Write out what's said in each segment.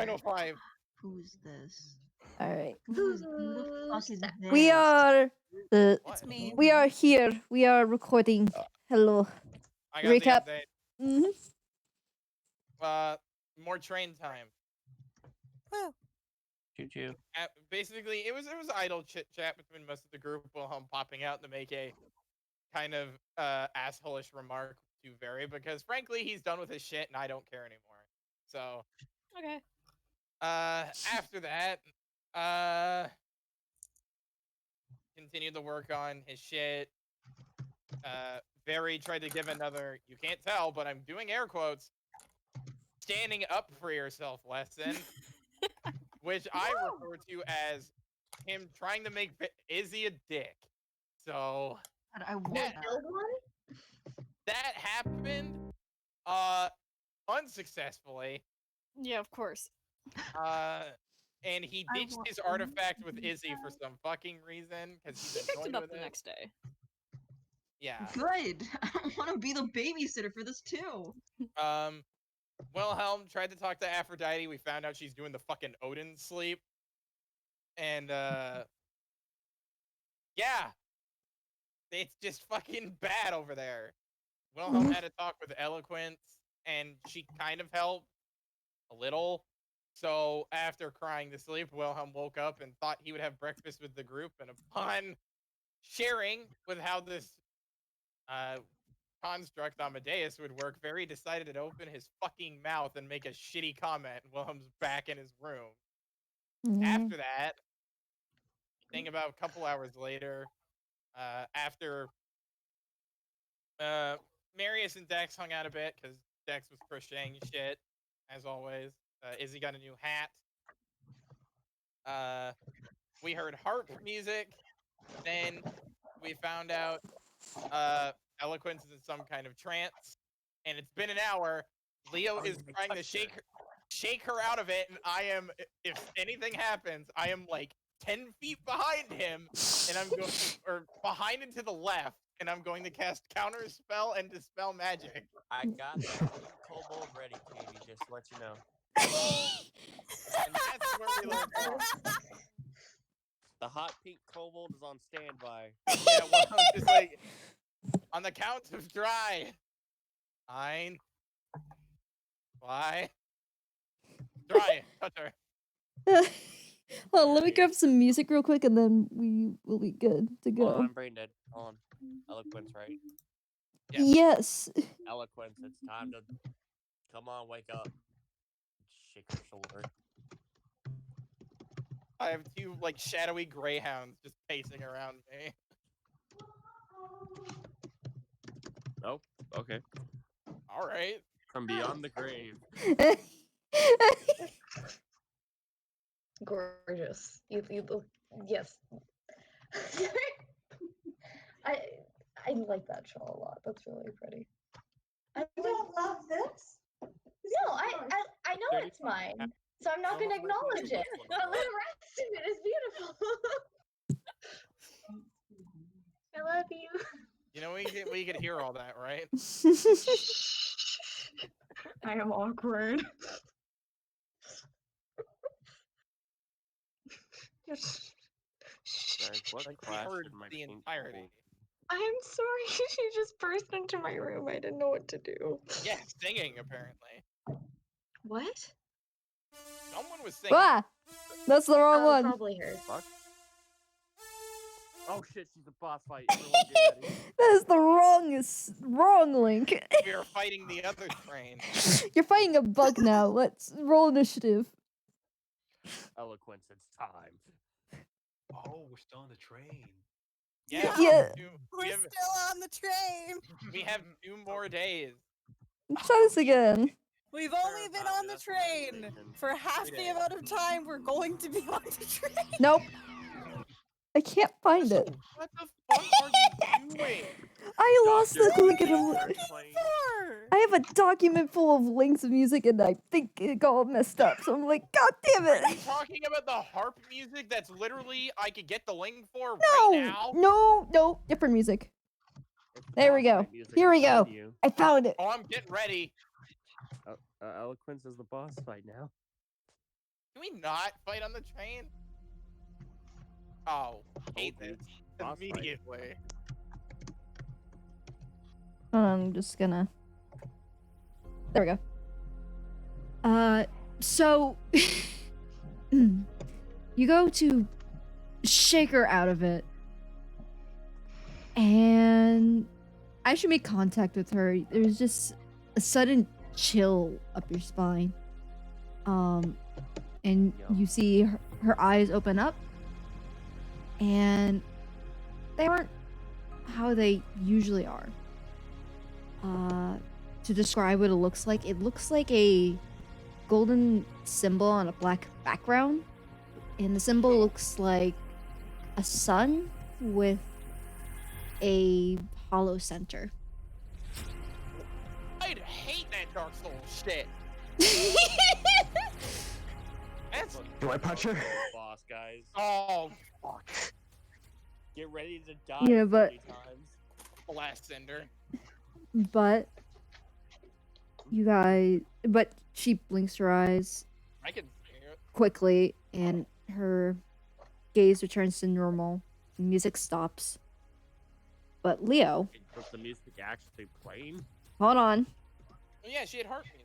Final five. Who's this? All right. Who the fuck is this? We are. What? It's me. We are here. We are recording. Hello. I got Recap. the Mm-hmm. update. More train time. Woo. Choo-choo. Basically, it was idle chit chat between most of the group while I'm popping out to make a kind of asshole-ish remark to Very, because frankly he's done with his shit and I don't care anymore. So Okay. after that, continued to work on his shit. Very tried to give another, you can't tell, but I'm doing air quotes, standing up for yourself lesson, which I refer to as him trying to make Izzy a dick. So I want that. that happened unsuccessfully. Yeah, of course. And he I ditched want his artifact with Izzy for some fucking reason because He he's picked annoyed it up with the it. next day. Yeah. Good. I don't want to be the babysitter for this too. Wilhelm tried to talk to Aphrodite. We found out she's doing the fucking Odin sleep. And yeah. It's just fucking bad over there. Wilhelm had a talk with Eloquence, and she kind of helped a little. So after crying to sleep, Wilhelm woke up and thought he would have breakfast with the group, and upon sharing with how this construct Amadeus would work, Very decided to open his fucking mouth and make a shitty comment. Wilhelm's back in his room. After that, think about a couple hours later, after Marius and Dex hung out a bit because Dex was crocheting shit, as always. Izzy got a new hat. We heard harp music. Then we found out Eloquence is in some kind of trance. And it's been an hour. Leo is trying to shake her out of it, and I am, if anything happens, I am like 10 feet behind him, and I'm going, or behind and to the left, and I'm going to cast Counter Spell and Dispel Magic. I got the kobold ready, Katie, just to let you know. And that's where we left off. The hot pink kobold is on standby. Yeah, well, I was just like, on the count of dry. 9. Fly. Dry. Touch her. Well, let me grab some music real quick, and then we will be good to go. Hold on, I'm brain dead. Hold on. Eloquence, right? Yes. Eloquence, it's time to... Come on, wake up. Shake her shoulder. I have 2, like, shadowy greyhounds just pacing around me. Oh, okay. Alright. From beyond the grave. Gorgeous. You look, yes. I like that shawl a lot. That's really pretty. You don't love this? No, I know it's mine, so I'm not gonna acknowledge it. But the rest of it is beautiful. I love you. You know, we could hear all that, right? I am awkward. What Like, we crashed heard in my the pink entirety. kobold? I'm sorry. She just burst into my room. I didn't know what to do. Yeah, singing, apparently. What? Someone was singing. Ah! That's the wrong one. Probably her. Fuck. Oh shit, she's a boss fight. Everyone get ready. That is the wrong link. We are fighting the other train. You're fighting a bug now. Let's roll initiative. Eloquence, it's time. Oh, we're still on the train. Yeah. Yeah. We have, still on the train. we have 2 more days. Try this again. We've only been on the train for half the amount of time we're going to be on the train. Nope. I can't find it. What the fuck are you doing? I lost the link. I have a document full of links of music, and I think it got all messed up. So I'm like, God damn Are you it! talking about the harp music that's literally I could get the link for No, right now? no, different music. There we go. Here we go. I found it. Oh, I'm getting ready. Eloquence is the boss fight now. we not fight on the train? Oh, hate dude. this Boss fight. immediately. I'm just gonna. There we go. So you go to shake her out of it, and as you make contact with her, there's just a sudden chill up your spine. And you see her eyes open up, and they aren't how they usually are. To describe what it looks like a golden symbol on a black background, and the symbol looks like a sun with a hollow center. I'd hate that Dark Souls shit. That's Do I punch her? Boss, guys. oh fuck. Get ready to die Yeah, but- 30 times. Blast Cinder. But she blinks her eyes I can see it. quickly, and her gaze returns to normal. Music stops. But Leo, Was the music actually playing? hold on. Oh, yeah, she had heart music.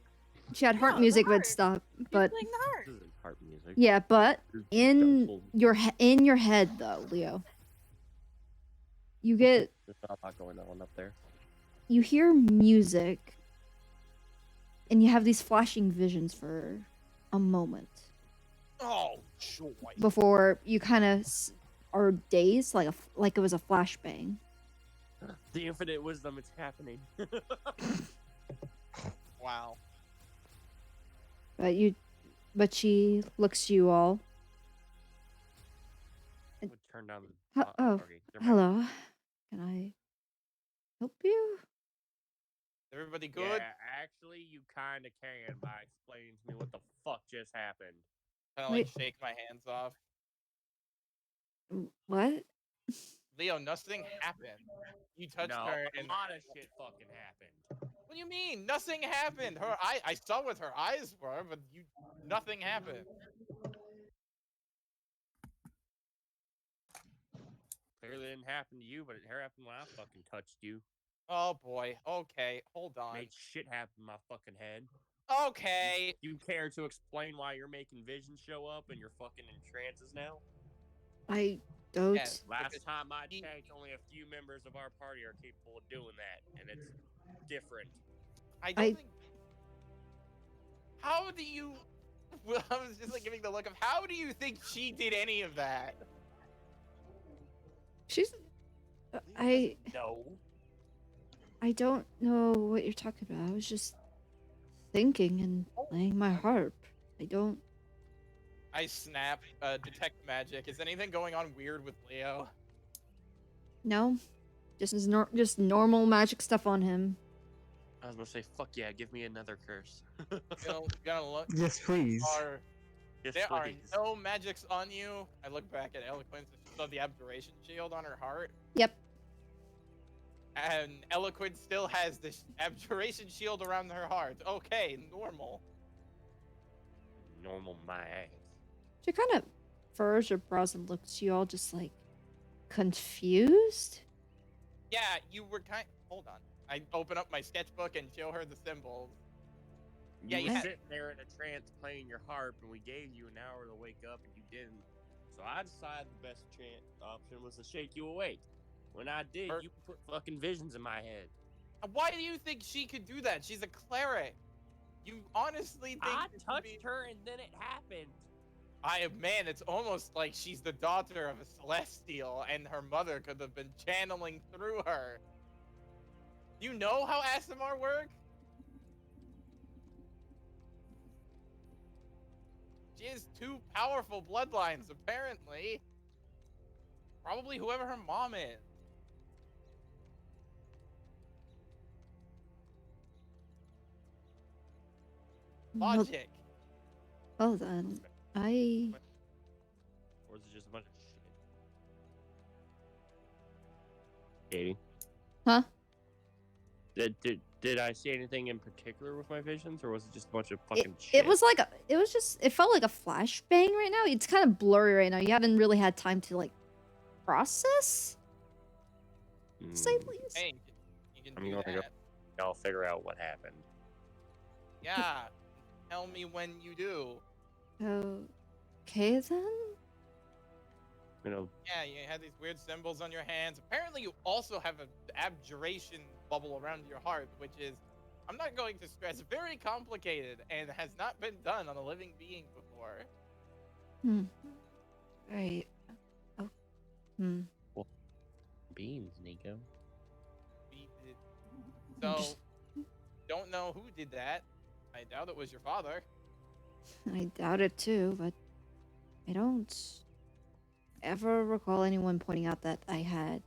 She had heart No, the music would heart. stop, He's but playing the heart. This isn't heart music. yeah, but This is in Dark your head though, Leo, you get Souls. There's not a lot going on up there. you hear music, and you have these flashing visions for a moment Oh joy. before you kind of are dazed, like it was a flashbang. The infinite wisdom, it's happening. Wow. But she looks to you all. Would turn down the. Oh, okay, never mind. hello. Can I help you? Everybody good? Yeah, actually, you kind of can by explaining to me what the fuck just happened. Kind of like Wait. shake my hands off. What? Leo, nothing happened. You touched No, her a and lot of shit fucking happened. what do you mean? Nothing happened. I saw what her eyes were, but nothing happened. Clearly didn't happen to you, but it happened when I fucking touched you. Oh boy. Okay, hold on. Made shit happen in my fucking head. Okay. You care to explain why you're making visions show up and you're fucking in trances now? I don't. Yes. Last Because time I he- checked, only a few members of our party are capable of doing that, and it's different. I don't think. How do you? Well, I was just like giving the look of how do you think she did any of that? She's. I No. don't know what you're talking about. I was just thinking and playing my harp. I don't. I snap. Detect magic. Is anything going on weird with Leo? No. Just normal magic stuff on him. I was gonna say, fuck yeah, give me another curse. Gonna look. Yes, please. Yes, There are please. no magics on you. I look back at Eloquence and she saw the abjuration shield on her heart. Yep. And Eloquence still has this abjuration shield around her heart. Okay, normal. Normal my ass. She kind of furrows her brows and looks to you all just like confused. Yeah, you were kind. Hold on. I open up my sketchbook and show her the symbols. You Yeah, were yeah. sitting there in a trance playing your harp, and we gave you an hour to wake up, and you didn't. So I decided the best option was to shake you awake. When I did, you put fucking visions in my head. Why do you think she could do that? She's a cleric. You honestly think I this would be- touched her, and then it happened. Man, it's almost like she's the daughter of a celestial, and her mother could have been channeling through her. You know how ASMR work? She has two powerful bloodlines, apparently. Probably whoever her mom is. Well, Logic. well then, I. Or is it just a bunch of shit? Katie? Huh? Did Did I see anything in particular with my visions, or was it just a bunch of fucking shit? It was like it felt like a flashbang right now. It's kind of blurry right now. You haven't really had time to like process. Say please. Hey, you can I'm do gonna go. that. I'll figure out what happened. Yeah. Tell me when you do. Okay then. You know, Yeah, you had these weird symbols on your hands. Apparently, you also have an abjuration bubble around your heart, which is, I'm not going to stress, very complicated and has not been done on a living being before. Right. Oh. beans, Nico. We did. So, don't know who did that. I doubt it was your father. I doubt it too, but I don't ever recall anyone pointing out that I had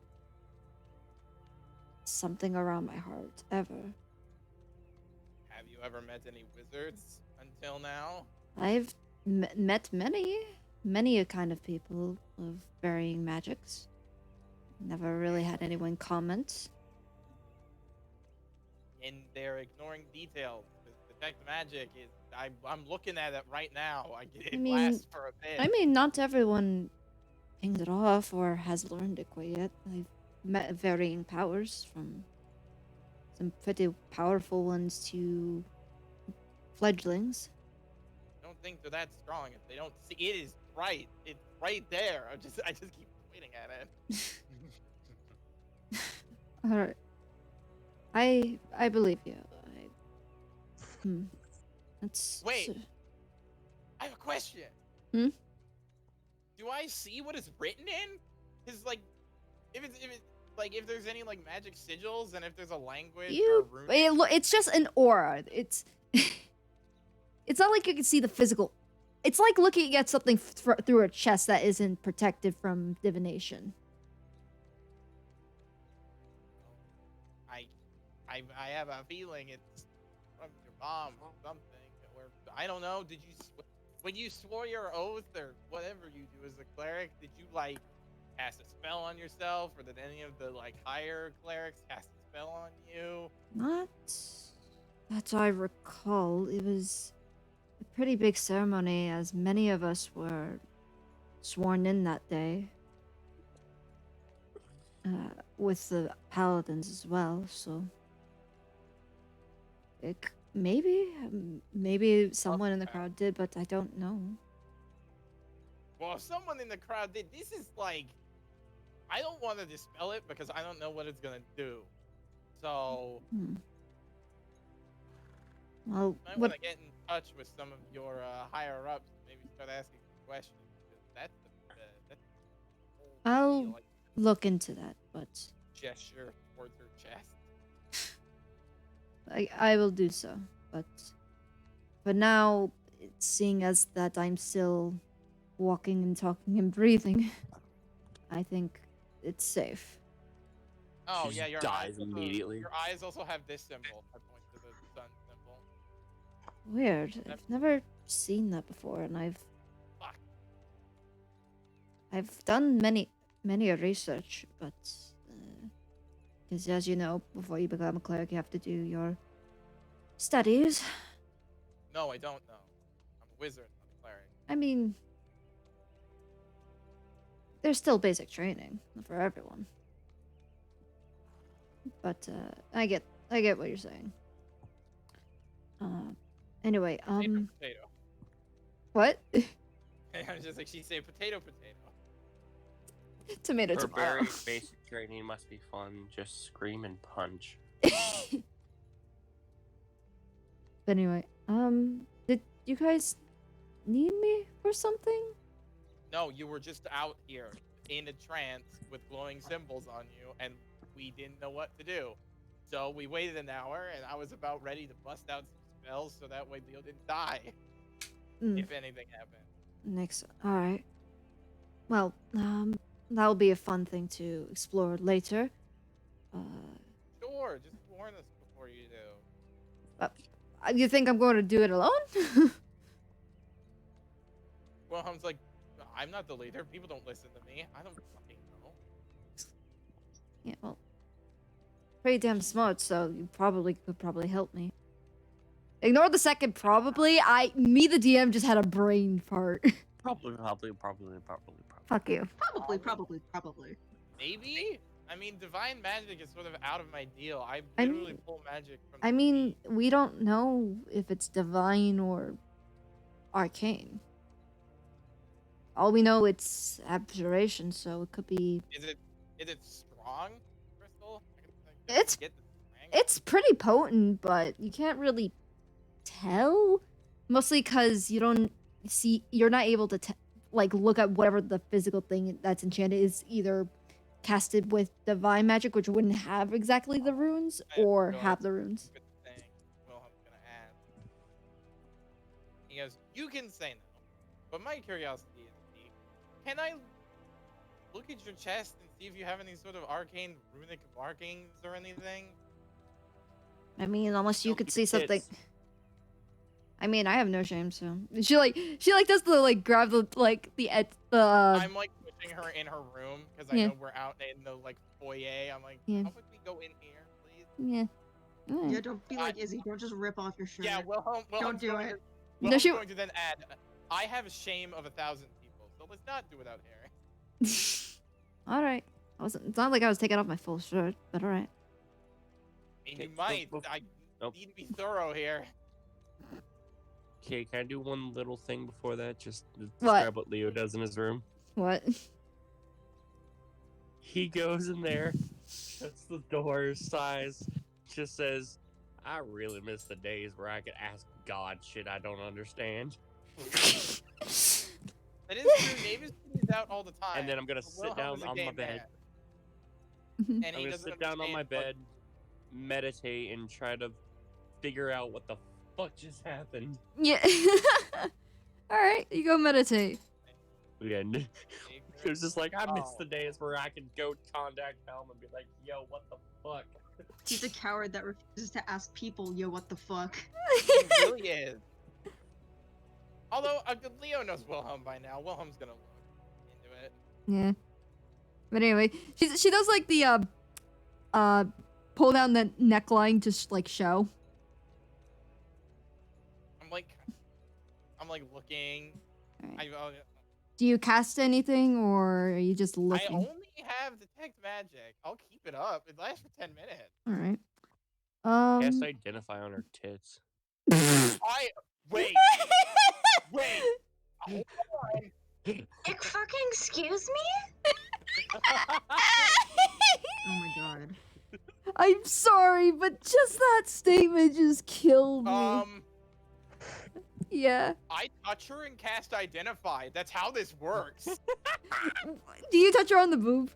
something around my heart ever. Have you ever met any wizards until now? I've met many a kind of people of varying magics. Never really had anyone comment. And they're ignoring details. Detect magic is. I'm looking at it right now. It lasts for a bit. I mean, not everyone pings it off or has learned it quite yet. I've met varying powers, from some pretty powerful ones to fledglings. I don't think they're that strong. If they don't see, it is bright. It's right there. I just keep pointing at it. Alright. I believe you. That's Wait. I have a question. Hmm? Do I see what it's written in? Cause like, if there's any like magic sigils and if there's a language or a rune. It's just an aura. It's it's not like you can see the physical. It's like looking at something through a chest that isn't protected from divination. I have a feeling it's from your mom or something. Or I don't know. Did you when you swore your oath or whatever you do as a cleric? Did you like cast a spell on yourself, or did any of the like higher clerics cast a spell on you? Not that I recall. It was a pretty big ceremony, as many of us were sworn in that day. With the paladins as well, so maybe someone in the crowd did, but I don't know. Well, if someone in the crowd did, this is like, I don't want to dispel it because I don't know what it's gonna do. So, Well, I want to get in touch with some of your higher ups, maybe start asking questions. That's the whole I'll deal. Like, look into that, but gesture towards her chest. I will do so. But for now, seeing as that I'm still walking and talking and breathing, I think it's safe. Oh She yeah, just your dies eyes also, immediately. Your eyes also have this symbol. I point to the sun symbol. Weird. I've never seen that before, and Fuck. I've done many a research, but because as you know, before you become a cleric, you have to do your studies. No, I don't know. I'm a wizard, not a cleric. I mean, there's still basic training for everyone. But I get what you're saying. Anyway, Potato. what? I was just like, she said potato. Tomato. For very basic training must be fun. Just scream and punch. But anyway, did you guys need me for something? No, you were just out here in a trance with glowing symbols on you, and we didn't know what to do. So we waited an hour, and I was about ready to bust out some spells so that way Leo didn't die. If anything happened. All right. Well, that'll be a fun thing to explore later. Sure, just warn us before you do. You think I'm going to do it alone? Well, Hum's like, I'm not the leader. People don't listen to me. I don't fucking know. Yeah, well, pretty damn smart, so you could probably help me. Ignore the second probably. Me the DM just had a brain fart. Probably. Fuck you. Probably. Maybe? I mean, divine magic is sort of out of my deal. I I literally mean- pull magic from I the mean, sea. we don't know if it's divine or arcane. All we know it's abjuration, so it could be. Is it strong, Crystal? It's- get the strength? It's pretty potent, but you can't really tell. Mostly because you're not able to look at whatever the physical thing that's enchanted is either casted with divine magic, which wouldn't have exactly the runes, I have or no have idea. the runes. Good thing. Wilhelm's gonna ask. He goes, you can say no, but my curiosity is deep. Can I look at your chest and see if you have any sort of arcane runic markings or anything? I mean, unless you Don't could be see something. tits. I mean, I have no shame, so she does the grab the I'm like pushing her in her room because I yeah. know we're out in the foyer. I'm like, Yeah. how about we go in here, please? Yeah. Yeah, don't be like Izzy. Don't just rip off your shirt. Yeah, Wilhelm's do going it. To, No, Wilhelm's she- going to then add, I have shame of 1,000 people, so let's not do without hair. All right. It's not like I was taking off my full shirt, but all right. I mean, Okay, you might. I Nope. need to be thorough here. Okay, can I do one little thing before that? Just to What? describe what Leo does in his room. What? He goes in there, shuts the door, sighs, just says, I really miss the days where I could ask God shit I don't understand. That is true. Mavis is out all the time. And then I'm gonna but sit Wilhelm down is a on gay my bed. man, and I'm he gonna doesn't sit down on my understand bed, meditate, and try to figure out what the fuck just happened. Yeah. All right, you go meditate. And it what- was just like, I miss Oh. the days where I could go contact Helm and be like, yo, what the fuck? He's a coward that refuses to ask people, yo, what the fuck? He really is. Although Leo knows Wilhelm by now. Wilhelm's gonna look into it. Yeah. But anyway, she does the pull down the neckline to show. I'm like looking. Alright. I Do you cast anything, or are you just looking? only have detect magic. I'll keep it up. It lasts for 10 minutes. All right. Cast identify on her tits. Wait. Hold on. Fucking excuse me? Oh my god. I'm sorry, but just that statement just killed me. Yeah. I touch her and cast identify. That's how this works. Do you touch her on the boob?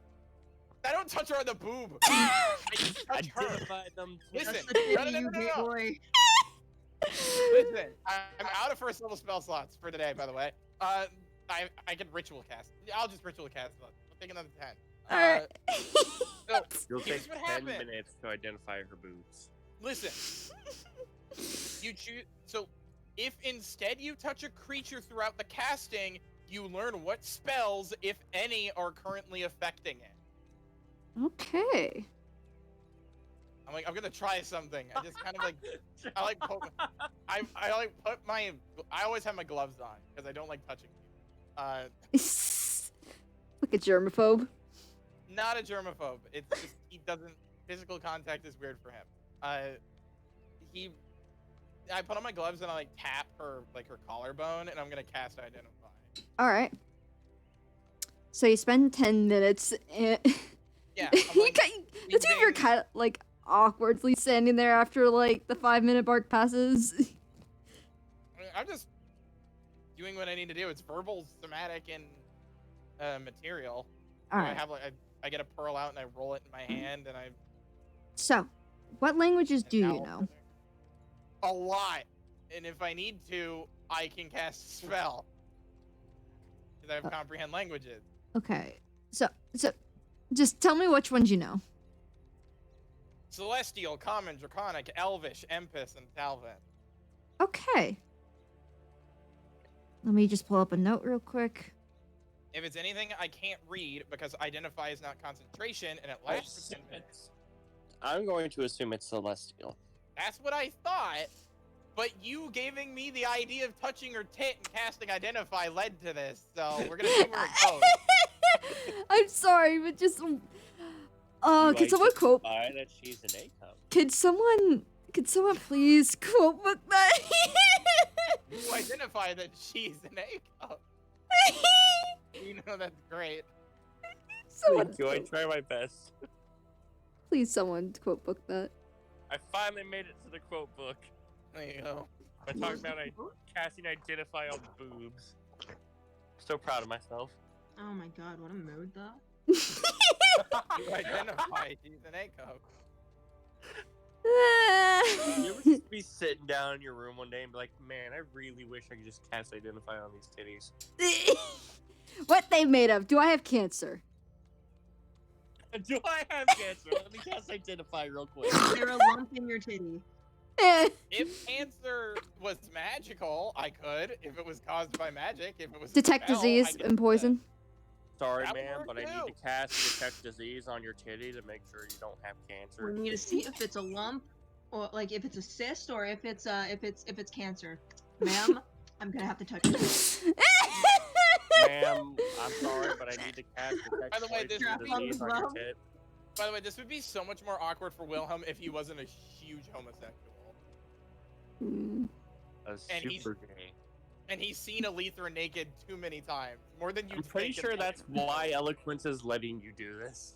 I don't touch her on the boob. I just touch her. Identify them tits. Listen, That's the no, titty, no, you no, no, big no. boy. Listen, I'm out of first level spell slots for today, by the way. I can ritual cast. I'll just ritual cast them. I'll take another 10. Alright. So, You'll here's take what 10 happened. minutes to identify her boobs. Listen. You choose. So, if instead you touch a creature throughout the casting, you learn what spells, if any, are currently affecting it. Okay. I'm gonna try something. I just kind of I always have my gloves on because I don't like touching people. Look at germaphobe. Not a germaphobe. It's just he doesn't. Physical contact is weird for him. I put on my gloves and I tap her her collarbone and I'm gonna cast identify. All right. So you spend 10 minutes. Yeah. The two of you are kind of awkwardly standing there after the 5-minute mark passes. I'm just doing what I need to do. It's verbal, somatic, and material. All So right. I have I get a pearl out and I roll it in my hand and I. So, what languages do you know? A lot, and if I need to, I can cast a spell. Because I have comprehend languages. Okay. So just tell me which ones you know. Celestial, Common, Draconic, Elvish, Empis, and Talvin. Okay. Let me just pull up a note real quick. If it's anything I can't read because identify is not concentration and it lasts for 10 minutes. I'm going to assume it's celestial. That's what I thought. But you giving me the idea of touching her tit and casting Identify led to this, so we're gonna see where it goes. I'm sorry, but just You can someone quote? identify that she's an A cup. Could someone please quote book that? You identify that she's an A cup. You know that's great. Someone, Thank you. I try my best. please, someone quote book that. I finally made it to the quote book. There you go. I talked about casting Identify on boobs. So proud of myself. Oh my god, what a mood though. You identify she's an A cup. You ever just be sitting down in your room one day and be like, man, I really wish I could just cast Identify on these titties. What they made of? Do I have cancer? Do I have cancer? Let me cast Identify real quick. You're a lump in your titty. If cancer was magical, I could. If it was caused by magic, if it was a Detect spell, disease I could and do poison. Sorry, That would man, work but I need too. to cast Detect Disease on your titty to make sure you don't have cancer. We need to see if it's a lump, or like if it's a cyst, or if it's cancer. Ma'am, I'm gonna have to touch you. Ma'am, I'm sorry, but I need to cast Detect By the way, this Poison would Disease be- on your tit. By the way, this would be so much more awkward for Wilhelm if he wasn't a huge homosexual. Hmm. That's And he's- super gay. And he's seen Alethra naked too many times. More than you I'm pretty think sure and that's why Eloquence is letting you do this.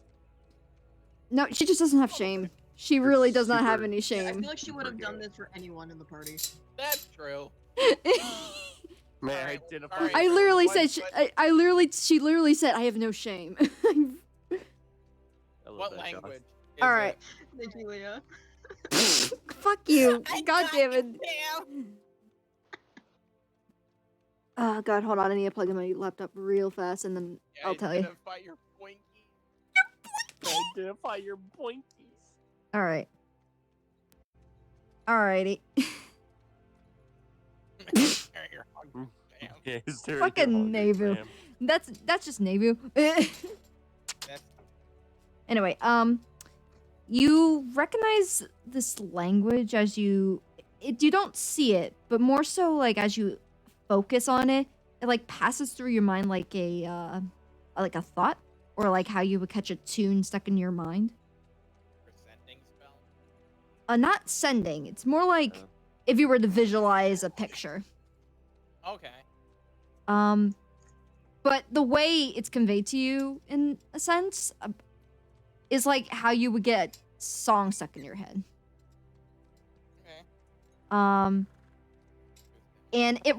No, she just doesn't have shame. She really does not have super- any I shame. feel like she would have done this for anyone in the party. That's true. Man, Alright, Identify. alright. I literally What- said, she literally said, I have no shame. I love What that, Josh. language? Is Alright. Thank you, Leah. Fuck you. I God got damn it. you, Sam. Oh god, hold on. I need to plug in my laptop real fast and then Yeah, I'll tell you. Identify your pointy. Identify your boinkies. Alright. Alrighty. You're hungry. Damn. Yeah, is there Fucking your hungry, Navu. ma'am? That's just Navu. That's Anyway, you recognize this language as you don't see it, but more so like as you focus on it, it like passes through your mind like a thought, or like how you would catch a tune stuck in your mind. sending spell. Not sending. It's more like Oh. if you were to visualize a picture. Okay. But the way it's conveyed to you, in a sense, is like how you would get a song stuck in your head. Okay. And it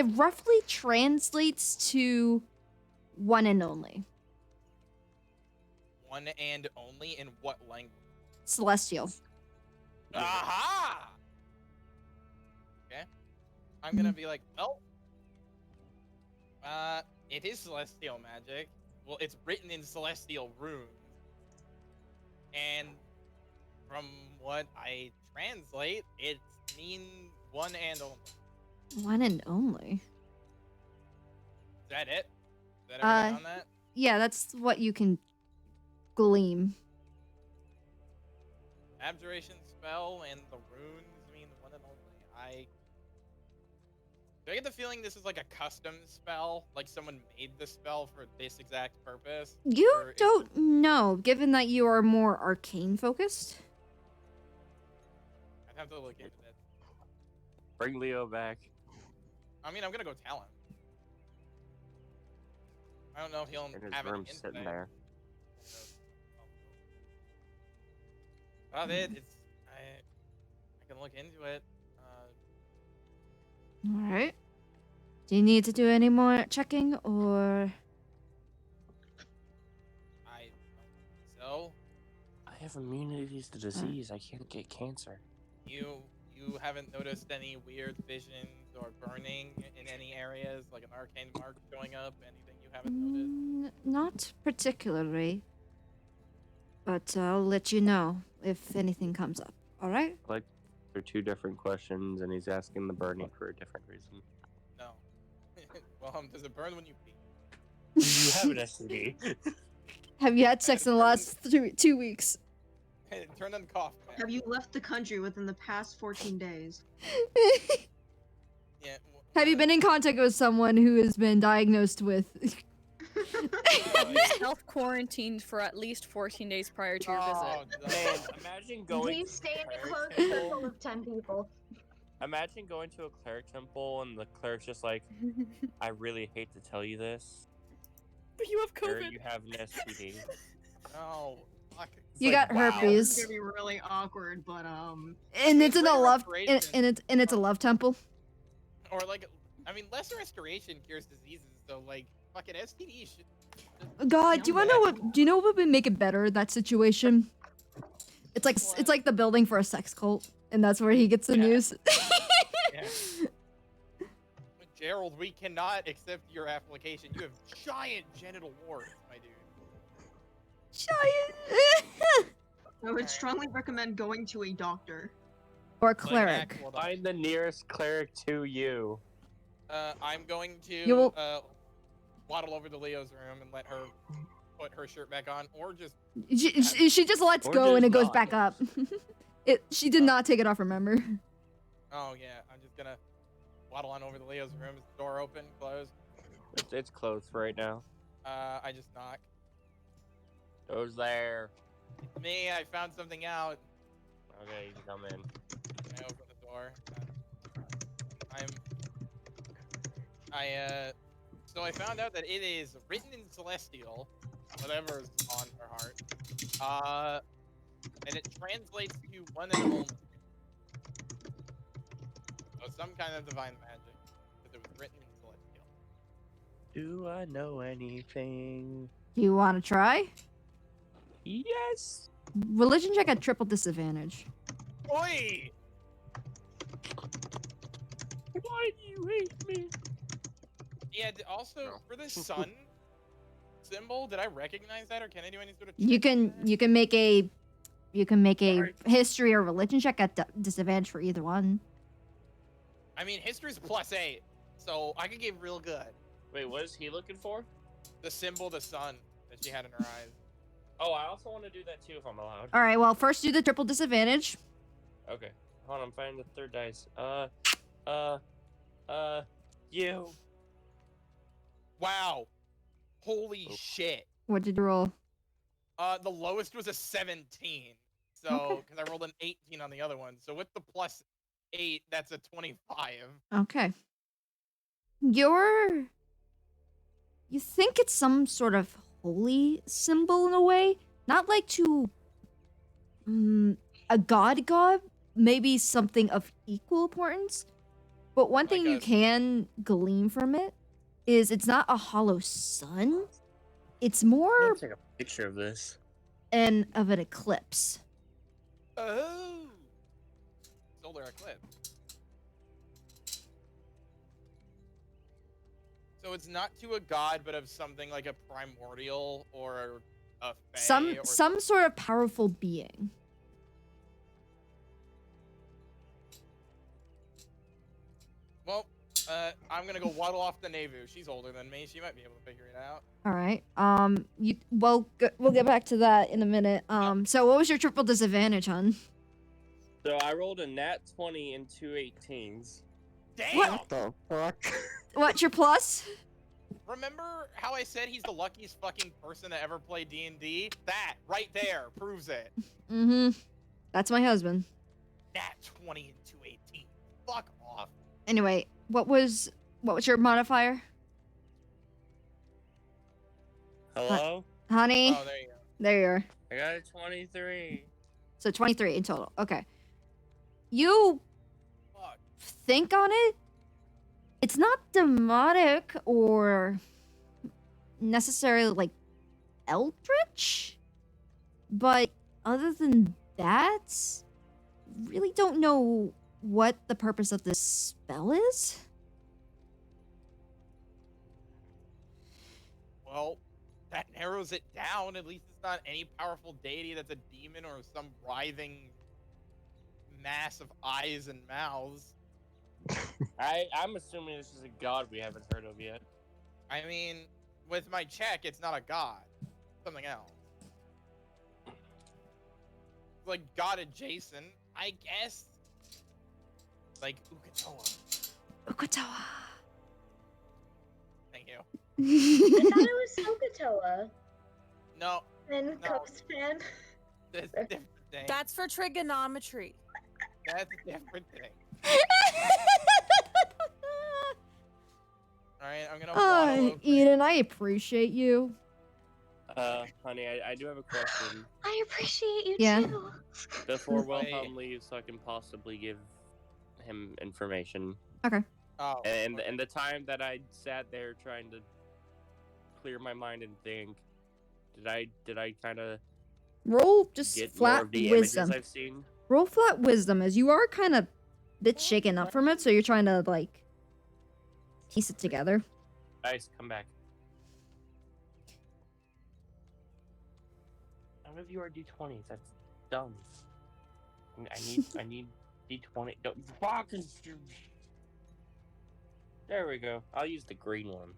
roughly translates to one and only. One and only in what language? Celestial. Aha! Okay. I'm gonna be like, oh. It is celestial magic. Well, it's written in celestial runes. And from what I translate, it means one and only. One and only. Is that it? Is that everything Uh, on that? Yeah, that's what you can glean. Abjuration spell and the runes mean one and only. Do I get the feeling this is like a custom spell? Like someone made the spell for this exact purpose? You Or is don't know, given that you are more arcane focused. I'd have to look into that. Bring Leo back. I mean, I'm gonna go tell him. I don't know if he'll In his have any room insight. sitting there. Well, it's I can look into it. Alright. Do you need to do any more checking, or... I don't think so. I have immunities to disease. I can't get cancer. You haven't noticed any weird visions or burning in any areas, like an arcane mark showing up? Anything you haven't noticed? Not particularly. But I'll let you know if anything comes up, alright? Like, they're two different questions, and he's asking the burning for a different reason. No. Well, does it burn when you pee? You have an STD. Have you had sex in the last 2 weeks? Hey, turn on the cough. Have you left the country within the past 14 days? Yeah. Have you been in contact with someone who has been diagnosed with? Have you self-quarantined for at least 14 days prior to your visit? Oh, Man, imagine going Please to stay in a a cleric closed circle temple. of 10 people. Imagine going to a cleric temple and the cleric's just like, I really hate to tell you this. But you have Sir, COVID. you have an STD. No. Fuck. It's You like, got wow. This is herpes, gonna be really awkward, but and it's in a Greater love, and restoration. it's a love temple. Or like, I mean, lesser restoration cures diseases, so like, fucking STD should. God, do you wanna know what? Do you know what would make it better? That situation. It's like What? it's like the building for a sex cult, and that's where he gets the Yeah. news. Yeah. Gerald, we cannot accept your application. You have giant genital warts, my dude. Giant. I would strongly recommend going to a doctor. Or a Like an cleric. actual doctor. Find the nearest cleric to you. I'm going to You will- waddle over to Leo's room and let her put her shirt back on, or just She just lets Or go and just it goes not. back up. She did not take it off. Remember? oh yeah, I'm just gonna waddle on over to Leo's room. Is the door open? Closed? It's closed for right now. I just knock. Who's there? It's me. I found something out. Okay, you can come in. I open the door. So I found out that it is written in Celestial, whatever is on her heart. And it translates to one and only. So some kind of divine magic, because it was written in Celestial. Do I know anything? Do you want to try? Yes. Religion check at triple disadvantage. Oi! Why do you hate me? Yeah. Also, No. for the sun symbol, did I recognize that, or can I do any sort of? You check on that? can make a Sorry. history or religion check at disadvantage for either one. I mean, history's +8, so I could get real good. Wait, what is he looking for? The symbol, the sun that she had in her eyes. Oh, I also want to do that too if I'm allowed. All right. Well, first do the triple disadvantage. Okay. Hold on, I'm finding the third dice. You. Wow. Holy Oh. shit. What did you roll? The lowest was a 17. So, Okay. because I rolled an 18 on the other one. So with the +8, that's a 25. Okay. You think it's some sort of holy symbol in a way? Not like to a god, maybe something of equal importance. But one thing Like you a- can glean from it is it's not a hollow sun. It's more Let's take a picture of this. an eclipse. Oh. Solar eclipse. So it's not to a god, but of something like a primordial or a fae or Some sort of powerful being. Well, I'm gonna go waddle off the Navu. She's older than me. She might be able to figure it out. All right. We'll get back to that in a minute. So what was your triple disadvantage, hun? So I rolled a nat 20 and 2 18s. Damn! What? the fuck? What's your plus? Remember how I said he's the luckiest fucking person to ever play D&D? That right there proves it. Mm-hmm. That's my husband. Nat 20 and 218. Fuck off. Anyway, what was your modifier, Hello? honey? Oh, there you go. There you are. I got a 23. So 23 in total. Okay. You Fuck. think on it. It's not demonic or necessarily like eldritch, but other than that, really don't know what the purpose of this spell is. Well, that narrows it down. At least it's not any powerful deity that's a demon or some writhing mass of eyes and mouths. I'm assuming this is a god we haven't heard of yet. I mean, with my check, it's not a god. Something else. like god adjacent, I guess. Like Ukatoa. Okatawa. Thank you. I thought it was Sokotoa. No, And No. Cups fan. that's a different thing. That's for trigonometry. That's a different thing. All right, I'm gonna waddle over. Eden, I appreciate you. Honey, I do have a question. I appreciate you Yeah. too. Before Wait. Wilhelm leaves, so I can possibly give him information. Oh, And okay. the time that I sat there trying to clear my mind and think, did I kind of Roll just get more flat of the wisdom. images I've seen? Roll flat wisdom, as you are kind of a bit shaken up from it, so you're trying to, like, piece it together. Guys, come back. None of you are D20s. That's dumb. I need D20. Don't fucking. There we go. I'll use the green one.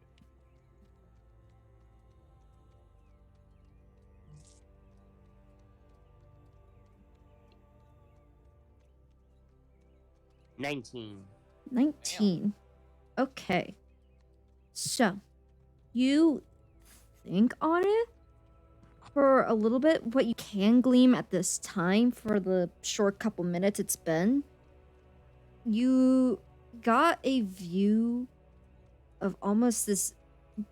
$19. 19. Okay. So, you think on it for a little bit. What you can glean at this time for the short couple minutes it's been, you got a view of almost this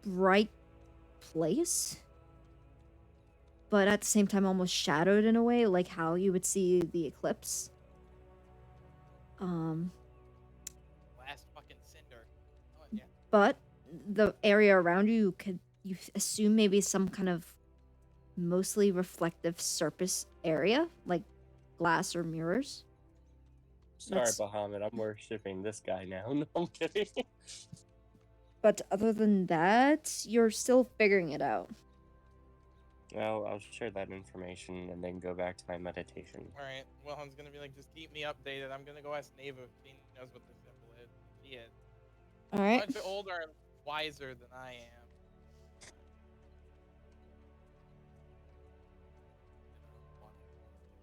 bright place, but at the same time almost shadowed in a way, like how you would see the eclipse. Last fucking cinder. Oh, yeah. But the area around you could you assume maybe some kind of mostly reflective surface area, like glass or mirrors. Sorry, That's- Bahamut. I'm worshipping this guy now. No, I'm kidding. But other than that, you're still figuring it out. Well, I'll share that information and then go back to my meditation. All right. Wilhelm's gonna be like, just keep me updated. I'm gonna go ask Neva if she knows what this symbol is. She is All right. much older and wiser than I am.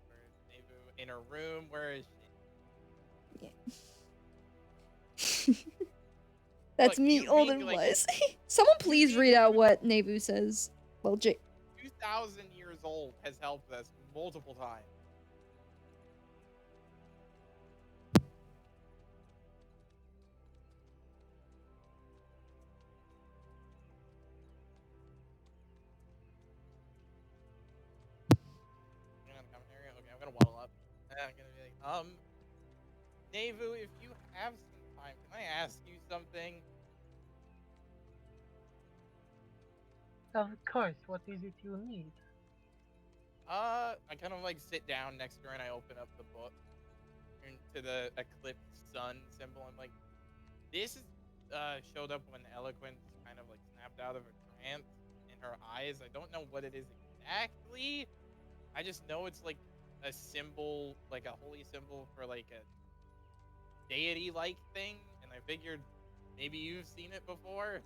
Where is Neva in her room? Where is she? That's Look, me, you old being, and like- wise. Someone please being read out even- what Nebu says. Well, 2,000 years old has helped us multiple times. Okay, I'm gonna waddle up. And I'm gonna be like, Nevu, if you have some time, can I ask you something? Of course, what is it you need? I kind of like sit down next to her and I open up the book to the eclipsed sun symbol. I'm like, this is showed up when Eloquence kind of like snapped out of a trance in her eyes. I don't know what it is exactly. I just know it's like a symbol, like a holy symbol for like a deity-like thing, and I figured maybe you've seen it before.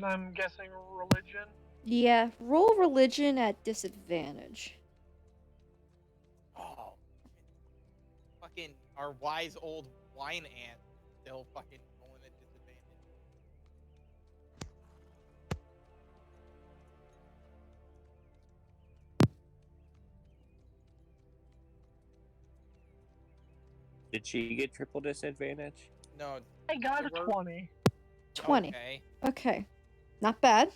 I'm guessing religion. yeah, roll religion at disadvantage. Oh, fucking our wise old wine aunt still fucking rolling at disadvantage. Did she get triple disadvantage? No, I got a We're- 20. 20. okay. Okay. Not bad.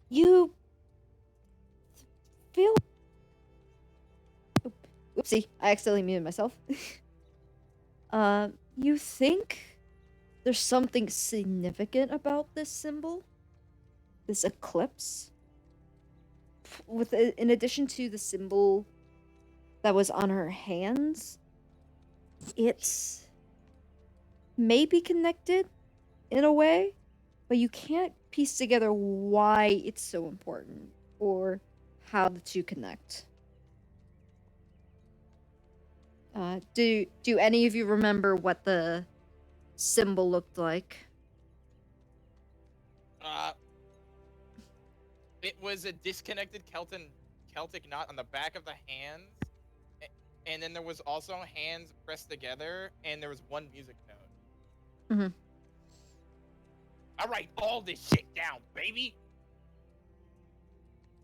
You feel. Oopsie, I accidentally muted myself. You think there's something significant about this symbol? This eclipse? In addition to the symbol that was on her hands, it's maybe connected in a way, but you can't piece together why it's so important or how the two connect. Do any of you remember what the symbol looked like? Uh, it was a disconnected Celtic knot on the back of the hands, and then there was also hands pressed together, and there was one music note. Mm-hmm. I write all this shit down, baby.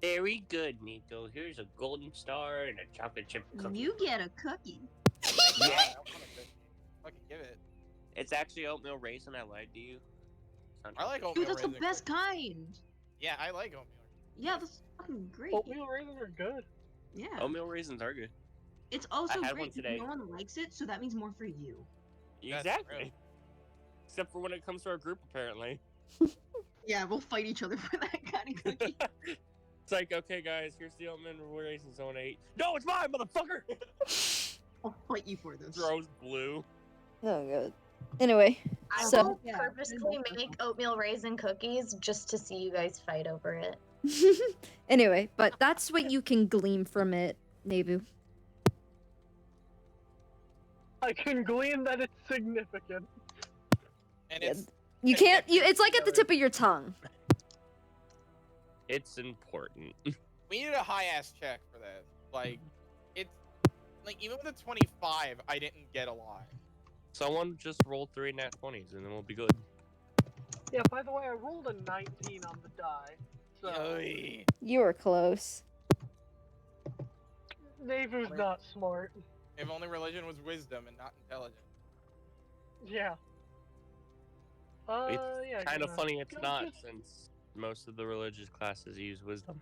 Very good, Nico. Here's a golden star and a chocolate chip cookie. You get a cookie. Yeah, I want a cookie. Fucking give it. It's actually oatmeal raisin. I lied to you. I like oatmeal Dude, that's the raisin best cookies. kind. Yeah, I like oatmeal. Yeah, that's fucking great. Oatmeal raisins are good. Yeah. Oatmeal raisins are good. It's also I had great one because today. no one likes it, so that means more for you. That's Exactly. true. Except for when it comes to our group, apparently. Yeah, we'll fight each other for that kind of cookie. It's like, okay, guys, here's the oatmeal raisins on 8. No, it's mine, motherfucker! I'll fight you for this. Throws blue. Oh god. Anyway, I so will purposely make oatmeal raisin cookies just to see you guys fight over it. anyway, but that's what you can glean from it, Nebu. I can glean that it's significant. And Yeah, it's You can't. It's like at the tip of your tongue. It's important. we need a high ass check for this. Like, it's like even with a 25, I didn't get a lot. Someone just roll 3 nat 20s and then we'll be good. Yeah, by the way, I rolled a 19 on the die. So, Oy. You were close. Nevu's not smart. If only religion was wisdom and not intelligence. Yeah. It's yeah. kind of funny it's gonna- not, since most of the religious classes use wisdom.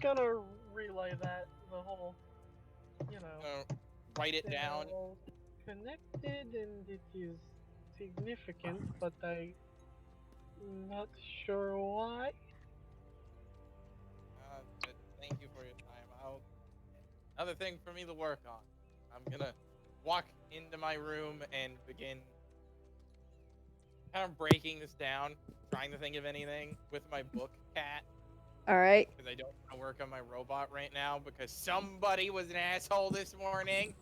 Gonna relay that, the whole, you know. Write it they're down. all connected and it is significant, but I'm not sure why. But thank you for your time. Another thing for me to work on. I'm gonna walk into my room and begin kind of breaking this down, trying to think of anything with my book cat. All right. Because I don't want to work on my robot right now because somebody was an asshole this morning.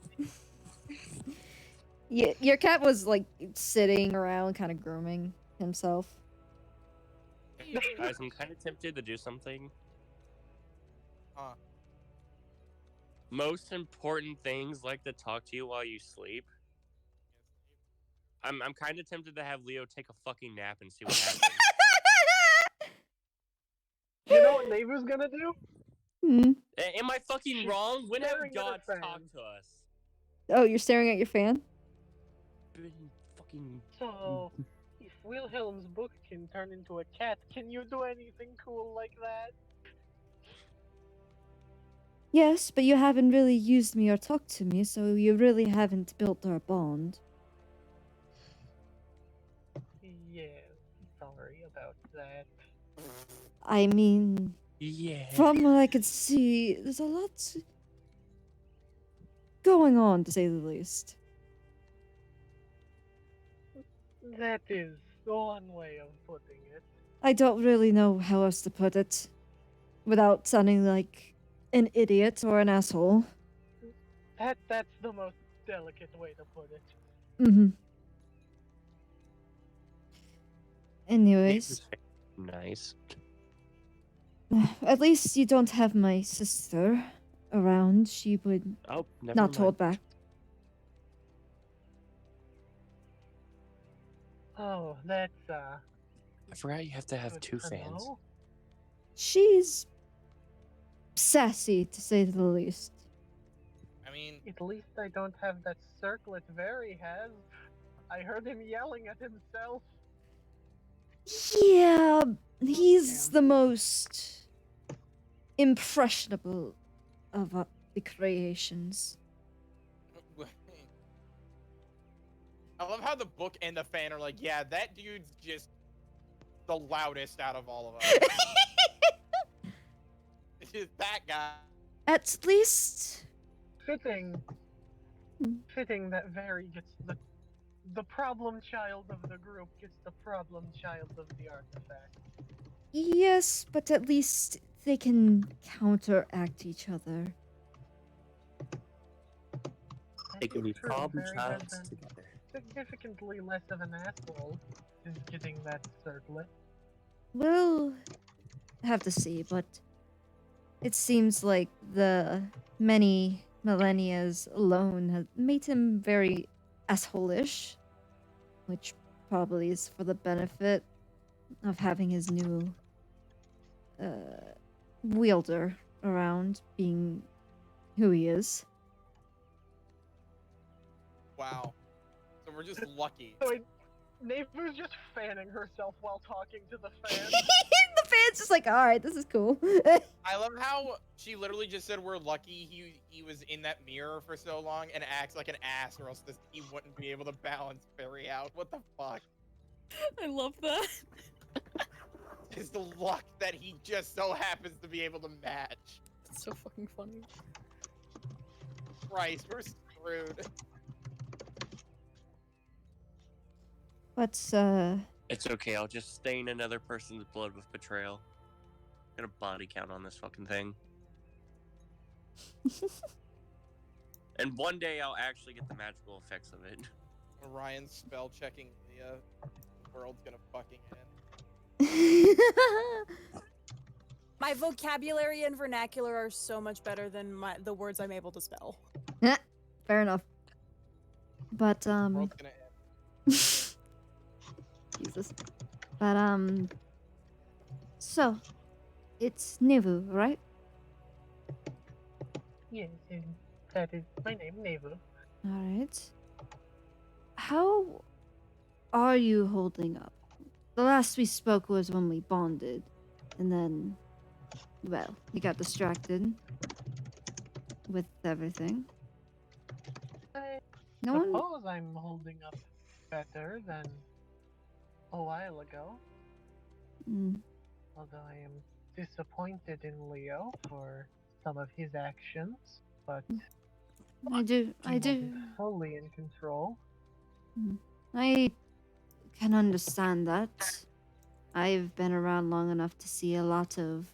Yeah, your cat was like sitting around, kind of grooming himself. Guys, I'm kind of tempted to do something. Huh. Most important things like to talk to you while you sleep. I'm kind of tempted to have Leo take a fucking nap and see what happens. You know what Nevu's gonna do? Hmm. Am I fucking wrong? When have staring at her gods fan. talked to us? Oh, you're staring at your fan? Been fucking. So, if Wilhelm's book can turn into a cat, can you do anything cool like that? Yes, but you haven't really used me or talked to me, so you really haven't built our bond. Yeah, sorry about that. I mean, Yeah. from what I could see, there's a lot going on, to say the least. That is one way of putting it. I don't really know how else to put it without sounding like an idiot or an asshole. That's the most delicate way to put it. Mm-hmm. Anyways, Nice. at least you don't have my sister around. She would Oh, never not mind. hold back. Oh, that's I forgot you have to have good 2 to fans. know. She's sassy, to say the least. I mean, At least I don't have that circlet Very has. I heard him yelling at himself. Yeah, he's the most impressionable of the creations. I love how the book and the fan are like, yeah, that dude's just the loudest out of all of us. It's just that guy. At least, Fitting that Very gets the problem child of the group gets the problem child of the artifact. yes, but at least they can counteract each other. They can be True, problem Very childs has been together. significantly less of an asshole since getting that circlet. we'll have to see, but it seems like the many millennias alone has made him very asshole-ish, which probably is for the benefit of having his new wielder around being who he is. Wow. So we're just lucky. So Neighbor's just fanning herself while talking to the fan. The fan's just like, all right, this is cool. I love how she literally just said we're lucky he was in that mirror for so long and acts like an ass, or else he wouldn't be able to balance Barry out. What the fuck? I love that. It's the luck that he just so happens to be able to match. It's so fucking funny. Christ, we're screwed. What's It's okay. I'll just stain another person's blood with betrayal. Get a body count on this fucking thing. And one day I'll actually get the magical effects of it. Orion's spell checking Leah. The world's gonna fucking end. My vocabulary and vernacular are so much better than the words I'm able to spell. Fair enough. But The world's gonna end. Jesus. But so it's Nevu, right? Yes, and that is my name, Neighbor. Alright. How are you holding up? The last we spoke was when we bonded. And then, well, you got distracted with everything. I No one. suppose I'm holding up better than a while ago. Mm, Although I am disappointed in Leo for some of his actions, but I do. he wasn't fully in control. I can understand that. I've been around long enough to see a lot of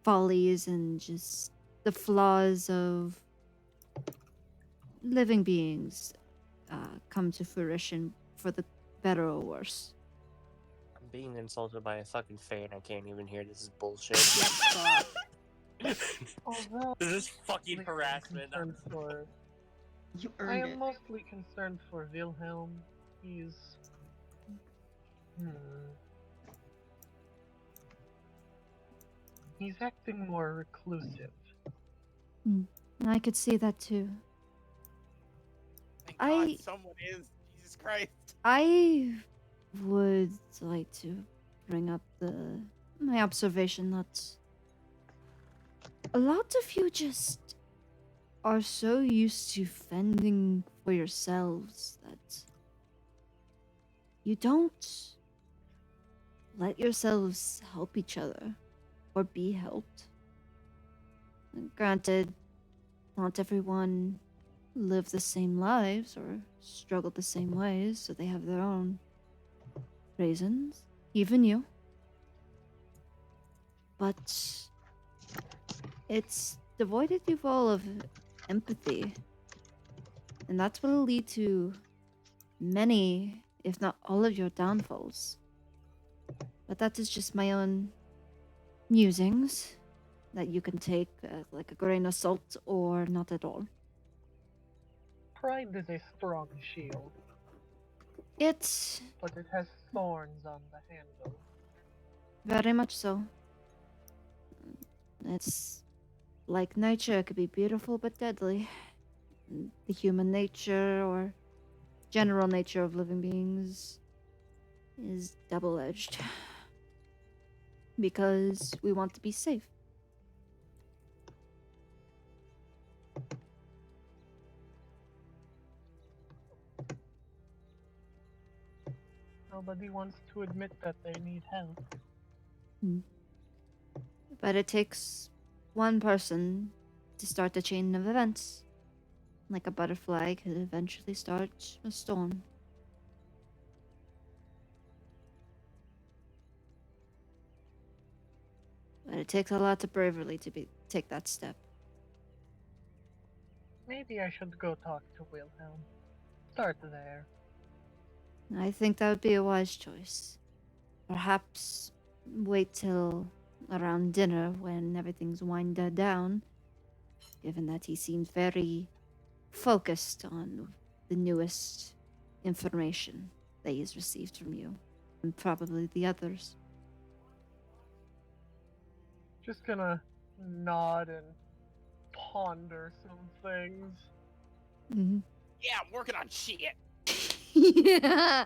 follies and just the flaws of living beings come to fruition for the better or worse. I'm being insulted by a fucking fan. I can't even hear. This is bullshit. Although This is fucking I'm harassment. concerned for, You I earned am it. mostly concerned for Wilhelm. He's he's acting more reclusive. I could see that too. Thank God I- someone is. Jesus Christ. I would like to bring up my observation that a lot of you just are so used to fending for yourselves that you don't let yourselves help each other or be helped. And granted, not everyone live the same lives or struggle the same ways, so they have their own reasons. Even you. But it's devoided you all of empathy. And that's what'll lead to many, if not all of your downfalls. But that is just my own musings that you can take like a grain of salt or not at all. Pride is a strong shield, It's but it has thorns on the handle. very much so. It's like nature, it could be beautiful but deadly. The human nature or general nature of living beings is double-edged. Because we want to be safe. Nobody wants to admit that they need help. But it takes one person to start a chain of events. Like a butterfly could eventually start a storm. But it takes a lot of bravery to take that step. Maybe I should go talk to Wilhelm. Start there. I think that would be a wise choice. Perhaps wait till around dinner when everything's winded down, given that he seems very focused on the newest information that he's received from you, and probably the others. Just gonna nod and ponder some things. Mm-hmm. Yeah, I'm working on shit. Yeah.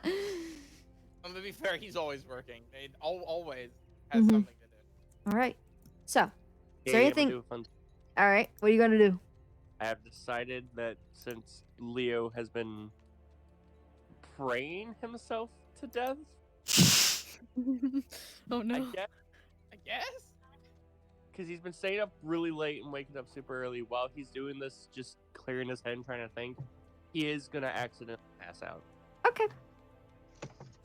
I'm gonna be fair, he's always working. It always has Mhm. something to do. All right. So, Yeah, so yeah, you we'll think? do a fun. All right. What are you gonna do? I have decided that since Leo has been praying himself to death, Oh no. I guess, I guess? because he's been staying up really late and waking up super early while he's doing this, just clearing his head and trying to think, he is gonna accidentally pass out. Okay.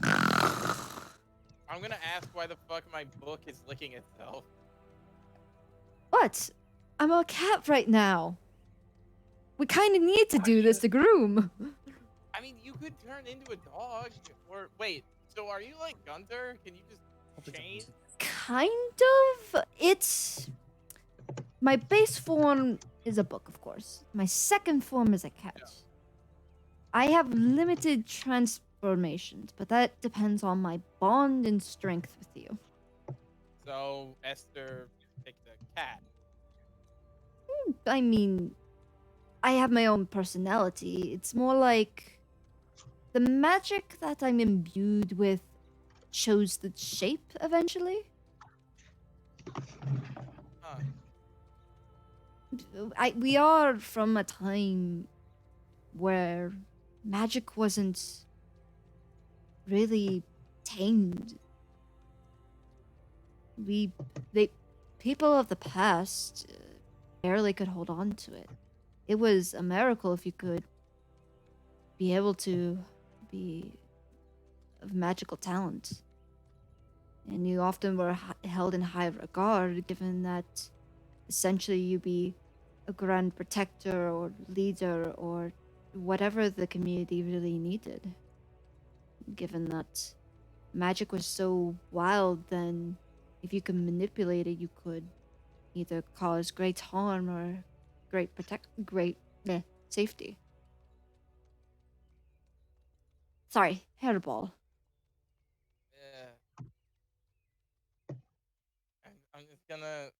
I'm gonna ask why the fuck my book is licking itself. What? I'm a cat right now. We kind of need to do this to groom. I mean, you could turn into a dog. Or, wait, so are you like Gunther? Can you just change? Kind of. It's my base form is a book, of course. My second form is a cat. Yeah. I have limited transformations, but that depends on my bond and strength with you. So, Esther picked a cat. I mean, I have my own personality. It's more like the magic that I'm imbued with chose the shape eventually. Huh. We are from a time where magic wasn't really tamed. They people of the past barely could hold on to it. It was a miracle if you could be able to be of magical talent. And you often were held in high regard, given that essentially you be a grand protector or leader or whatever the community really needed. Given that magic was so wild, then if you could manipulate it, you could either cause great harm or great safety. Sorry, hairball. Yeah. I'm just gonna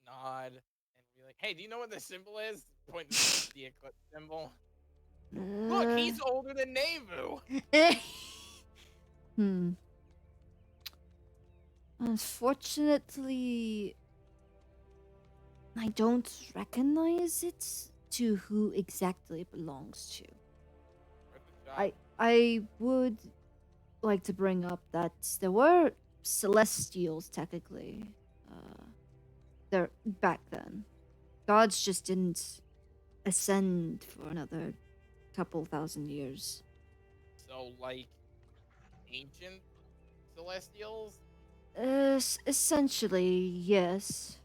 nod and be like, hey, do you know what this symbol is? Point to the eclipse symbol. Look, he's older than Nevu. Unfortunately, I don't recognize it to who exactly it belongs to. I would like to bring up that there were celestials technically there back then. Gods just didn't ascend for another couple thousand years. So, like, ancient celestials? Essentially, yes.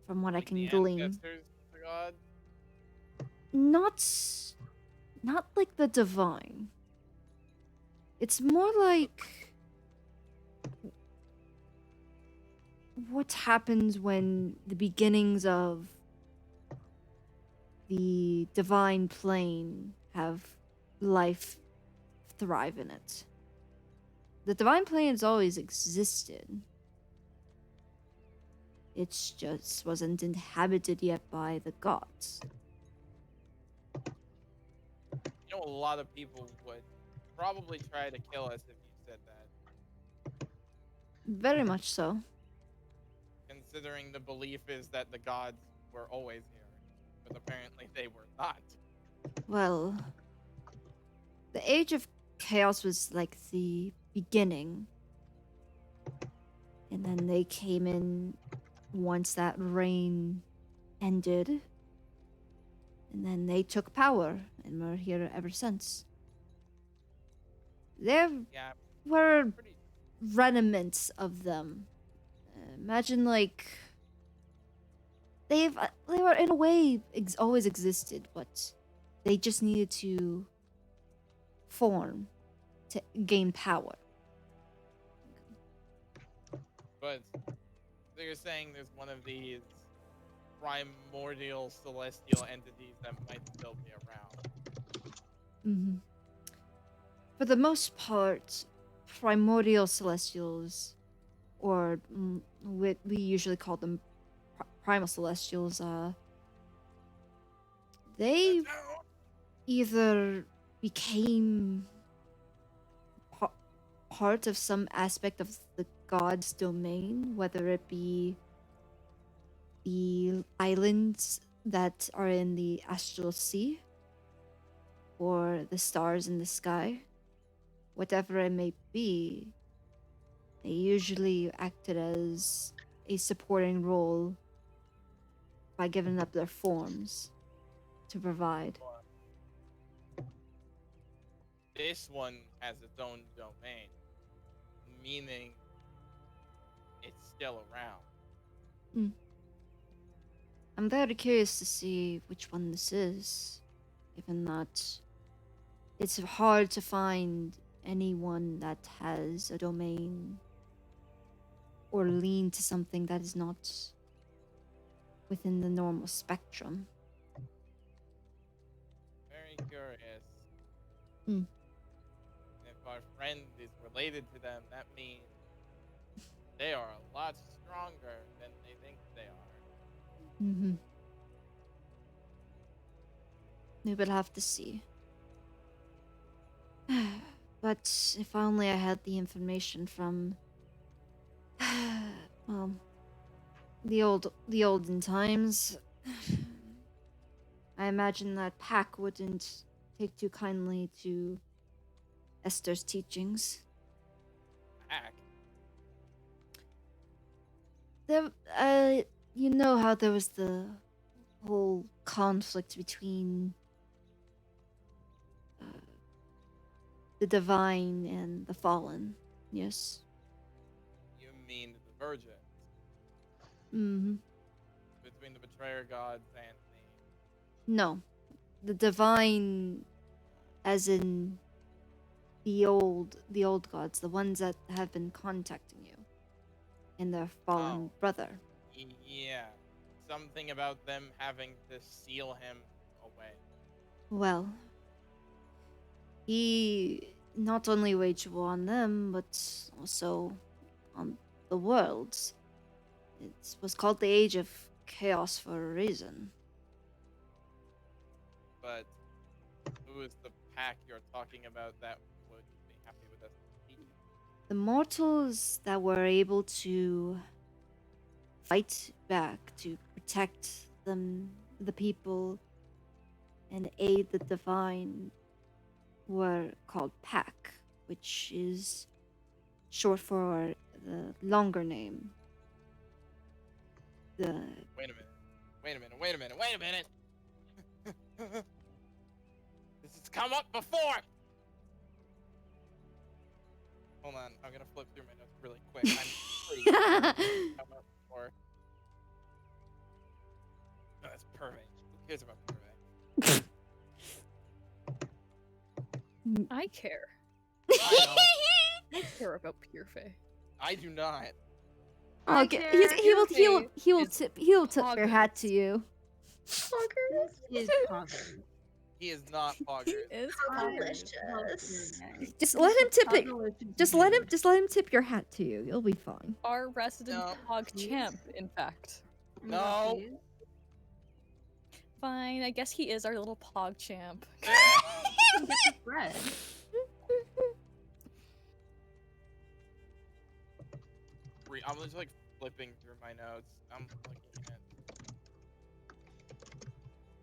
From what I Like can the glean. ancestors of God? Not like the divine. It's more like what happens when the beginnings of the divine plane have life thrive in it. The divine plane has always existed. It just wasn't inhabited yet by the gods. You know, a lot of people would probably try to kill us if you said that. Very much so. Considering the belief is that the gods were always here. But apparently they were not. Well, the Age of Chaos was like the beginning. And then they came in once that reign ended. And then they took power and were here ever since. There were remnants of them. Imagine like they were in a way always existed, but they just needed to form to gain power. But so you're saying there's one of these primordial celestial entities that might still be around. Hmm. For the most part, primordial celestials, or we usually call them primal celestials, they either became part of some aspect of the god's domain, whether it be the islands that are in the astral sea or the stars in the sky, whatever it may be, they usually acted as a supporting role by giving up their forms to provide. This one has its own domain, meaning it's still around. I'm very curious to see which one this is, given that it's hard to find anyone that has a domain or lean to something that is not within the normal spectrum. Very curious. Hmm. If our friend is related to them, that means they are a lot stronger than they think they are. Mm-hmm. We will have to see. But if only I had the information from, well, the olden times. I imagine that Pack wouldn't take too kindly to Esther's teachings. Pack? There, you know how there was the whole conflict between the divine and the fallen, yes? You mean the Virgin? Mm-hmm. Between the betrayer gods and No. The divine, as in the old gods, the ones that have been contacting you, and their fallen brother. Yeah. Something about them having to seal him away. Well, he not only waged war on them, but also on the worlds. It was called the Age of Chaos for a reason. But who is the pack you're talking about that would be happy with us? The mortals that were able to fight back to protect them, the people, and aid the divine were called Pack, which is short for the longer name. The Wait a minute. This has come up before! Hold on, I'm gonna flip through my notes really quick. I'm pretty sure it's come up before. No, that's perfect. Who cares about perfect? I care. I care about Purefay. I do not. Okay, he will tip your hat to you. Is poggers. He is not poggers. He is Delicious. Just let him tip it. Just let him tip your hat to you. You'll be fine. Our resident Pog champ, in fact. No. Fine, I guess he is our little Pog champ. Bread. I'm just like flipping through my notes. I'm looking at.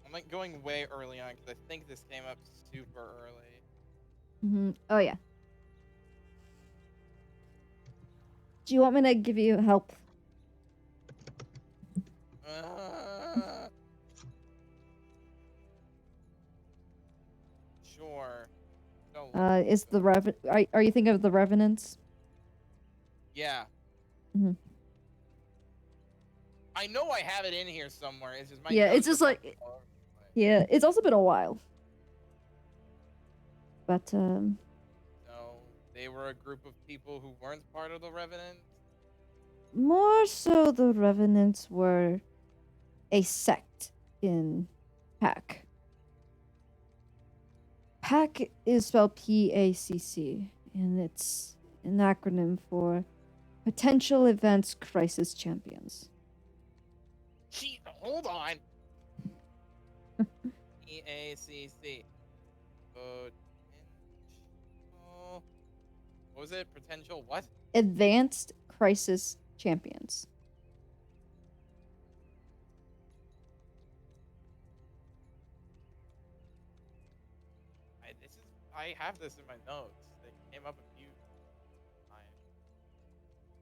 I'm like going way early on because I think this came up super early. Mm-hmm. Oh yeah. Do you want me to give you help? Sure. Is the are you thinking of the revenants? Yeah. Mm-hmm. I know I have it in here somewhere. It's just my Yeah, notes it's just are like yeah, it's also been a while. But So they were a group of people who weren't part of the Revenant. More so, the Revenants were a sect in Pack. Pack is spelled PACC, and it's an acronym for Potential Advanced Crisis Champions. Hold on. EACC. What was it? Potential what? Advanced Crisis Champions. I have this in my notes. It came up a few times.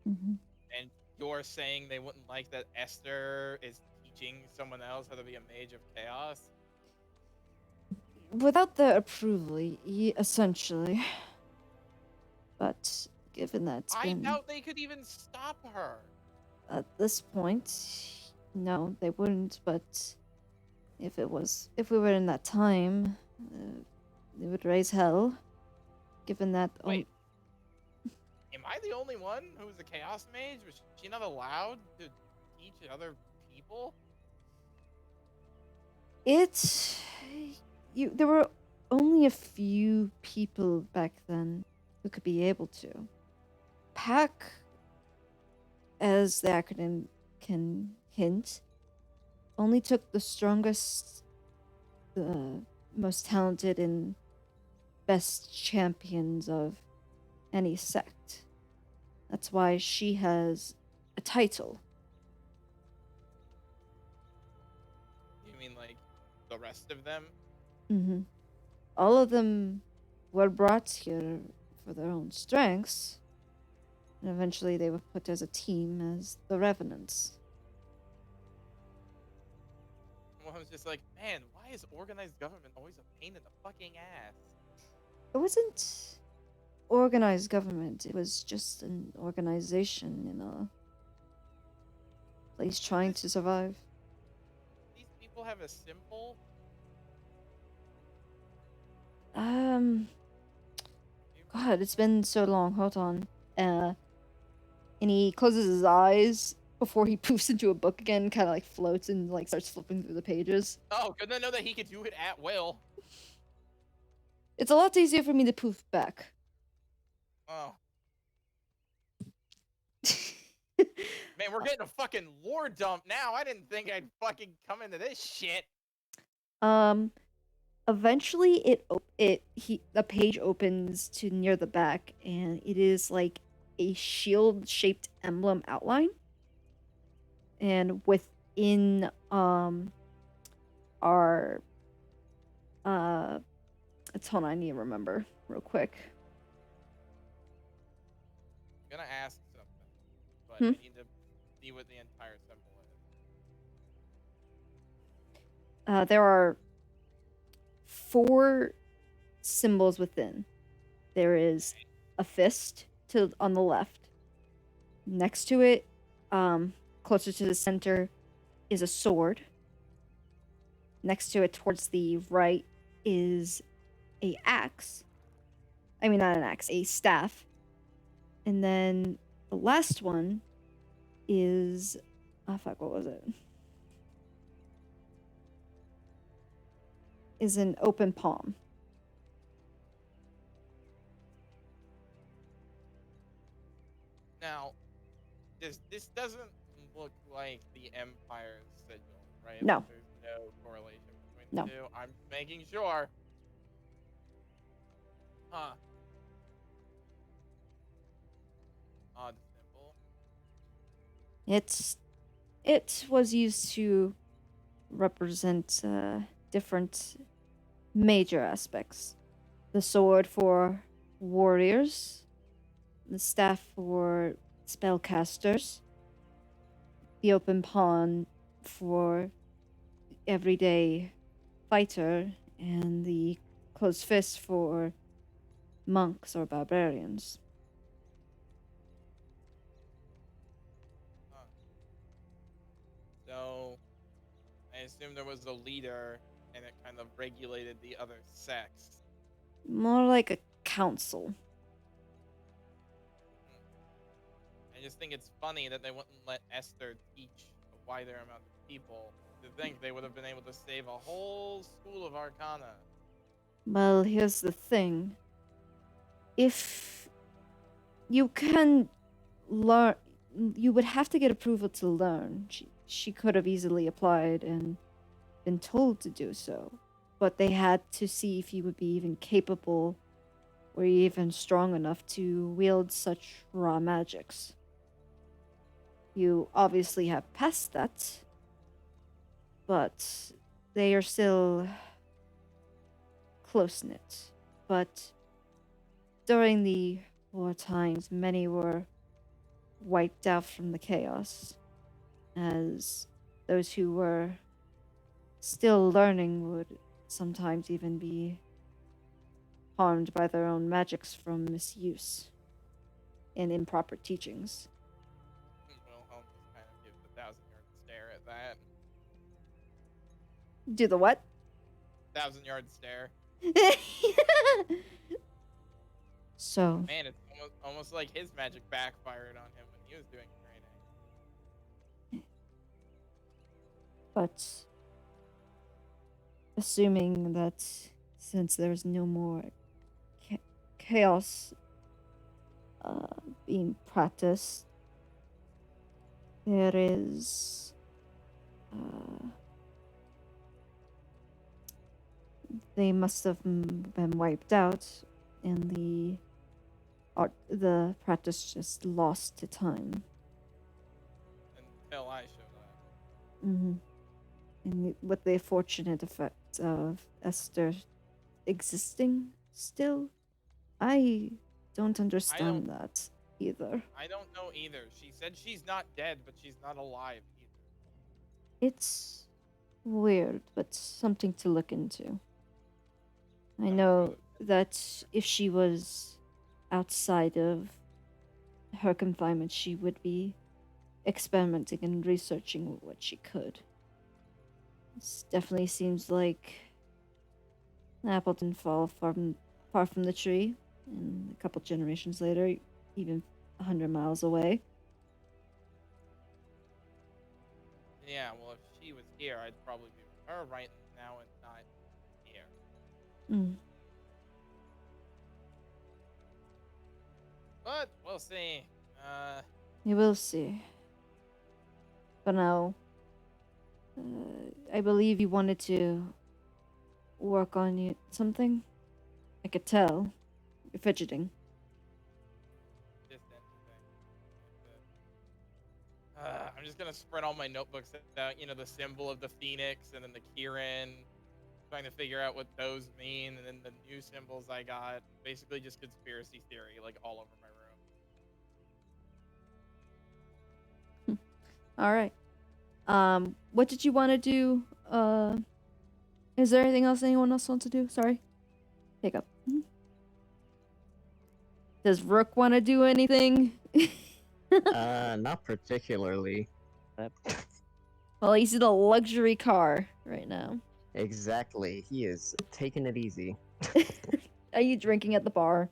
Mm-hmm. And you're saying they wouldn't like that Esther is teaching someone else how to be a mage of chaos? Without their approval, essentially. But given that it's been... doubt they could even stop her. At this point, no, they wouldn't, but if we were in that time, they would raise hell, given that... Wait, am I the only one who's a chaos mage? Was she not allowed to teach other people? There were only a few people back then who could be able to. Pack, as the acronym can hint, only took the strongest, the most talented and best champions of any sect. That's why she has a title. You mean like the rest of them? Mm-hmm. All of them were brought here for their own strengths, and eventually they were put as a team as the Revenants. Well, I was just like, man, why is organized government always a pain in the fucking ass? It wasn't organized government, it was just an organization in a place trying to survive. These people have a symbol? God, it's been so long. Hold on. And he closes his eyes before he poofs into a book again, kind of like floats and like starts flipping through the pages. Oh, good to know that he could do it at will. It's a lot easier for me to poof back. Oh. Man, we're getting a fucking lore dump now. I didn't think I'd fucking come into this shit. Eventually the page opens to near the back, and it is like a shield-shaped emblem outline. And within our it's hold on, I need to remember real quick. I'm gonna ask something, but I need to see what the entire symbol is. There are 4 symbols within. There is a fist on the left. Next to it, closer to the center, is a sword. Next to it, towards the right, is a axe. I mean, not an axe, a staff. And then the last one is... oh, fuck, what was it? Is an open palm. Now, this doesn't look like the Empire's sigil, right? No. Like, there's no correlation between the No. two. I'm making sure. Huh. Odd symbol. It was used to represent different major aspects. The sword for warriors, the staff for spellcasters, the open palm for everyday fighter, and the closed fist for monks or barbarians. So, I assume there was a leader, and it kind of regulated the other sects. More like a council. I I just think it's funny that they wouldn't let Esther teach a wider amount of people. To think they would have been able to save a whole school of Arcana. Well, here's the thing. If you can learn, you would have to get approval to learn. She could have easily applied and been told to do so, but they had to see if you would be even capable or even strong enough to wield such raw magics. You obviously have passed that, but they are still close-knit. But during the war times, many were wiped out from the chaos, as those who were still learning would sometimes even be harmed by their own magics from misuse and improper teachings. Wilhelm just kind of gives a 1,000-yard stare at that. Do the what? 1,000-yard stare. So, Man, it's almost like his magic backfired on him when he was doing training. but assuming that since there's no more chaos being practiced, there is they must have been wiped out, and the practice just lost to time. Until I showed up. Mm-hmm. And with the fortunate effect of Esther existing still, I don't understand that either. I don't know either. She said she's not dead, but she's not alive either. It's weird, but something to look into. I know that if she was outside of her confinement, she would be experimenting and researching what she could. This definitely seems like the apple didn't fall far from the tree, and a couple generations later, even 100 miles away. Yeah, well, if she was here, I'd probably be with her right now and not here. Mm. But we'll see. You will see. For now, I believe you wanted to work on something. I could tell. You're fidgeting. Just anything. I'm just gonna spread all my notebooks out. You know, the symbol of the phoenix, and then the Kirin. Trying to figure out what those mean, and then the new symbols I got. Basically, just conspiracy theory, like all over my room. All right. What did you want to do? Is there anything else anyone else wants to do? Sorry. Hiccup. Does Rook want to do anything? Not particularly. Well, he's in a luxury car right now. Exactly. He is taking it easy. Are you drinking at the bar?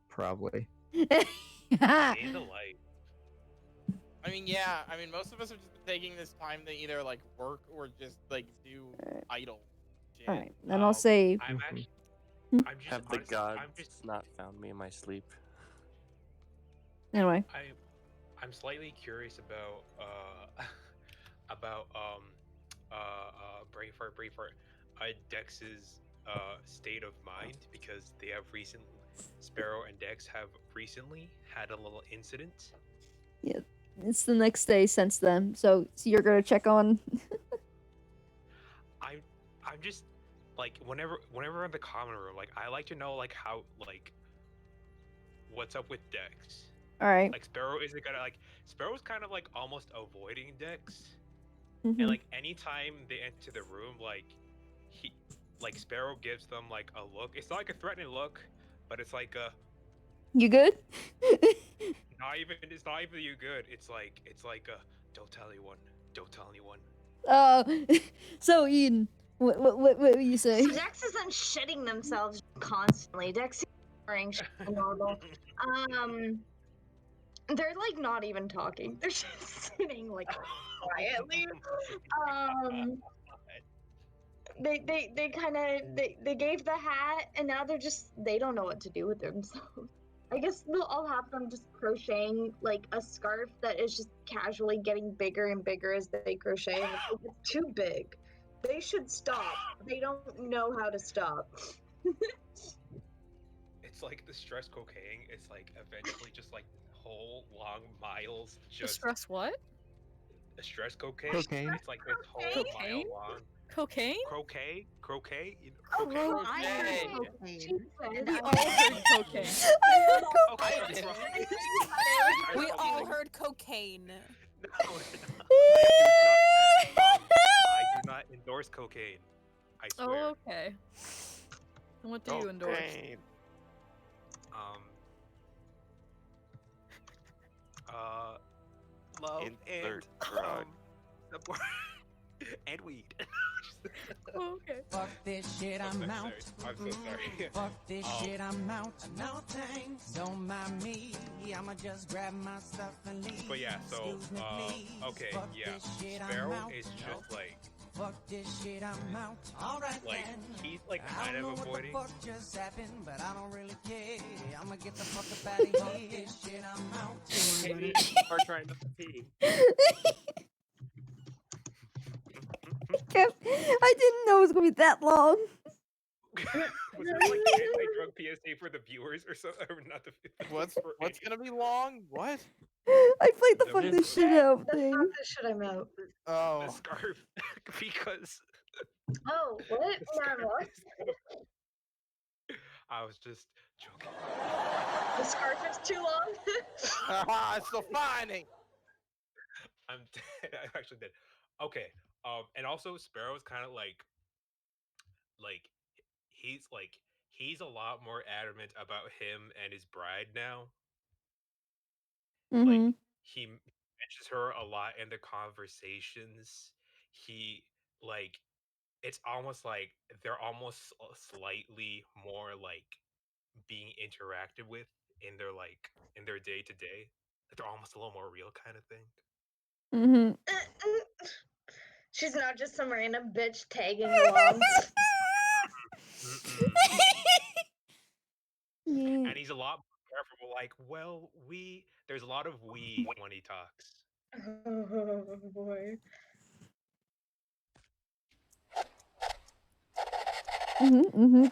Probably. Stay in the light. I mean, yeah. I mean, most of us have just been taking this time to either like work or just like do idle shit. All right, then I'll say. I'm actually. I'm just. Have the honestly, gods I'm just. not found me in my sleep? Anyway. I'm slightly curious about about Braveheart, Dex's state of mind, because they have recently, Sparrow and Dex have recently had a little incident. Yeah, it's the next day since then, so you're gonna check on. I'm just like whenever in the common room, like I like to know like how like what's up with Dex. All right. Like Sparrow isn't gonna like Sparrow's kind of like almost avoiding Dex, Mhm. and like anytime they enter the room, like Sparrow gives them like a look. It's not like a threatening look, but it's like a. You good? It's not even you good. It's like a don't tell anyone. Don't tell anyone. So Eden, what do you say? So Dex isn't shitting themselves constantly. Dex is boring, normal. They're like not even talking. They're just sitting like quietly. They kind of they gave the hat, and now they don't know what to do with themselves. I guess I'll have them just crocheting like a scarf that is just casually getting bigger and bigger as they crochet. And it's too big. They should stop. They don't know how to stop. It's like the stress cocaine. It's like eventually just like whole long miles. Just Stress what? the stress cocaine. Cocaine. It's like this whole mile Cocaine? long. Crocaine? Croquet. Oh, I Crochet. heard cocaine. And We I- all heard cocaine. Okay, that's right. We all heard cocaine. No, I do not endorse cocaine. I swear. Oh, okay. And what do you endorse? Love Insert and drug. support and weed. Oh, okay. Fuck this shit, I'm out. I'm so sorry. Fuck this shit, I'm out. No thanks, don't mind me. I'ma just grab my stuff and leave. But yeah, so Excuse me, please. okay, Fuck yeah. this shit, I'm Sparrow out. is just like Fuck this shit, I'm out. Alright like then. he's like I kind don't of know avoiding. what the fuck just happened, but I don't really care. I'ma get the fuck up out of here. This shit, I'm out. Are trying to pee. I didn't know it was gonna be that long. Was that like the anti-drug PSA for the viewers or so? Or not the What's gonna be long? What? I played the fuck The this shit out That's thing. not the shit I'm out. Oh. the scarf because Oh, what? Nah, what? I was just joking. The scarf is too long. Haha, it's so funny. I'm dead. I actually did. Okay. And also Sparrow's kind of like he's a lot more adamant about him and his bride now. Mm-hmm. He mentions her a lot in the conversations. He like it's almost like they're almost slightly more like being interacted with in their day to day. They're almost a little more real kind of thing. Mm-hmm. She's not just some random bitch tagging along. Yeah. And he's a lot more careful. Like, well, there's a lot of we when he talks. Oh boy.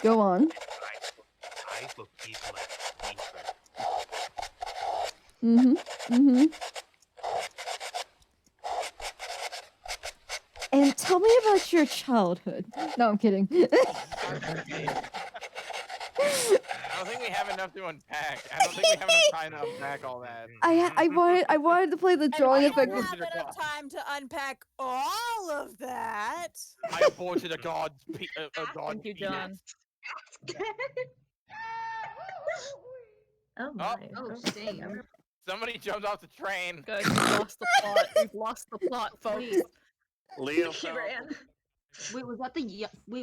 Go on. I look evil at And tell me about your childhood. No, I'm kidding. I don't think we have enough to unpack. I don't think we have enough time to unpack all that. I wanted to play the drawing I effect. don't have enough time to unpack all of that. I aborted a god's Thank you, John. Oh my. Oh, same. Somebody jumped off the train. Guys, we've lost the plot. We've lost the plot, folks. Leo She fell. ran. Wait,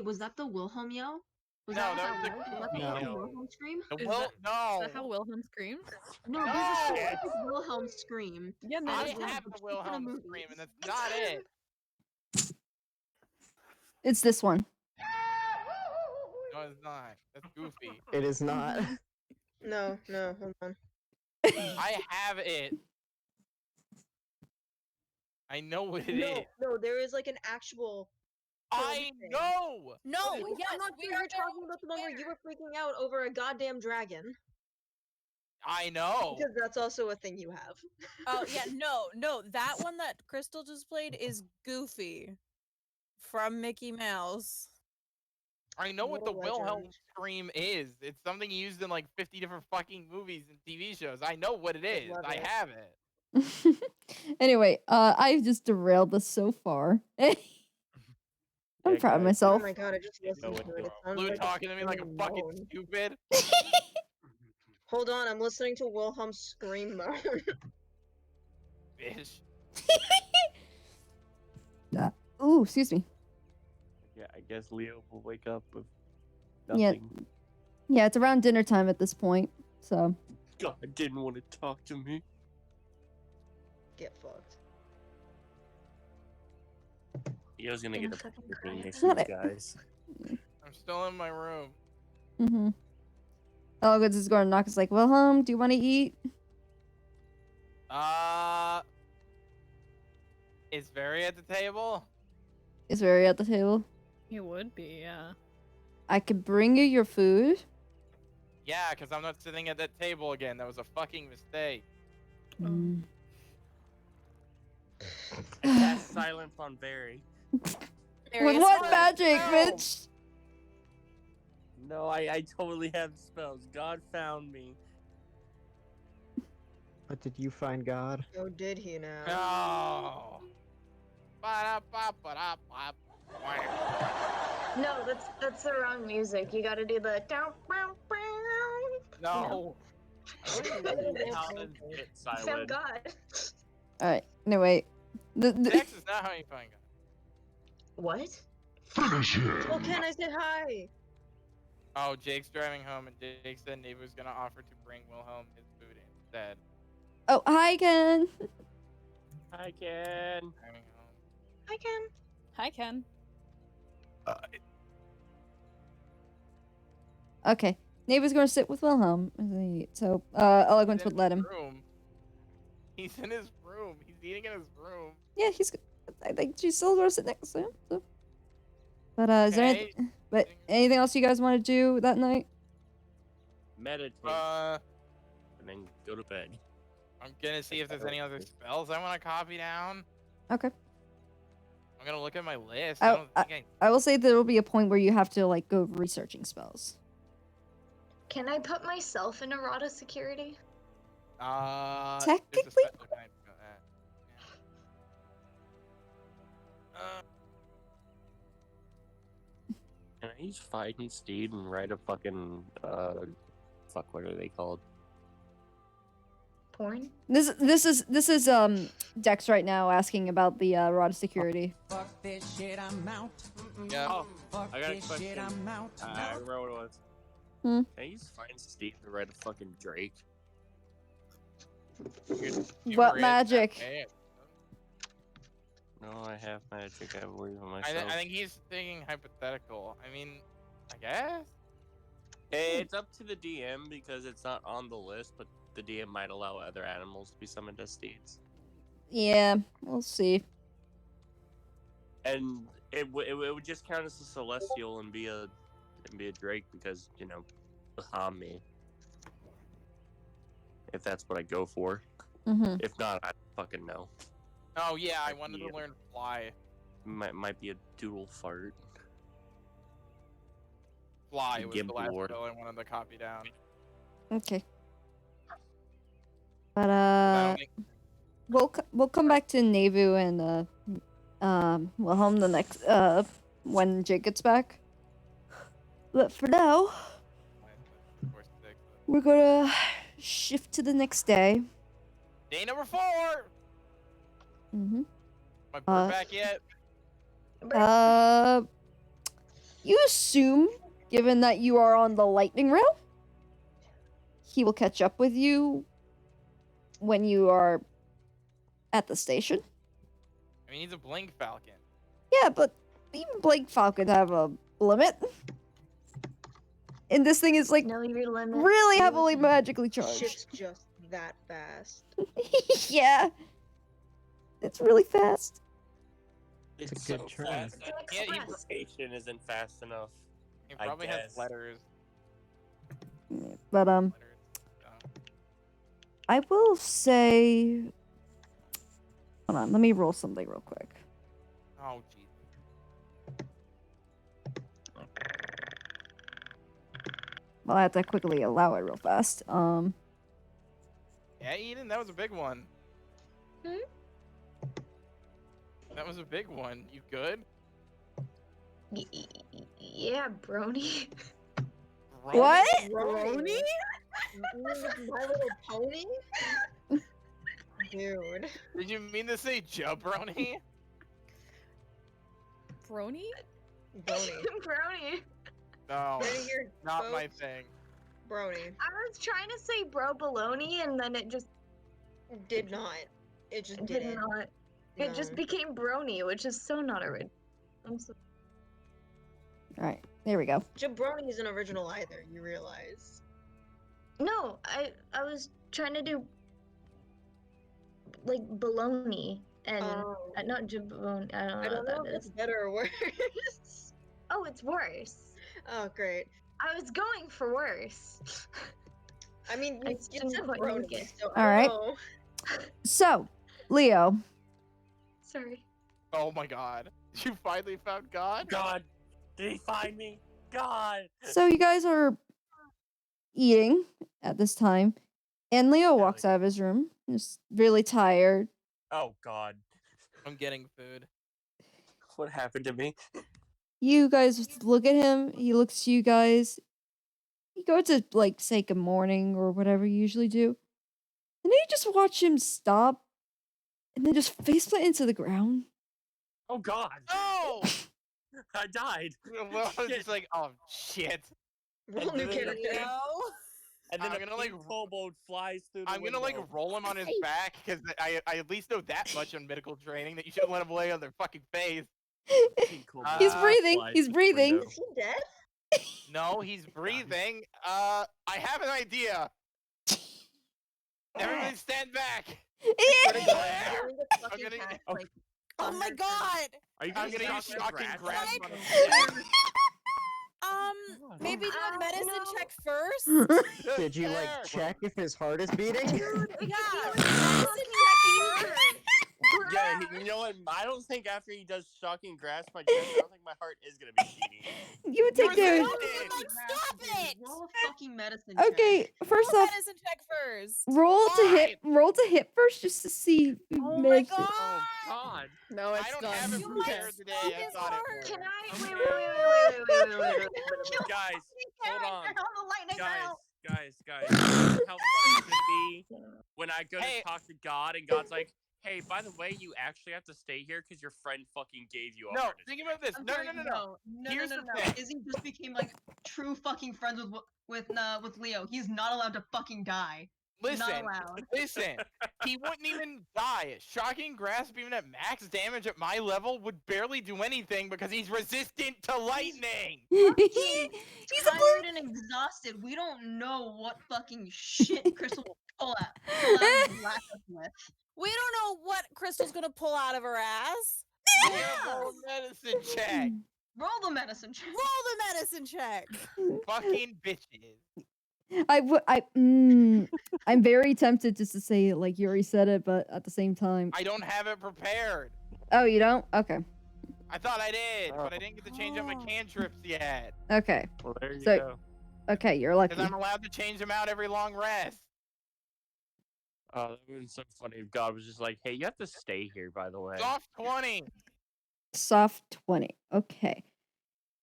was that the Wilhelm yell? Was No, that that how was the was that Goofy the yell. Wilhelm scream? The Is Will, Is no. that how Wilhelm screams? No, there's a specific Wilhelm scream. Yeah, no, I that's one of have the the particular Wilhelm movies. scream, and that's not it. It's this one. No, it's not. That's Goofy. It is not. No, hold on. I have it. I know what it is. No, there is like an actual. I know. No, Yes, I'm not sure you're talking about the one where you were freaking out over a goddamn dragon. I know. Because that's also a thing you have. Oh yeah, no. That one that Crystal just played is Goofy from Mickey Mouse. I know what the What a legend. Wilhelm scream is. It's something used in like 50 different fucking movies and TV shows. I know what it is. love I it. have it. Anyway, I've just derailed this so far. I'm proud of Oh myself. my god, I just listened to it. It sounds Blue like talking to me like a fucking fucking moan. stupid. Hold on, I'm listening to Wilhelm scream moan. Bitch. Ooh, excuse me. Yeah, I guess Leo will wake up with Yeah. nothing. Yeah, it's around dinner time at this point, so. God didn't want to talk to me. get fucked. Leo's gonna In get a a fucking fucking crowd. issues, Not it. guys. I'm still in my room. Mm-hmm. Elegance is going to knock. It's like, Wilhelm, do you want to eat? Is Very at the table? Is Very at the table? He would be, yeah. I could bring you your food. Yeah, because I'm not sitting at that table again. That was a fucking mistake. Mm. I cast silence on Barry. With what magic, bitch? No, I totally have spells. God found me. But did you find God? Oh, did he now? No. Ba-da-ba-ba-da-ba. No, that's the wrong music. You gotta do the down. No. How does it Found silent? God. Alright, anyway. Dex is not how you find God. What? Well, can I say hi? Oh, Jake's driving home, and Jake said Nate was gonna offer to bring Wilhelm his food instead. Oh, hi, Ken. Hi, Ken. Driving home. I can. Hi, Ken. Okay. Neighbor's going to sit with Wilhelm. So, Eloquence would let him. Room. He's in his room. He's eating in his room. Yeah, I think she's still going to sit next to him. So. But, is there Okay. anything else you guys want to do that night? Meditate. And then go to bed. I'm gonna see if there's any other spells I want to copy down. Okay. I'm gonna look at my list. I don't think I will say there will be a point where you have to, like, go researching spells. Can I put myself in errata security? there's a Technically? special kind for that. Yeah. Can I use Fighting Steed and write a fucking fuck, what are they called? Porn? This is Dex right now asking about the rod of security. Fuck this shit, I'm out. Yeah. Oh, Fuck I got a this question. shit, I'm out. I remember what it was. Hmm? Can I use Fighting Steed to write a fucking Drake? What magic? No, I have magic. I believe in I myself. think he's thinking hypothetical. I mean, I guess. It's up to the DM because it's not on the list, but the DM might allow other animals to be summoned as steeds. Yeah, we'll see. And it would just count as a celestial and be a drake because, you know, me. If that's what I go for. Mm-hmm. If not, I fucking know. Oh yeah, I wanted to learn fly. Might be a doodle fart. Fly was the last Gimp spell I wanted to copy down. Okay. But we'll come back to Nevu and Wilhelm the next when Jake gets back. But for now, we're gonna shift to the next day. Day number 4. Mm-hmm. My bird back yet? You assume, given that you are on the lightning rail, he will catch up with you when you are at the station. I mean, he's a blink falcon. Yeah, but even Blake Falcons have a limit. And this thing is like really heavily magically charged. Shit's just that fast. Yeah. It's really fast. It's a good so turn. fast. It's Yeah, express. implication isn't fast enough. He I probably has guess. letters. But I will say, hold on, let me roll something real quick. Oh jeez. Well, I have to quickly allow it real fast. Yeah, Eden, that was a big one. Hmm? That was a big one. You good? Yeah, brony. What? Brony? My Little Pony? Dude. Did you mean to say jabroni? Brony? Brony. Brony. No, Right here, not my folks. thing. Brony. I was trying to say bro baloney and then it just Did not. It just It did didn't. not. It just No. became brony, which is so not original. I'm so. All right, there we go. Jabroni isn't original either. You realize? No, I was trying to do like baloney and Oh. not jabroni. I I don't don't know know what if that it's is. better or worse. Oh, it's worse. Oh, great. I was going for worse. I mean, I you just didn't said quite brony, make it. so All I don't right. know. So, Leo, Sorry. Oh my god. You finally found God? God, did he find me? God. so you guys are eating at this time, and Leo walks out of his room, just really tired. Oh God. I'm getting food. What happened to me? You guys look at him. He looks to you guys. You go to like say good morning or whatever you usually do, and then you just watch him stop, and then just faceplant into the ground. Oh God. No! I died. Well, I was Shit. just like, oh shit. Roll And new then- character. And then I'm a gonna, like, pink kobold flies through the I'm window. gonna like roll him on his back because I at least know that much on medical training that you shouldn't let him lay on their fucking face. Pink kobold He's breathing. flies He's through the breathing. window. Is he dead? No, he's breathing. I have an idea. Everybody stand back. Swear to God, Yeah. I'm doing a I'm fucking gonna- cast, oh. like, Oh my thunder god! Are you I'm gonna gonna use shocking grasp grasp? on him. Maybe do a medicine no. check first? Did you like check if his heart is beating? Yeah, medicine Fucking check first. Yeah, you know what? I don't think after he does shocking grasp my chest, I don't think my heart is gonna be beating. You would take care. You're Stop it! Roll a fucking medicine check. Okay, first Roll off, medicine check first. roll to hit first, just to see. Oh my god! Oh God. No, I don't have it You prepared might today. stop I his thought it heart. would. Can I? Okay. Wait. Guys, hold on. On the lightning round. Guys. How funny it's gonna be when I go Hey. to talk to God and God's like, "Hey, by the way, you actually have to stay here because your friend fucking gave you a No, heart attack." think about this. I'm No. sorry, no. Here's the No. thing. Izzy just became like true fucking friends with Leo. He's not allowed to fucking die. Not Listen, allowed. listen. He wouldn't even die. Shocking grasp, even at max damage at my level, would barely do anything because he's resistant to lightning. He's a Tired and exhausted. We don't know what fucking shit Crystal will pull out and blast us with. We don't know what Crystal's gonna pull out of her ass. Roll a medicine check. Roll the medicine check. Roll the medicine check. Fucking bitches. I'm very tempted just to say it like Yuri said it, but at the same time. I don't have it prepared. Oh, you don't? Okay. I thought I did, but I didn't get to change up my cantrips yet. Okay. Well, there you So- go. Okay, you're lucky. Because I'm allowed to change them out every long rest. Oh, that would have been so funny if God was just like, "Hey, you have to stay here, by the way." Soft 20. Soft 20. Okay.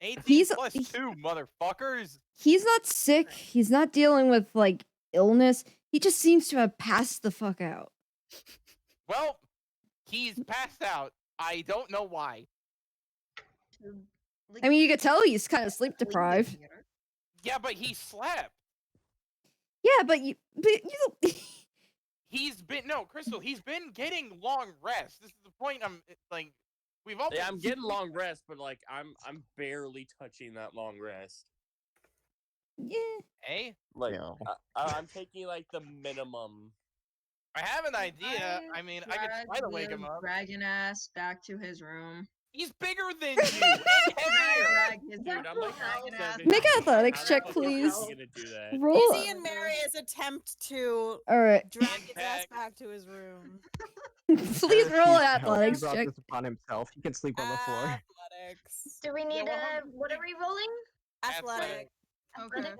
18 He's- plus he- 2, motherfuckers. He's not sick. He's not dealing with like illness. He just seems to have passed the fuck out. Well, he's passed out. I don't know why. I mean, you could tell he's kind of sleep deprived. Yeah, but he slept. Yeah, but you He's been Crystal. He's been getting long rests. This is the point. Like, we've all. Yeah, been I'm getting sleeping. long rest, but like I'm barely touching that long rest. yeah. Hey, Like No. I'm taking like the minimum. I have an idea. I mean, I could try to wake him up. Dragon ass back to his room. He's bigger than you and heavier. Drag his Dude, I'm like dragon ass 7. Make an athletics How the check, fuck is please. he gonna do that? Roll. Izzy and Marius attempt to All right. drag his ass Impact. back to his room. Please roll an He athletics brought check. this upon himself. He can sleep on the floor. Athletics. Do we need well, what are we rolling? Athletic. Okay.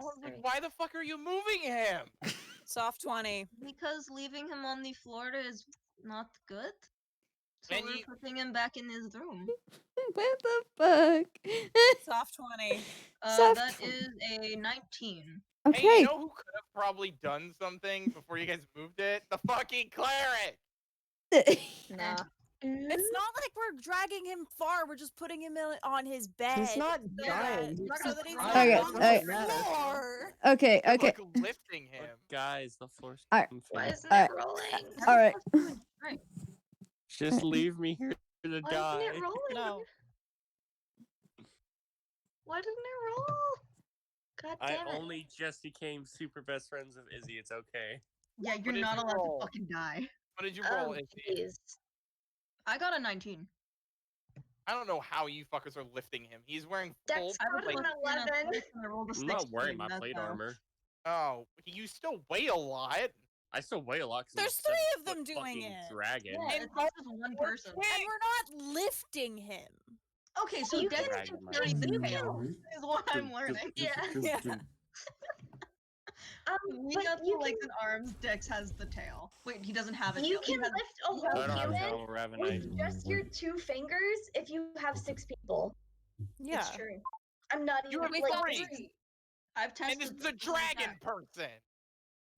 Why the fuck are you moving him? Soft 20. Because leaving him on the floor is not good. So And we're you- putting him back in his room. What the fuck? Soft 20. Soft That tw- is a 19. Hey, Okay. you know who could have probably done something before you guys moved it? The fucking cleric. Nah. It's not like we're dragging him far. We're just putting him on his bed. He's not so dying. That, so that he's not Okay, on okay. the floor. Okay. Good Okay. luck lifting him. Guys, the floor's Alright. getting Why filled. isn't Alright. it rolling? All right. Right. Just leave me here to Why isn't die. it rolling? No. Why didn't it roll? God I damn it. only just became super best friends with Izzy. It's okay. Yeah, you're did not you allowed roll? to fucking die. What did you roll, Oh, Izzy? jeez. I got a 19. I don't know how you fuckers are lifting him. He's wearing Dex full I was got plate. an 11. and I rolled a I'm not wearing 16, my that's plate how. armor. Oh, you still weigh a lot. I still weigh a lot because There's I'm a 3 of them 7-foot doing fucking it. dragon. Yeah, And it's not just one person. And we're not lifting him. Okay, so You Dex can- can Dragon carry the you tail, can- is what I'm learning. Yeah. Yeah. We but got the you legs can, and arms, Dex has the tail. Wait, he doesn't have a you tail. He can has- lift a he whole has Cut the on tail. human hell, Ravenite. with just your 2 fingers if you have 6 people. Yeah. It's true. I'm not You even have like three. this is- I've And tested this is a this, look at dragon that. person.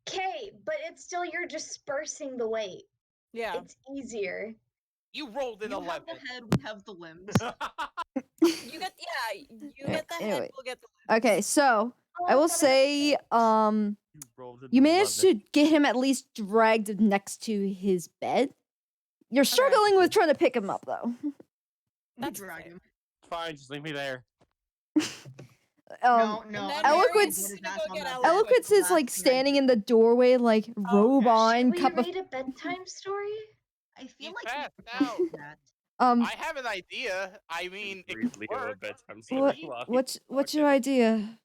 Okay, but it's still you're dispersing the weight. Yeah. It's easier. You rolled an You have 11. the head, we have the limbs. You get you get the head, Anyway. we'll get the limbs. Okay, so I Oh, will God, say, You rolled an you managed 11. to get him at least dragged next to his bed. You're struggling with trying to pick him up, though. We drag him. Fine, just leave me there. No, And no. then I'm Eloquence- gonna Marian's gonna get his ass go on get that Eloquence. bed Eloquence like is the like last thing I standing did. in the doorway, like robe Should on, we cup of read a bedtime story? I feel He's like passed he out. did that. I have an idea. I mean, it Read could Leo a work. bedtime What, story while what's he's what's your talking. idea?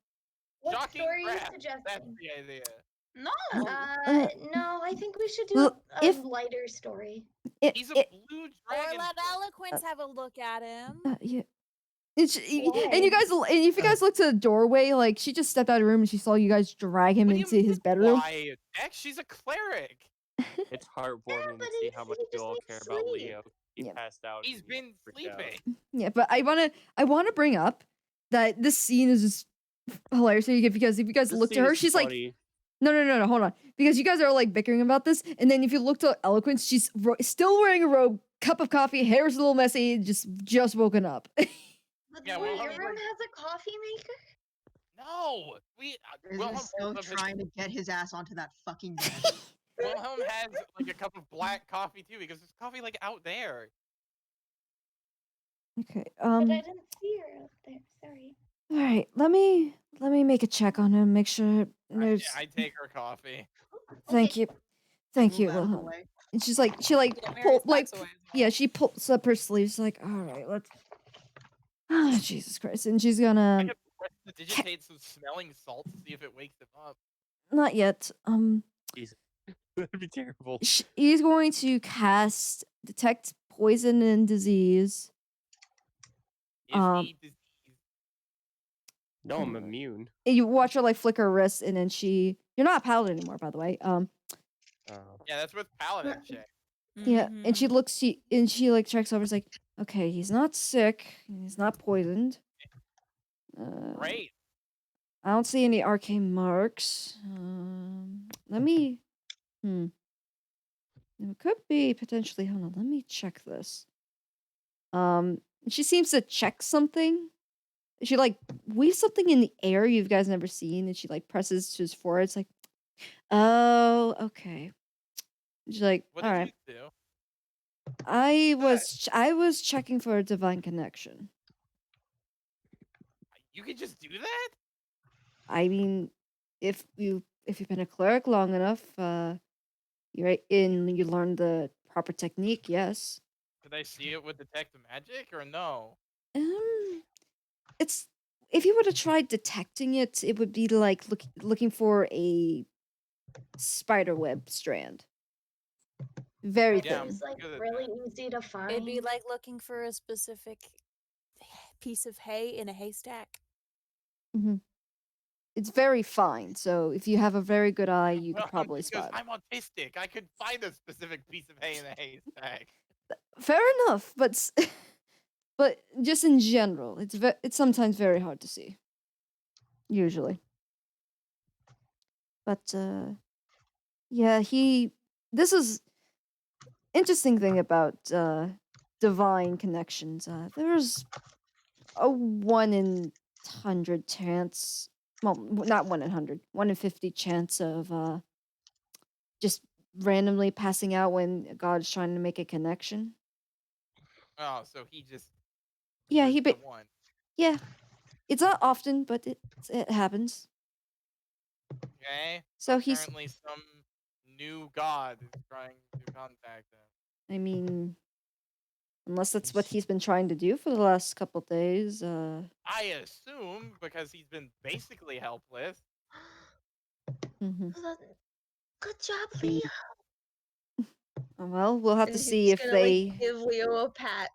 What Shocking story are you craft. That's suggesting? the idea. No. No, I think we should do Look, a if- lighter story. He's a blue Or dragon. let Eloquence have a look at him. Yeah. And, Why? and you guys, and if you guys look to the doorway, like she just stepped out of the room and she saw you guys drag him What do you into mean, his bedroom. why? X, she's a cleric. It's heartwarming but to see he- how much he you just all needs care about sleep. Leo. He Yeah. passed out. He's and he been freaked out. sleeping. Yeah, but I wanna bring up that this scene is just hilarious because if you guys This look to scene her, is she's like, funny. no, hold on, because you guys are like bickering about this, and then if you look to Eloquence, she's still wearing a robe, cup of coffee, hair's a little messy, just woken up. But Yeah, the well, Wait, way your I'm room like- has a coffee maker? No, Is Wilhelm still holds up his- trying to get his ass onto that fucking bed. Wilhelm has like a cup of black coffee too, because there's coffee like out there. Okay, But I didn't see her up there. Sorry. all right, let me make a check on him, make sure there's. I take her coffee. Thank you, thank you, Move out of the Wilhelm. way. And she's like, she Yeah, pull, Marius like, backs away as well. yeah, she pulls up her sleeves, like, all right, let's. Oh, Jesus Christ, and she's gonna. I could press the digitate some smelling salt to see if it wakes him up. Not yet. That'd be terrible. He's going to cast detect poison and disease. Is he diseased? No, I'm immune. And you watch her like flick her wrist, and then you're not a paladin anymore, by the way. Yeah, that's with paladin shit. Yeah, Mm-hmm. and she looks, she like checks over. It's like, okay, he's not sick. He's not poisoned. Great. I don't see any arcane marks. Let me. It could be potentially. Hold on. Let me check this. She seems to check something. She like weaves something in the air you guys never seen, and she like presses to his forehead. It's like, oh, okay. She's like, What all did right. you do? I was checking for a divine connection. You could just do that? I mean, if you've been a cleric long enough, you learn the proper technique. Yes. Did I see it with detect magic or no? It's if you would have tried detecting it, it would be like looking for a spider web strand. Very Yeah, thin. It's like good at really easy to find. It'd be like looking for a specific piece of hay in a haystack. It's very fine. So if you have a very good eye, you could Well, probably because spot it. I'm autistic. I could find a specific piece of hay in a haystack. Fair enough, but but just in general, it's sometimes very hard to see. Usually. But yeah, this is interesting thing about divine connections. There's a 1 in 100 chance, well, not 1 in 100, 1 in 50 chance of just randomly passing out when God's trying to make a connection. Oh, so he just Yeah, was he the ba- one. yeah. It's not often, but it happens. Okay. So he's Apparently some new god is trying to contact him. I mean, unless that's what he's been trying to do for the last couple days. I assume because he's been basically helpless. Mhm. Good job, Leo. Well, we'll have And to he's see just if gonna, like, they. give Leo a pat.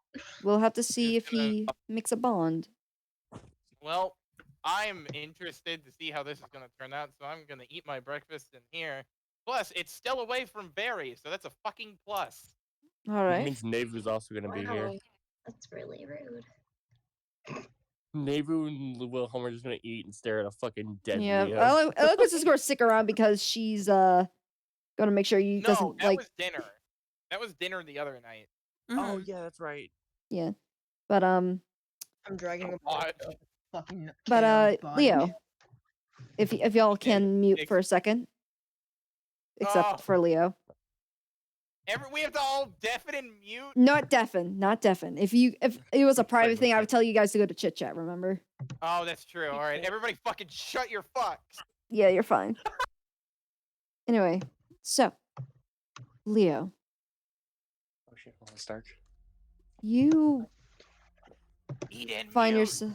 We'll have to see Just if he makes a bond. Well, I'm interested to see how this is going to turn out, so I'm going to eat my breakfast in here. Plus, it's still away from Barry, so that's a fucking plus. All That right. means Nevu's also going to be here. Wow, that's really rude. Nevu and Wilhelm are just going to eat and stare at a fucking dead Yeah, Leo. Eloquence is going to stick around because she's going to make sure you No, doesn't that like. was dinner. That was dinner the other night. Oh, yeah, that's right. Yeah, but I'm dragging a What? fucking but KO'd body. Leo, if y'all can mute for a second, except for Leo. We have to all deafen and mute. Not deafen. If it was a private thing, I would tell you guys to go to chit chat. Remember? Oh, that's true. All right, everybody, fucking shut your fucks. Yeah, you're fine. Anyway, so Leo, Oh shit, hold on, Stark. you Eat and find mute. yourself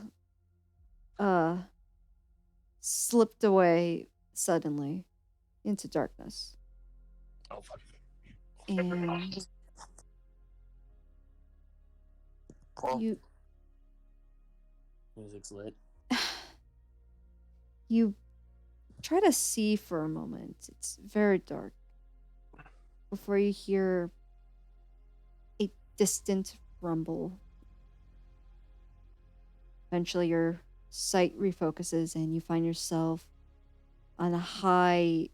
slipped away suddenly into darkness. Oh fuck. And you Music's lit. you try to see for a moment. It's very dark before you hear a distant rumble. Eventually your sight refocuses and you find yourself on a high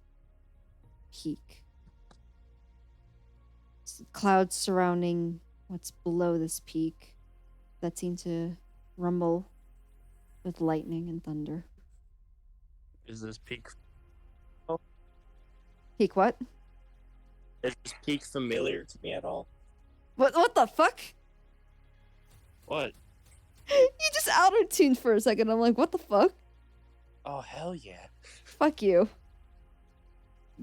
peak. Clouds surrounding what's below this peak that seem to rumble with lightning and thunder. Is this peak? Peak what? Is this peak familiar to me at all? What the fuck? What? You just auto-tuned for a second. I'm like, what the fuck? Oh hell yeah. Fuck you.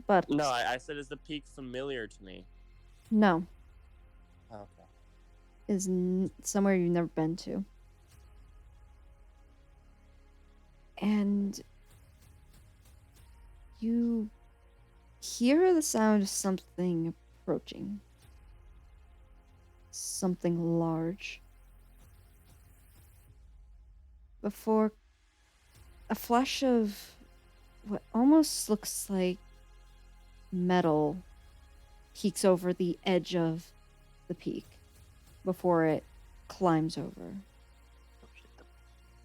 But No, I said, is the peak familiar to me? no. Okay. Is somewhere you've never been to. And you hear the sound of something approaching. Something large. Before a flash of what almost looks like metal peeks over the edge of the peak before it climbs over.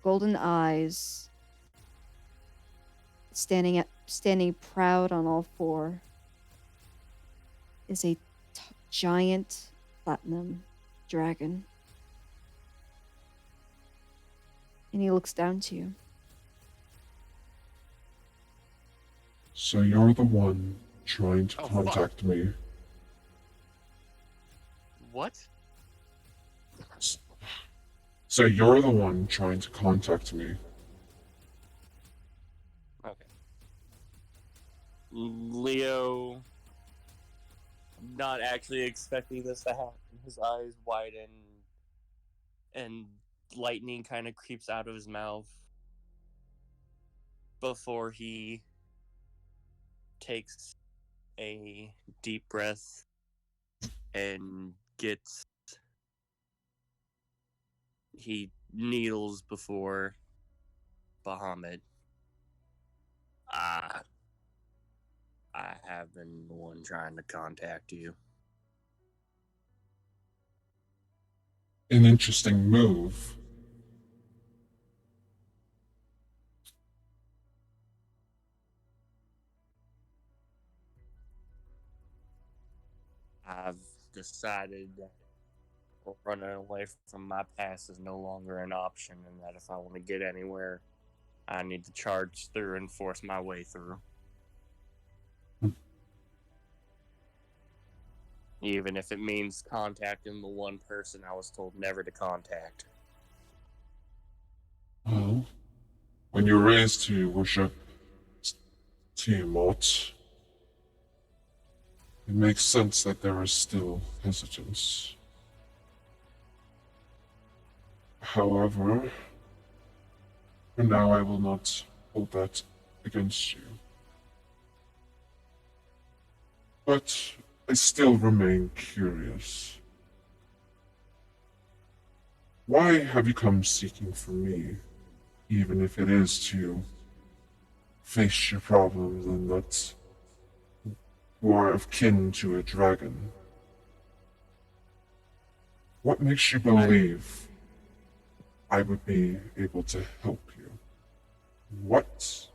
Golden eyes, standing proud on all four, is a giant platinum dragon. And he looks down to you. So you're the one trying to contact me. What? So you're the one trying to contact me. Okay. Leo, not actually expecting this to happen. His eyes widen, and lightning kind of creeps out of his mouth before he takes a deep breath and he kneels before Bahamut. I have been the one trying to contact you. An interesting move. I've decided that running away from my past is no longer an option, and that if I want to get anywhere, I need to charge through and force my way through. Even if it means contacting the one person I was told never to contact. Well, when you're raised to worship Tiamat, it makes sense that there is still hesitance. However, for now I will not hold that against you. But I still remain curious. Why have you come seeking for me, even if it is to face your problems and that you are of kin to a dragon? What makes you believe I would be able to help you? What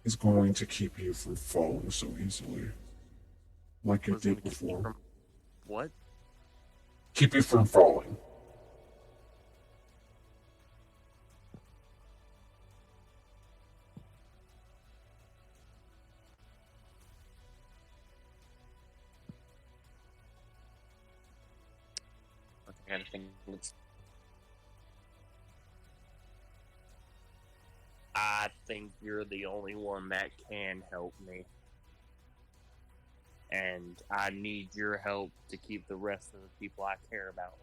is going to keep you from falling so easily, like you did before? What? Keep you from falling. I gotta think. I think you're the only one that can help me. And I need your help to keep the rest of the people I care about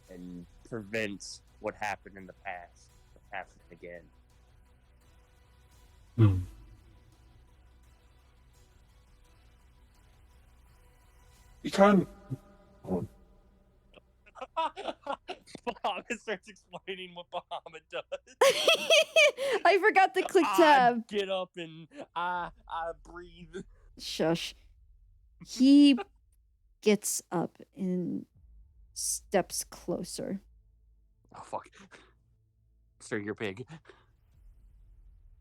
and prevent what happened in the past from happening again. You can't. Oh. Bahamut starts explaining what Bahamut does. I forgot to click tab. I get up and I breathe. Shush. He gets up and steps closer. Oh, fuck. Sir, you're big.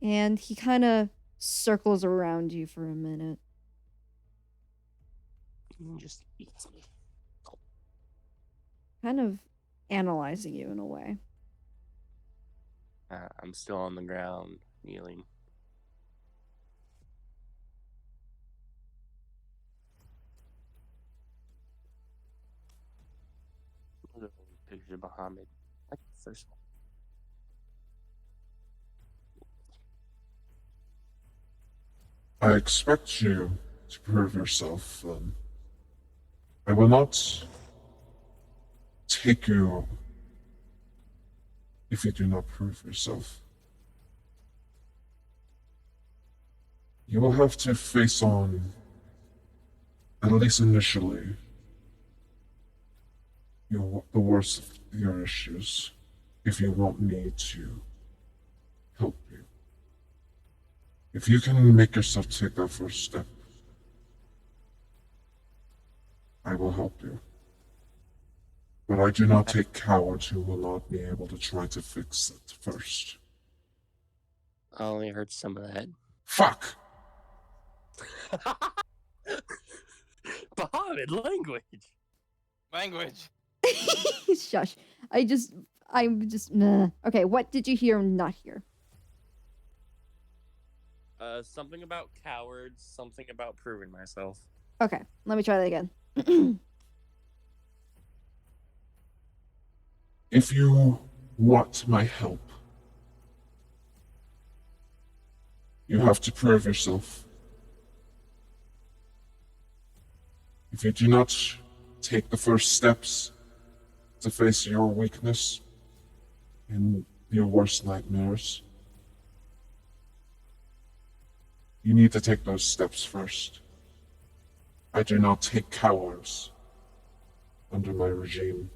And he kind of circles around you for a minute. He just eats me. Kind of analyzing you in a way. I'm still on the ground, kneeling. Picture of Bahamut. Like the first one. I expect you to prove yourself, then. I will not take you if you do not prove yourself. You will have to face on, at least initially, the worst of your issues if you want me to help you. If you can make yourself take that first step, I will help you. But I do not take cowards who will not be able to try to fix it first. I only heard some of that. Fuck! Bahamut language. Language. Shush. I'm just, nah. Okay, what did you hear and not hear? Something about cowards, something about proving myself. Okay, let me try that again. If you want my help, you have to prove yourself. If you do not take the first steps to face your weakness and your worst nightmares, you need to take those steps first. I do not take cowards under my regime.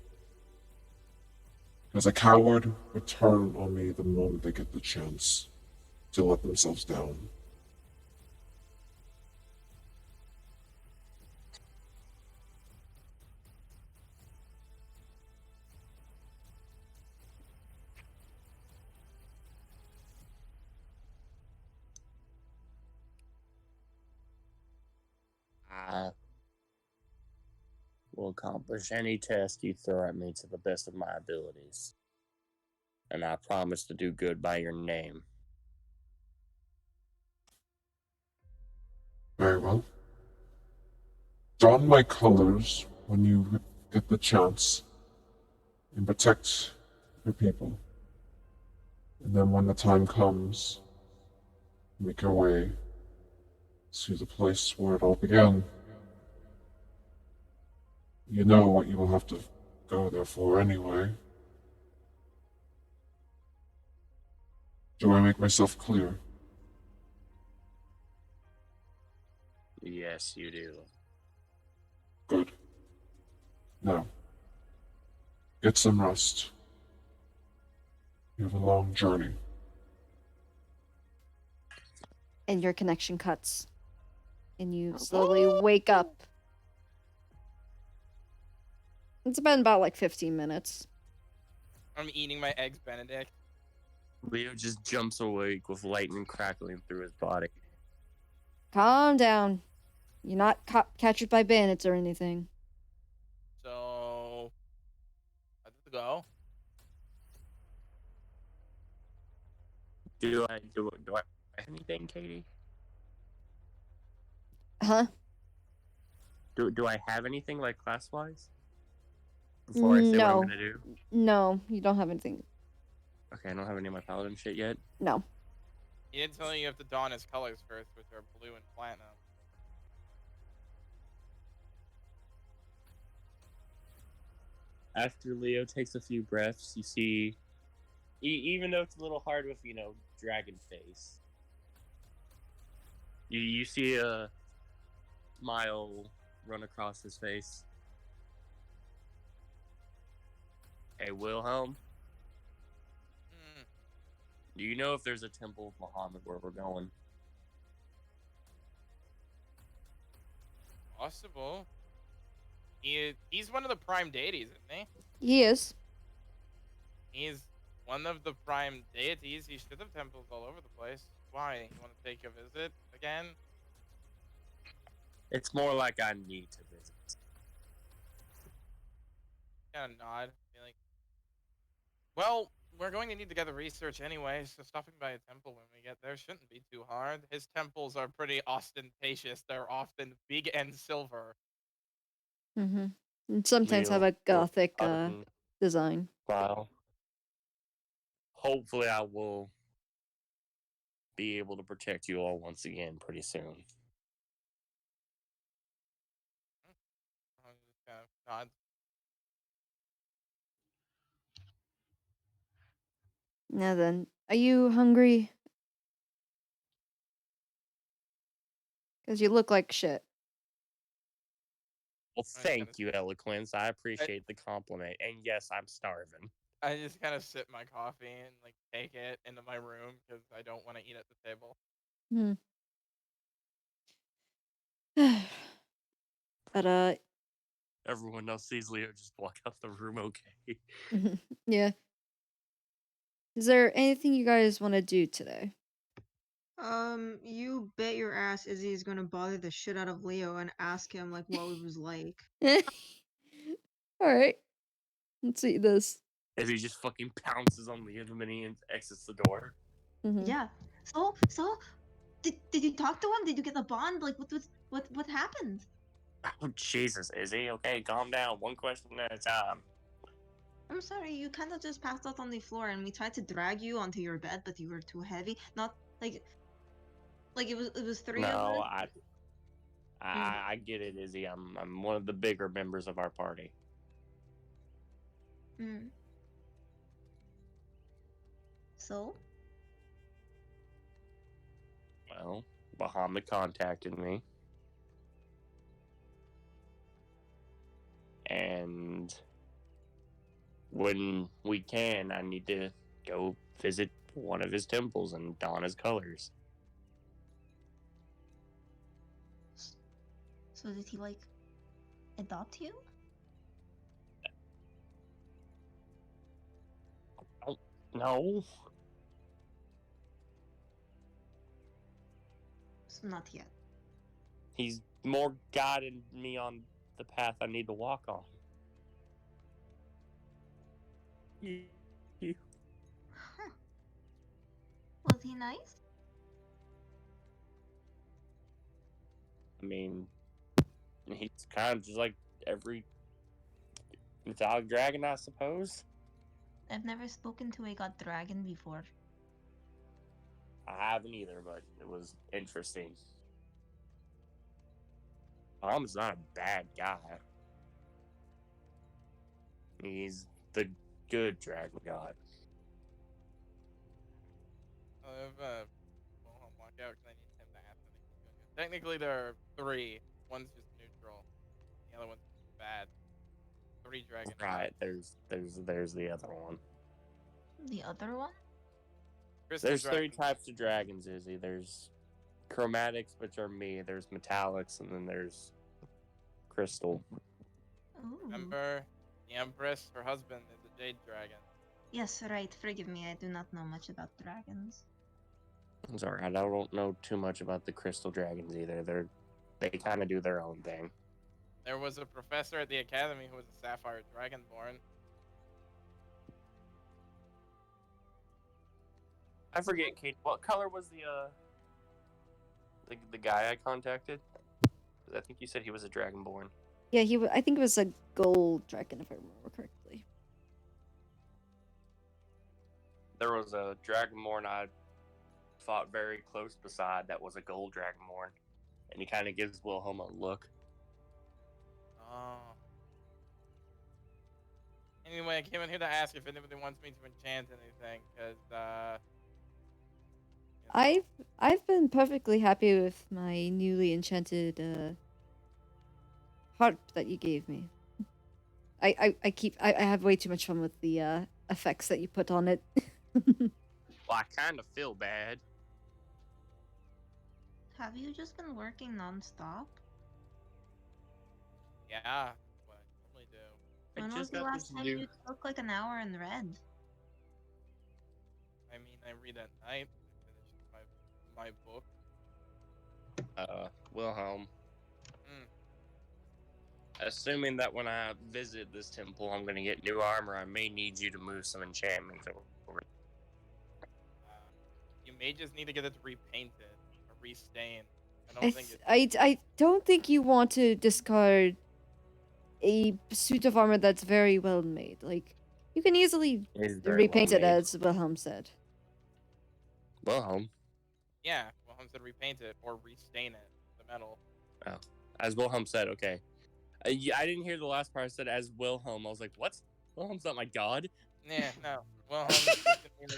Because a coward would turn on me the moment they get the chance to let themselves down. I will accomplish any test you throw at me to the best of my abilities. And I promise to do good by your name. Very well. don my colors when you get the chance and protect your people. And then when the time comes, make your way to the place where it all began. You know what you will have to go there for anyway. Do I make myself clear? Yes, you do. Good. Now, get some rest. You have a long journey. And your connection cuts. And you slowly wake up. It's been about like 15 minutes. I'm eating my eggs Benedict. Leo just jumps awake with lightning crackling through his body. Calm down. You're not captured by bandits or anything. So, let's go. Do I have anything, Katie? Huh? Do I have anything like class wise? Before I say what I'm gonna do? No, you don't have anything. Okay, I don't have any of my paladin shit yet. No. He didn't tell you have to don his colors first, which are blue and platinum. After Leo takes a few breaths, you see, even though it's a little hard with, dragon face, you see a smile run across his face. Hey, Wilhelm? Do you know if there's a temple of Muhammad where we're going? Possible. He's one of the prime deities, isn't he? He is. He's one of the prime deities. He should have temples all over the place. Why? You want to take a visit again? It's more like I need to visit. Kind of nod. Be like, well, we're going to need to get the research anyway, so stopping by a temple when we get there shouldn't be too hard. His temples are pretty ostentatious. They're often big and silver. Mm-hmm. And sometimes have a gothic design. Wow. Hopefully I will be able to protect you all once again pretty soon. Just kind of nods. Now then, are you hungry? Because you look like shit. Well, thank you, Eloquence. I appreciate the compliment. And yes, I'm starving. I just kind of sip my coffee and like take it into my room because I don't want to eat at the table. But Everyone else sees Leo just walk out the room okay. yeah. Is there anything you guys want to do today? You bet your ass Izzy's gonna bother the shit out of Leo and ask him like what it was like. Alright. Let's see this. As he just fucking pounces on Leo the minute he exits the door. Yeah. So, did you talk to him? Did you get the bond? Like, what happened? Oh, Jesus, Izzy. Okay, calm down. One question at a time. I'm sorry, you kind of just passed out on the floor, and we tried to drag you onto your bed, but you were too heavy. Not like it was three of No, us. I get it, Izzy. I'm one of the bigger members of our party. So? Well, Bahamut contacted me. And when we can, I need to go visit one of his temples and don his colors. So did he like adopt you? Oh, no. So not yet. He's more guiding me on the path I need to walk on. Huh. Was he nice? I mean, He's kind of just like every mythologic dragon, I suppose. I've never spoken to a god dragon before. I haven't either, but it was interesting. Tom's not a bad guy. He's the good dragon god. I'll walk out because I need him to ask. Technically, there are 3. One's just neutral. The other one's bad. 3 dragon. Right, there's the other one. The other one? Crystal There's dragon. 3 types of dragons, Izzy. There's chromatics, which are me. There's metallics, and then there's crystal. Ooh. Remember, the Empress, her husband, is a jade dragon. Yes, right. Forgive me, I do not know much about dragons. It's alright. I don't know too much about the crystal dragons either. They kind of do their own thing. There was a professor at the academy who was a sapphire dragonborn. I forget, Kate. What color was the guy I contacted? I think you said he was a dragonborn. Yeah, I think it was a gold dragon, if I remember correctly. There was a dragonborn I fought very close beside that was a gold dragonborn, and he kind of gives Wilhelm a look. Oh. Anyway, I came in here to ask if anybody wants me to enchant anything, because, I've been perfectly happy with my newly enchanted harp that you gave me. I have way too much fun with the effects that you put on it. Well, I kind of feel bad. Have you just been working non-stop? yeah, that's what I normally do. When was the last time you took like an hour in red? I mean, I read at night. I finish my book. Wilhelm. Assuming that when I visit this temple, I'm going to get new armor, I may need you to move some enchantments over. You may just need to get it repainted or restained. I don't think it's... I don't think you want to discard a suit of armor that's very well made. Like, you can easily repaint it, as Wilhelm said. Wilhelm? Yeah, Wilhelm said repaint it or restain it, the metal. Oh. As Wilhelm said, okay. I didn't hear the last part. I said as Wilhelm. I was like, what? Wilhelm's not my god? Yeah, no. Wilhelm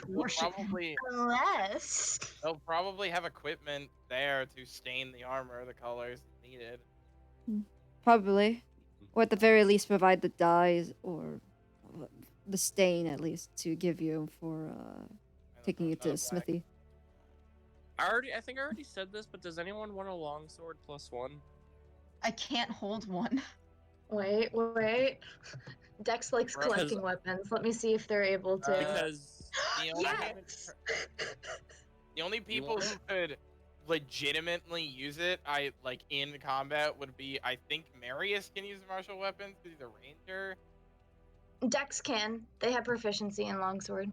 will probably... Unless... They'll probably have equipment there to stain the armor the colors needed. Probably. Or at the very least provide the dyes or the stain at least to give you for taking it to smithy. I think I already said this, but does anyone want a longsword +1? I can't hold one. Wait. Dex likes collecting weapons. Let me see if they're able to. Because the only people who could legitimately use it, in combat, would be, I think Marius can use martial weapons because he's a ranger. Dex can. They have proficiency in longsword.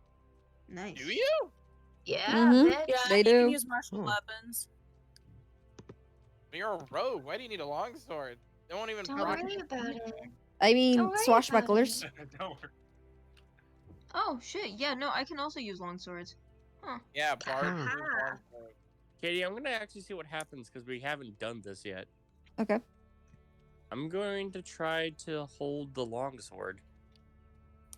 Nice. Do you? Yeah, Mhm. Yeah, They you do. can use martial weapons. But you're a rogue. Why do you need a longsword? They won't even Don't worry about it. I mean, Don't worry swashbucklers. Don't worry. Oh shit! Yeah, no, I can also use longswords. Huh. Yeah, bard. Katie, I'm going to actually see what happens because we haven't done this yet. Okay. I'm going to try to hold the longsword.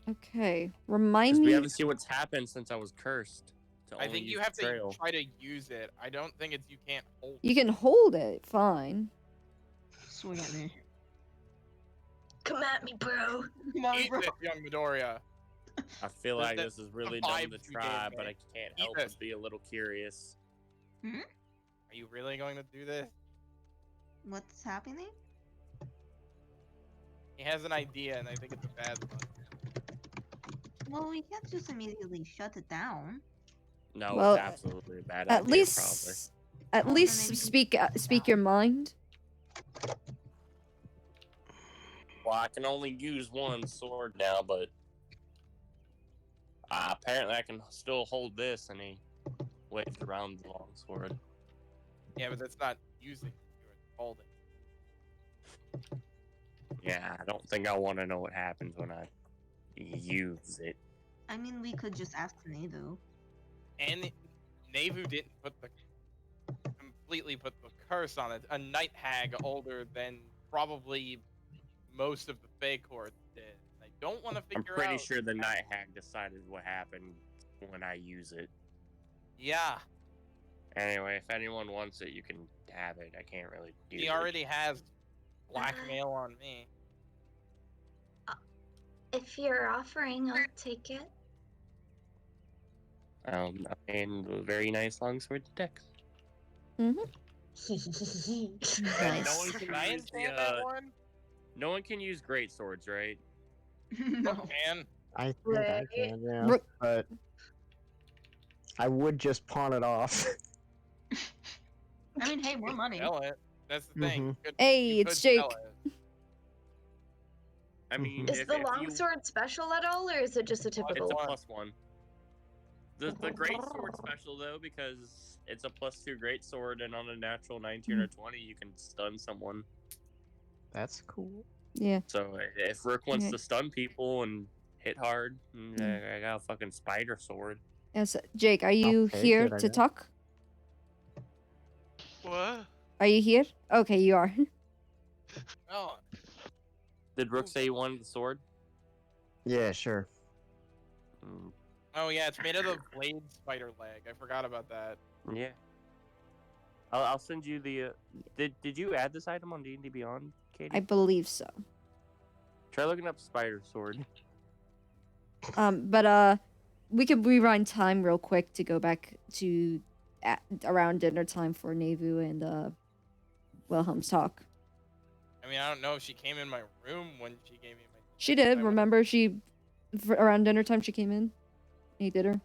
Okay. Remind We me. haven't seen what's happened since I was cursed. I think you have to try to use it. I don't think it's you can't hold it. You can hold it, fine. Swing at me. Come at me, bro. Come on, Eat bro. this, young Midoriya. I feel like this is really dumb to vibes you try, gave but me. I can't Eat help this. but be a little curious. Hmm? Are you really going to do this? What's happening? He has an idea, and I think it's a bad one. Well, we can't just immediately shut it down. No, Well, it's absolutely a bad At idea, least, at Well, least then speak your mind. probably. Well, I can only use one sword now, but apparently I can still hold this, and he waves around the long sword. Yeah, but that's not using it. You're holding. Yeah, I don't think I want to know what happens when I use it. I mean, we could just ask Nado. And Navu didn't completely put the curse on it. A night hag older than probably most of the Fey court did. I don't want to I'm figure pretty out. sure the night hag decided what happened when I use it. Yeah, Anyway, if anyone wants it, you can have it. I can't really do he already has blackmail on me. If you're offering, I'll take it. And a very nice longsword to Dex. Mm-hmm. And no one Nice. can Can I use enchant that one? no one can use great swords, right? No. Man, I think I Right. can, yeah. Ro- But I would just pawn it off. I mean, hey, more money. sell it. That's the thing. Mhm. Hey, You it's could Jake. sell it. I mean, Is the longsword special at all, or is it just a typical it's a one? +1. The great sword special though, because it's a +2 great sword, and on a natural 19 or 20, you can stun someone. That's cool. Yeah. So if Rook wants Okay. to stun people and hit hard, I got a fucking spider sword. Yes, Jake, are you take here it, I to guess. talk? What? Are you here? Okay, you are. Oh, Did Rook say he wanted the sword? Yeah, sure. oh yeah, it's made of the blade spider leg. I forgot about that. Yeah. I'll send you the. Did you add this item on D&D Beyond, Katie? I believe so. Try looking up spider sword. But we could rewind time real quick to go back to around dinner time for Navu and Wilhelm's talk. I mean, I don't know if she came in my room when she gave me my. She did. Remember, around dinner time she came in. He did her.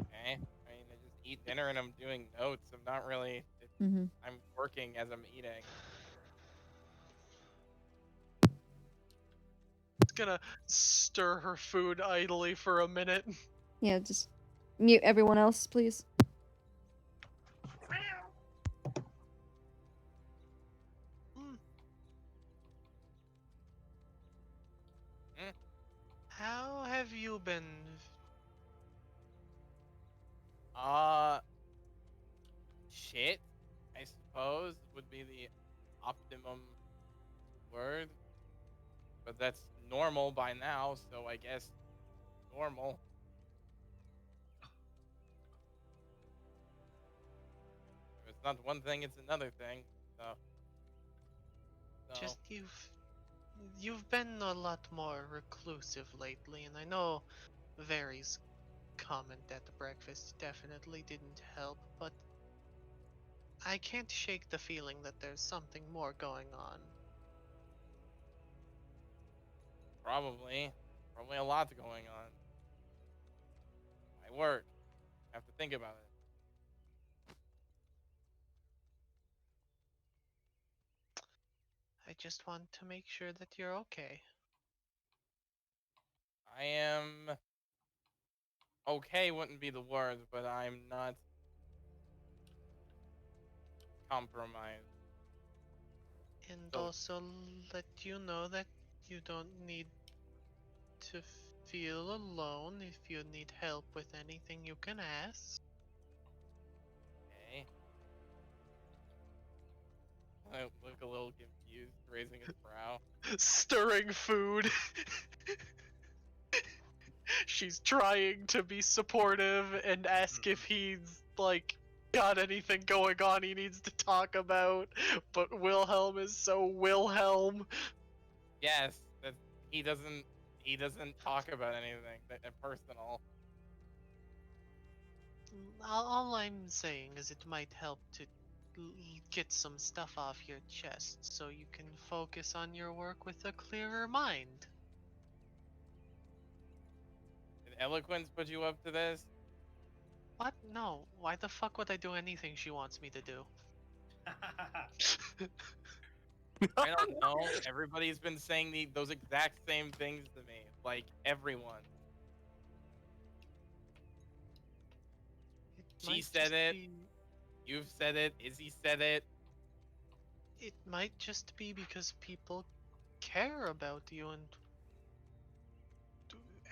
Okay. I mean, I just eat dinner and I'm doing notes. I'm not really. Mhm. I'm working as I'm eating. It's gonna stir her food idly for a minute. Yeah, just mute everyone else, please. How have you been? Shit, I suppose would be the optimum word. But that's normal by now, so I guess normal. If it's not one thing, it's another thing. So. Just you've been a lot more reclusive lately, and I know Vary's comment at the breakfast definitely didn't help, but I can't shake the feeling that there's something more going on. Probably a lot going on. My work. I have to think about it. I just want to make sure that you're okay. I am okay wouldn't be the word, but I'm not compromised. And So- also let you know that you don't need to feel alone. If you need help with anything, you can ask. Okay. I look a little confused, raising his brow. Stirring food. She's trying to be supportive and ask if he's like got anything going on he needs to talk about, but Wilhelm is so Wilhelm. Yes, that he doesn't talk about anything that personal. All I'm saying is it might help to get some stuff off your chest so you can focus on your work with a clearer mind. Did eloquence put you up to this? What? No. Why the fuck would I do anything she wants me to do? I don't know. Everybody's been saying those exact same things to me. Like, everyone. She might said just it. be- You've said it. Izzy said it. It might just be because people care about you, and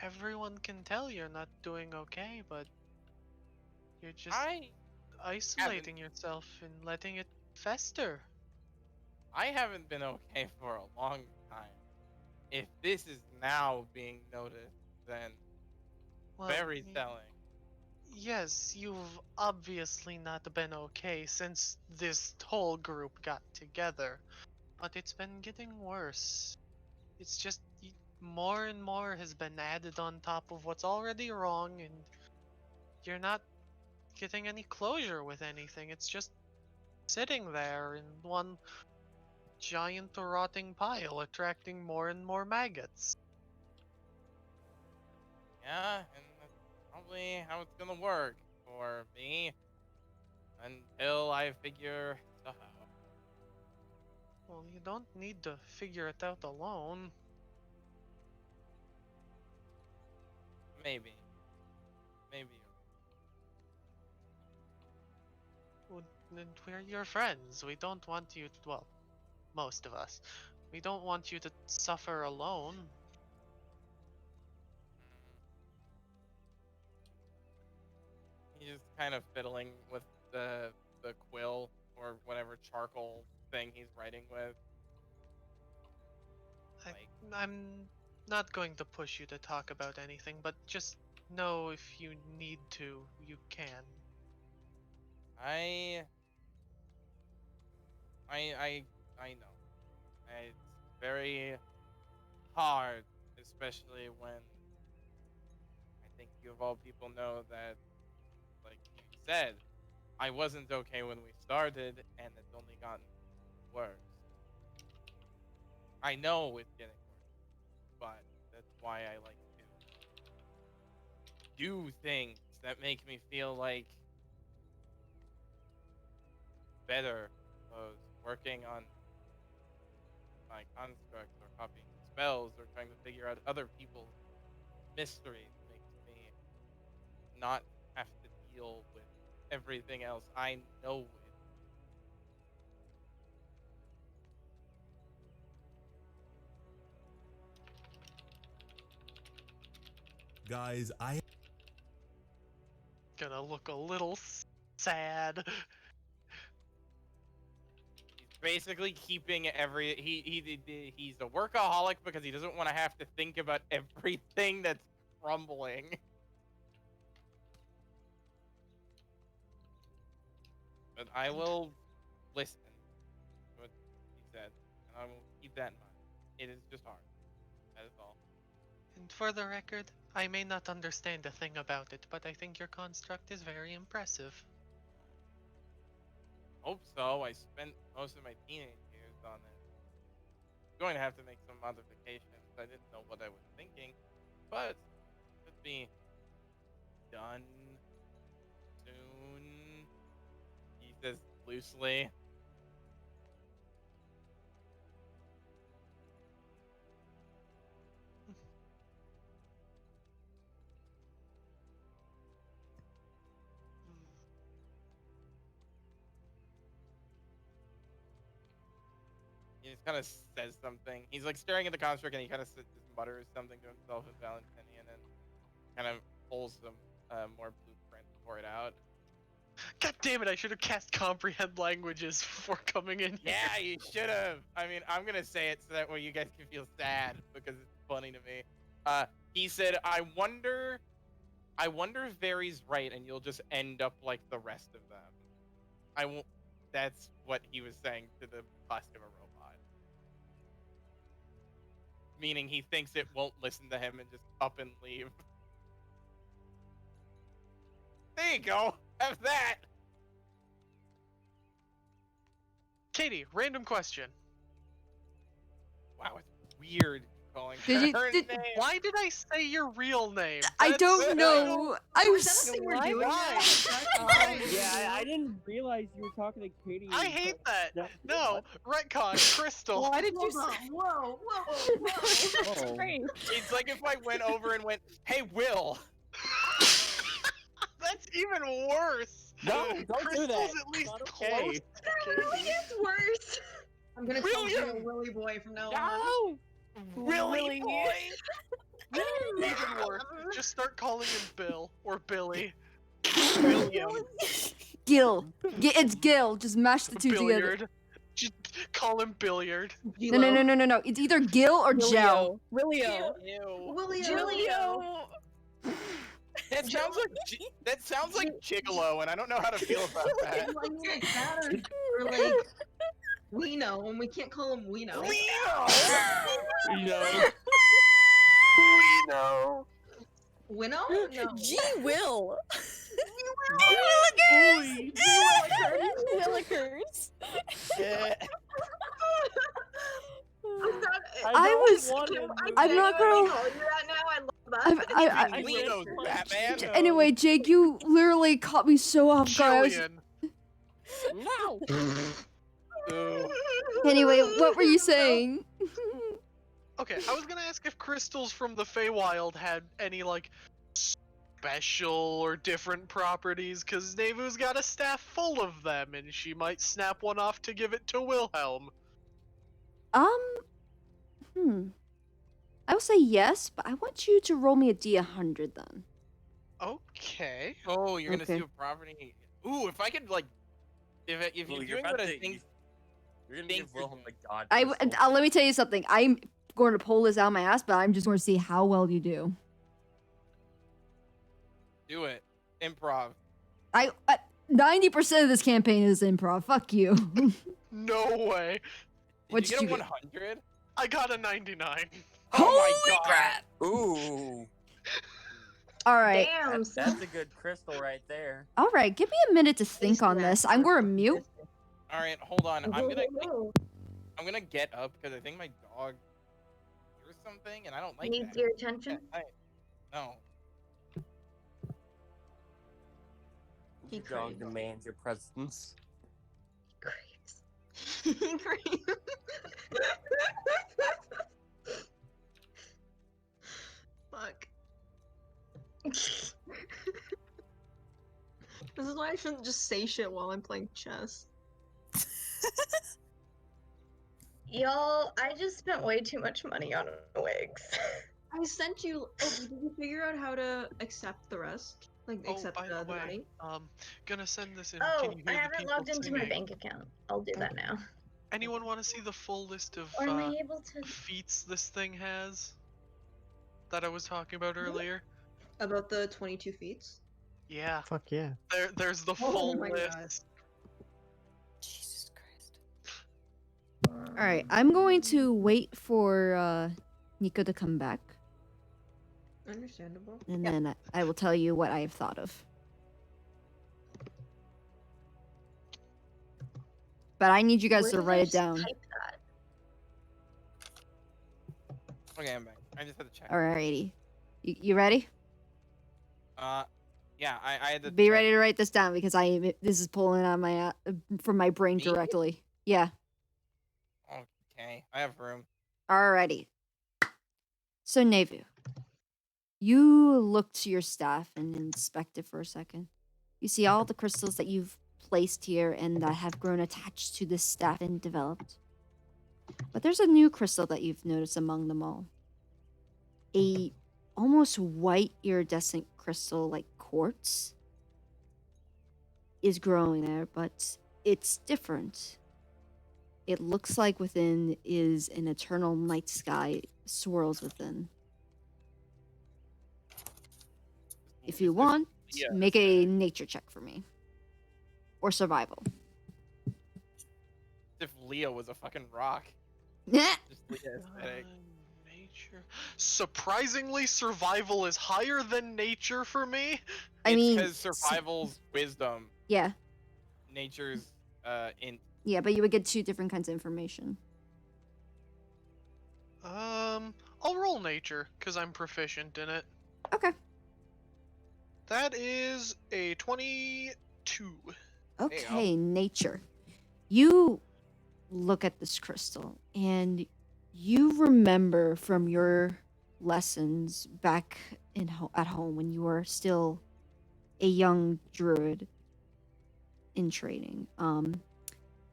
everyone can tell you're not doing okay, but you're just isolating yourself and letting it fester. I haven't been okay for a long time. If this is now being noticed, then Well, very telling. Yes, you've obviously not been okay since this whole group got together, but it's been getting worse. It's just more and more has been added on top of what's already wrong, and you're not getting any closure with anything. It's just sitting there in one giant rotting pile, attracting more and more maggots. Yeah, and that's probably how it's gonna work for me until I figure stuff out. Well, you don't need to figure it out alone. Maybe. Maybe. And we're your friends. We don't want you to, well, most of us. We don't want you to suffer alone. He's just kind of fiddling with the quill or whatever charcoal thing he's writing with. I'm not going to push you to talk about anything, but just know if you need to, you can. I know. It's very hard, especially when I think you of all people know that, like you said, I wasn't okay when we started, and it's only gotten worse. I know it's getting worse, but that's why I like to do things that make me feel like better. Those working on my constructs or copying spells or trying to figure out other people's mysteries makes me not have to deal with everything else I know with. Guys, I Gonna look a little sad. He's basically keeping he's a workaholic because he doesn't want to have to think about everything that's crumbling. But I will listen to what he said, and I will keep that in mind. It is just hard. That is all. And for the record, I may not understand a thing about it, but I think your construct is very impressive. Hope so. I spent most of my teenage years on it. Going to have to make some modifications. I didn't know what I was thinking, but it should be done soon. He says loosely. He just kind of says something. He's like staring at the construct, and he kind of just mutters something to himself in Valentinian, and kind of pulls some more blueprint for it out. God damn it! I should have cast comprehend languages before coming in here. Yeah, you should have. I mean, I'm gonna say it so that way you guys can feel sad because it's funny to me. He said, "I wonder if Very's right, and you'll just end up like the rest of them." I won't. That's what he was saying to the husk of a robot. Meaning he thinks it won't listen to him and just up and leave. There you go. Have that. Katie, random question. Wow, it's weird calling her name. Why did I say your real name? I don't know. I was. Yeah, I didn't realize you were talking to Katie. I hate that. No, retcon, Crystal. Why did you say? Whoa, whoa, whoa! It's like if I went over and went, "Hey, Will." That's even worse. No, don't Crystal's do that. at least Not close. okay. That really is worse. I'm gonna call you Willy Boy from now on. No! Willy boy! Even worse, just start calling him Bill or Billy. William. Gil. It's Gil. Just mash the two together. Billiard. Just call him Billiard. No. It's either Gil or Gel. Willio. Willio. That sounds like gigolo, and I don't know how to feel about that. I mean, like that or like we know, and we can't call him we know. We know. Winnow? No. G Will. Willikers. Yeah. I'm not gonna. Call you that now. I love that. We know Batman. Anyway, Jake, you literally caught me so off guard. No. Anyway, what were you saying? Okay, I was gonna ask if crystals from the Feywild had any like special or different properties, because Nevu's got a staff full of them, and she might snap one off to give it to Wilhelm. I would say yes, but I want you to roll me a D100 then. Okay. Oh, you're gonna Okay. see a property. Ooh, if I could like, if you're doing what I think. You're gonna give Wilhelm the god. Let me tell you something. I'm going to pull this out of my ass, but I'm just going to see how well you do. Do it. Improv. 90% of this campaign is improv. Fuck you. No way. Did you get a 100? I got a 99. Oh my god. Ooh. All right. Damn, That's a good crystal right there. All right. Give me a minute to think on this. I'm going to mute. All right, hold on. I'm gonna get up because I think my dog hears something, and I don't like Needs that. your attention? No. Your dog demands your presence. Fuck. This is why I shouldn't just say shit while I'm playing chess. Y'all, I just spent way too much money on wigs. I sent you. Oh, did you figure out how to accept the rest? Like accept by the way, money? Gonna send this in. Oh, Can you I hear the haven't people logged into my singing? bank account. I'll do that now. Anyone want to see the full list of Or am I able to? feats this thing has? That I was talking about earlier? About the 22 feats? Yeah. Fuck yeah. There's the Oh full my list. God. Jesus Christ. All right. I'm going to wait for Nico to come back, Understandable. and then I will tell you what I have thought of. But I need you guys to write it down. Okay, I'm back. I just had to check. Alrighty. You ready? Yeah, I had to Be check. ready to write this down because this is pulling on my from my brain directly. Yeah. Okay, I have room. Alrighty. So Nevu, you look to your staff and inspect it for a second. You see all the crystals that you've placed here and that have grown attached to this staff and developed. But there's a new crystal that you've noticed among them all. A almost white iridescent crystal like quartz is growing there, but it's different. It looks like within is an eternal night sky swirls within. If you want, make a nature check for me. Or survival. If Leo was a fucking rock. Yeah. Just Leo aesthetic. Nature. Surprisingly, survival is higher than nature for me. I mean, because survival's wisdom. Yeah. Nature's int. Yeah, but you would get two different kinds of information. I'll roll nature, because I'm proficient in it. Okay. That is a 22. Okay, nature. You look at this crystal and you remember from your lessons back at home when you were still a young druid in training.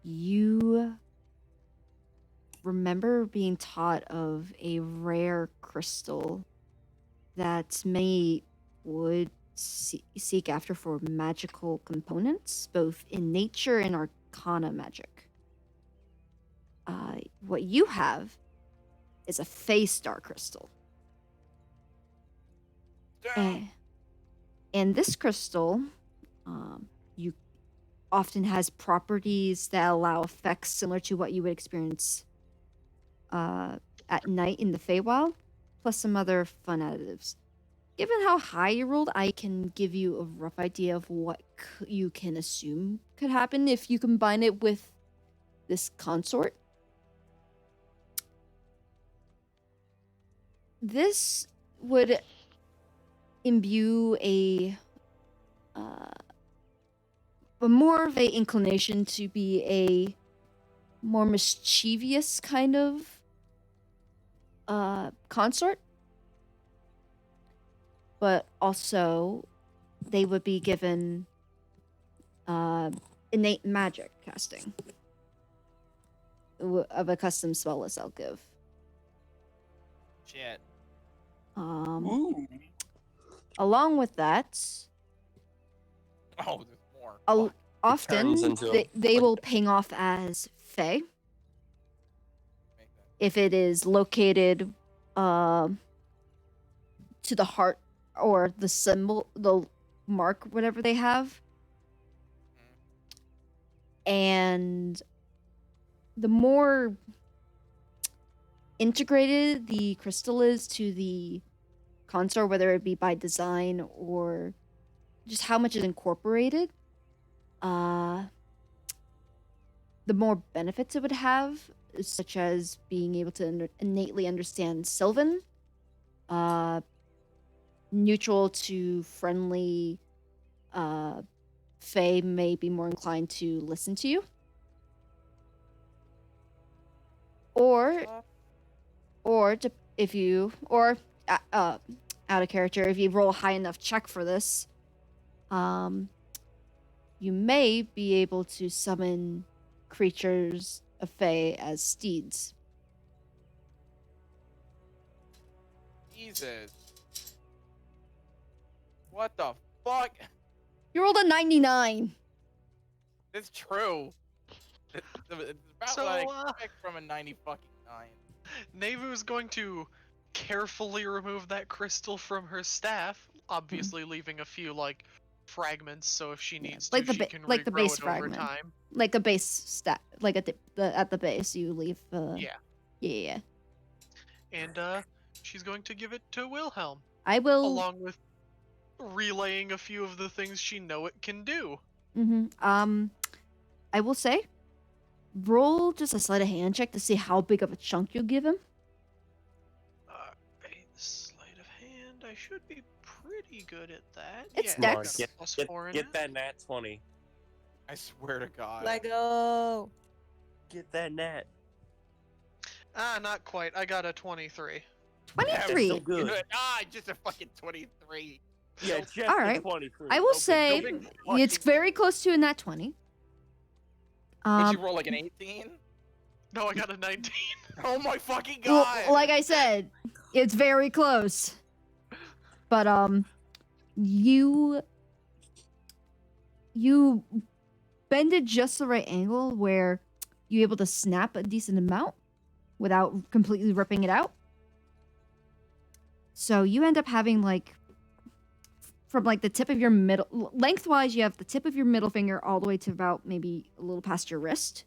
You remember being taught of a rare crystal that many would seek after for magical components, both in nature and arcana magic. What you have is a Fey Star crystal. And this crystal, you often has properties that allow effects similar to what you would experience at night in the Feywild, plus some other fun additives. Given how high you rolled, I can give you a rough idea of what you can assume could happen if you combine it with this consort. This would imbue a more of a inclination to be a more mischievous kind of consort, but also they would be given innate magic casting of a custom spell list I'll give. Shit. Along with that, Oh, there's more. often turns into they will ping off as Fey. If it is located to the heart or the symbol, the mark, whatever they have. And the more integrated the crystal is to the consort, whether it be by design or just how much is incorporated, the more benefits it would have, such as being able to innately understand Sylvan, neutral to friendly Fae may be more inclined to listen to you. Or if you, out of character, if you roll a high enough check for this, you may be able to summon creatures of Fae as steeds. Jesus. What the fuck? You rolled a 99. It's true. It's about So, what I expect from a 90 fucking 9. Nevu's going to carefully remove that crystal from her staff, obviously leaving a few like fragments, so if she needs to, Like the she can like the regrow base it over fragment, time. like a base stat, like at the base you leave. Yeah. And she's going to give it to Wilhelm. I will, along with relaying a few of the things she know it can do. I will say, roll just a sleight of hand check to see how big of a chunk you'll give him. A sleight of hand. I should be pretty good at that. It's yeah, Dex. I got a +4 in Get it. that nat 20. I swear to God. Lego. Get that nat. Not quite. I got a 23. 23. Still good. Just a fucking 23. Yeah, just All right. a 23. I will say it's very close to a nat 20. Would you roll like an 18? No, I got a 19. Oh my fucking Well, God! like I said, it's very close. But you bend it just the right angle where you're able to snap a decent amount without completely ripping it out. So you end up having like from like the tip of your middle lengthwise, you have the tip of your middle finger all the way to about maybe a little past your wrist.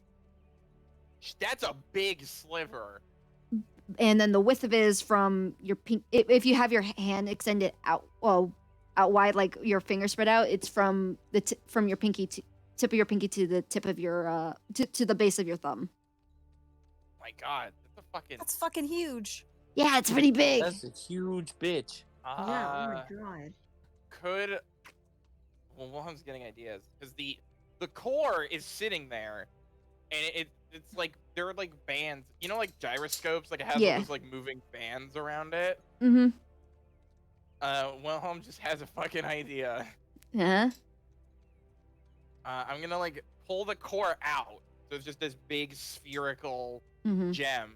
That's a big sliver. And then the width of it is from your pink. If you have your hand extended out, out wide, like your finger spread out, it's from the from your pinky to tip of your pinky to the tip of your to the base of your thumb. My God, That's fucking huge. Yeah, it's pretty big. That's a huge bitch. Yeah, oh my God. Wilhelm's getting ideas because the core is sitting there, and it's like there are like bands, you know, like gyroscopes, like it has Yeah. those like moving bands around it. Mm-hmm. Wilhelm just has a fucking idea. Yeah. I'm gonna like pull the core out, so it's just this big spherical gem,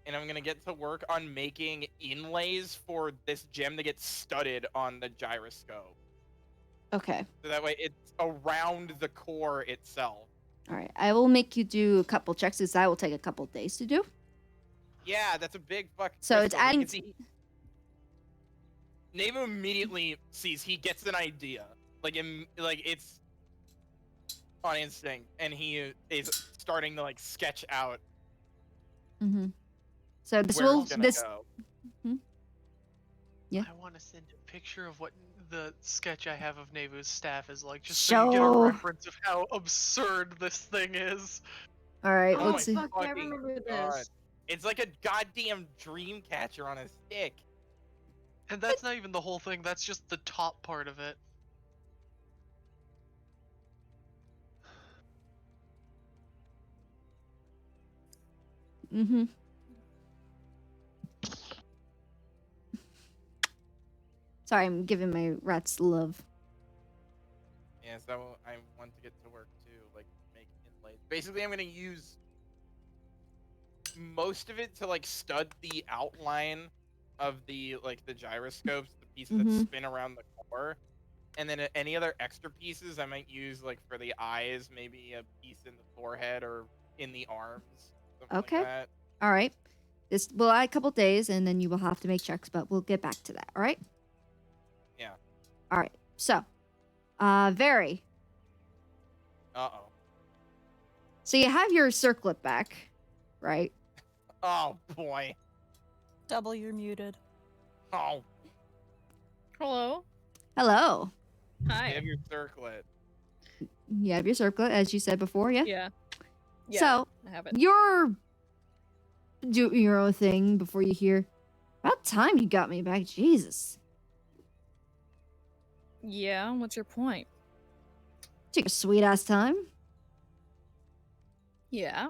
and I'm gonna get to work on making inlays for this gem to get studded on the gyroscope. Okay. So that way it's around the core itself. All right. I will make you do a couple checks, because that will take a couple days to do. Yeah, that's a big fucking So it's crystal. You adding. can see Navo immediately sees, he gets an idea. Like it's on instinct, and he is starting to like sketch out So this where will it's gonna this. go. Yeah. I want to send a picture of what the sketch I have of Nevu's staff is like, just so you get a Show. reference of how absurd this thing is. All right. Oh Let's my see. Fuck, yeah, I fucking remember god! this. It's like a goddamn dream catcher on a stick. And that's not even the whole thing, that's just the top part of it. Sorry, I'm giving my rats love. Yeah, so I want to get to work too, like make inlays. Basically, I'm gonna use most of it to like stud the outline of the gyroscopes, the pieces that spin around the core, and then any other extra pieces I might use like for the eyes, maybe a piece in the forehead or in the arms, something Okay. like that. All right. This will add a couple days, and then you will have to make checks, but we'll get back to that. All right. Yeah. All right. So, Very. Uh-oh. So you have your circlet back, right? Oh boy. Double, you're muted. Oh. Hello. Hello. Hi. You have your circlet. You have your circlet, as you said before, yeah? Yeah. Yeah, So, I have it. you're doing your own thing before you hear, about time you got me back, Jesus. Yeah, what's your point? Took a sweet-ass time. Yeah.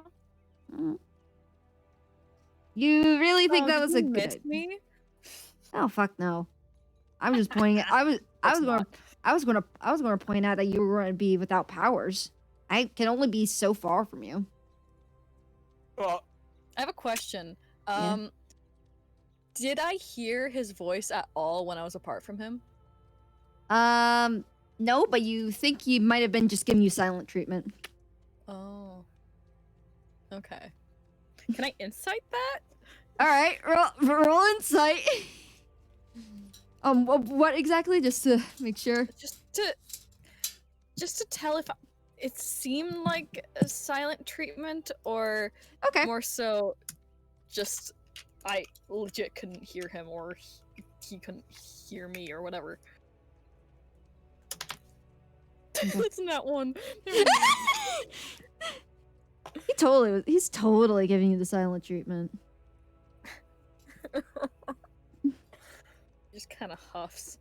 You really think Oh, that did was you a good miss idea? me? Oh fuck no! I'm just pointing. I was going to point out that you were going to be without powers. I can only be so far from you. Well, I have a question. Yeah. Did I hear his voice at all when I was apart from him? No, but you think he might have been just giving you silent treatment. Oh. Okay. Can I insight that? All right, roll insight. What exactly? Just to make sure. Just to tell if it seemed like a silent treatment or more so just I legit couldn't hear him or he couldn't hear me or whatever. That's not one. He's totally giving you the silent treatment. Just kind of huffs.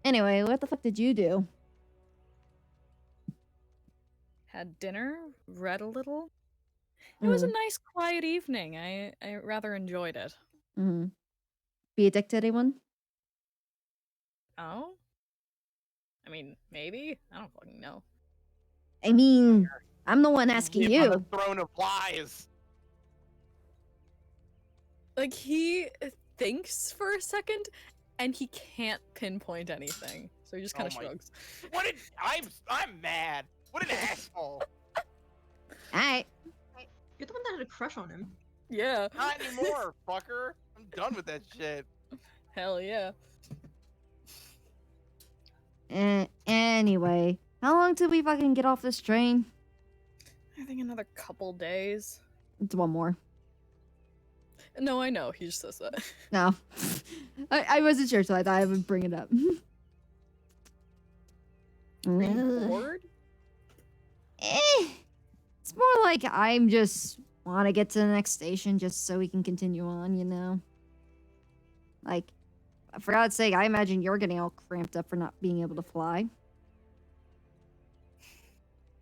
Anyway, what the fuck did you do? Had dinner, read a little. It was a nice, quiet evening. I rather enjoyed it. Be a dick to anyone? Oh? I mean, maybe? I don't fucking know. I mean, I'm the one asking On you. the throne of lies. Like, he thinks for a second, and he can't pinpoint anything. So he just kind of shrugs. I'm mad. What an asshole. Alright. You're the one that had a crush on him. Yeah. Not anymore, fucker. I'm done with that shit. Hell yeah. Anyway, how long till we fucking get off this train? I think another couple days. It's one more. No, I know. He just says that. No. I wasn't sure, so I thought I would bring it up. Are you bored? It's more like I'm just want to get to the next station just so we can continue on, you know? Like, for God's sake, I imagine you're getting all cramped up for not being able to fly.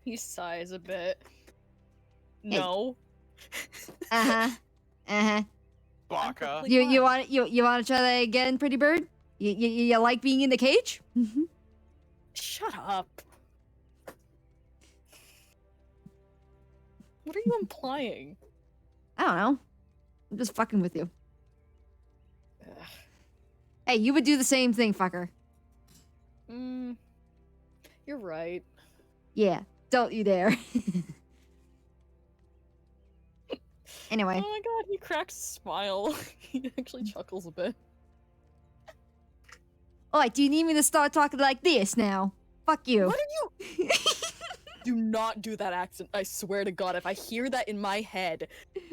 He sighs a bit. No. Baka. You want to try that again, pretty bird? You like being in the cage? Shut up. What are you implying? I don't know. I'm just fucking with you. Hey, you would do the same thing, fucker. You're right. Yeah, don't you dare. Anyway. Oh my god, he cracks a smile. He actually chuckles a bit. Alright, do you need me to start talking like this now? Fuck you. What are you? Do not do that accent. I swear to God, if I hear that in my head,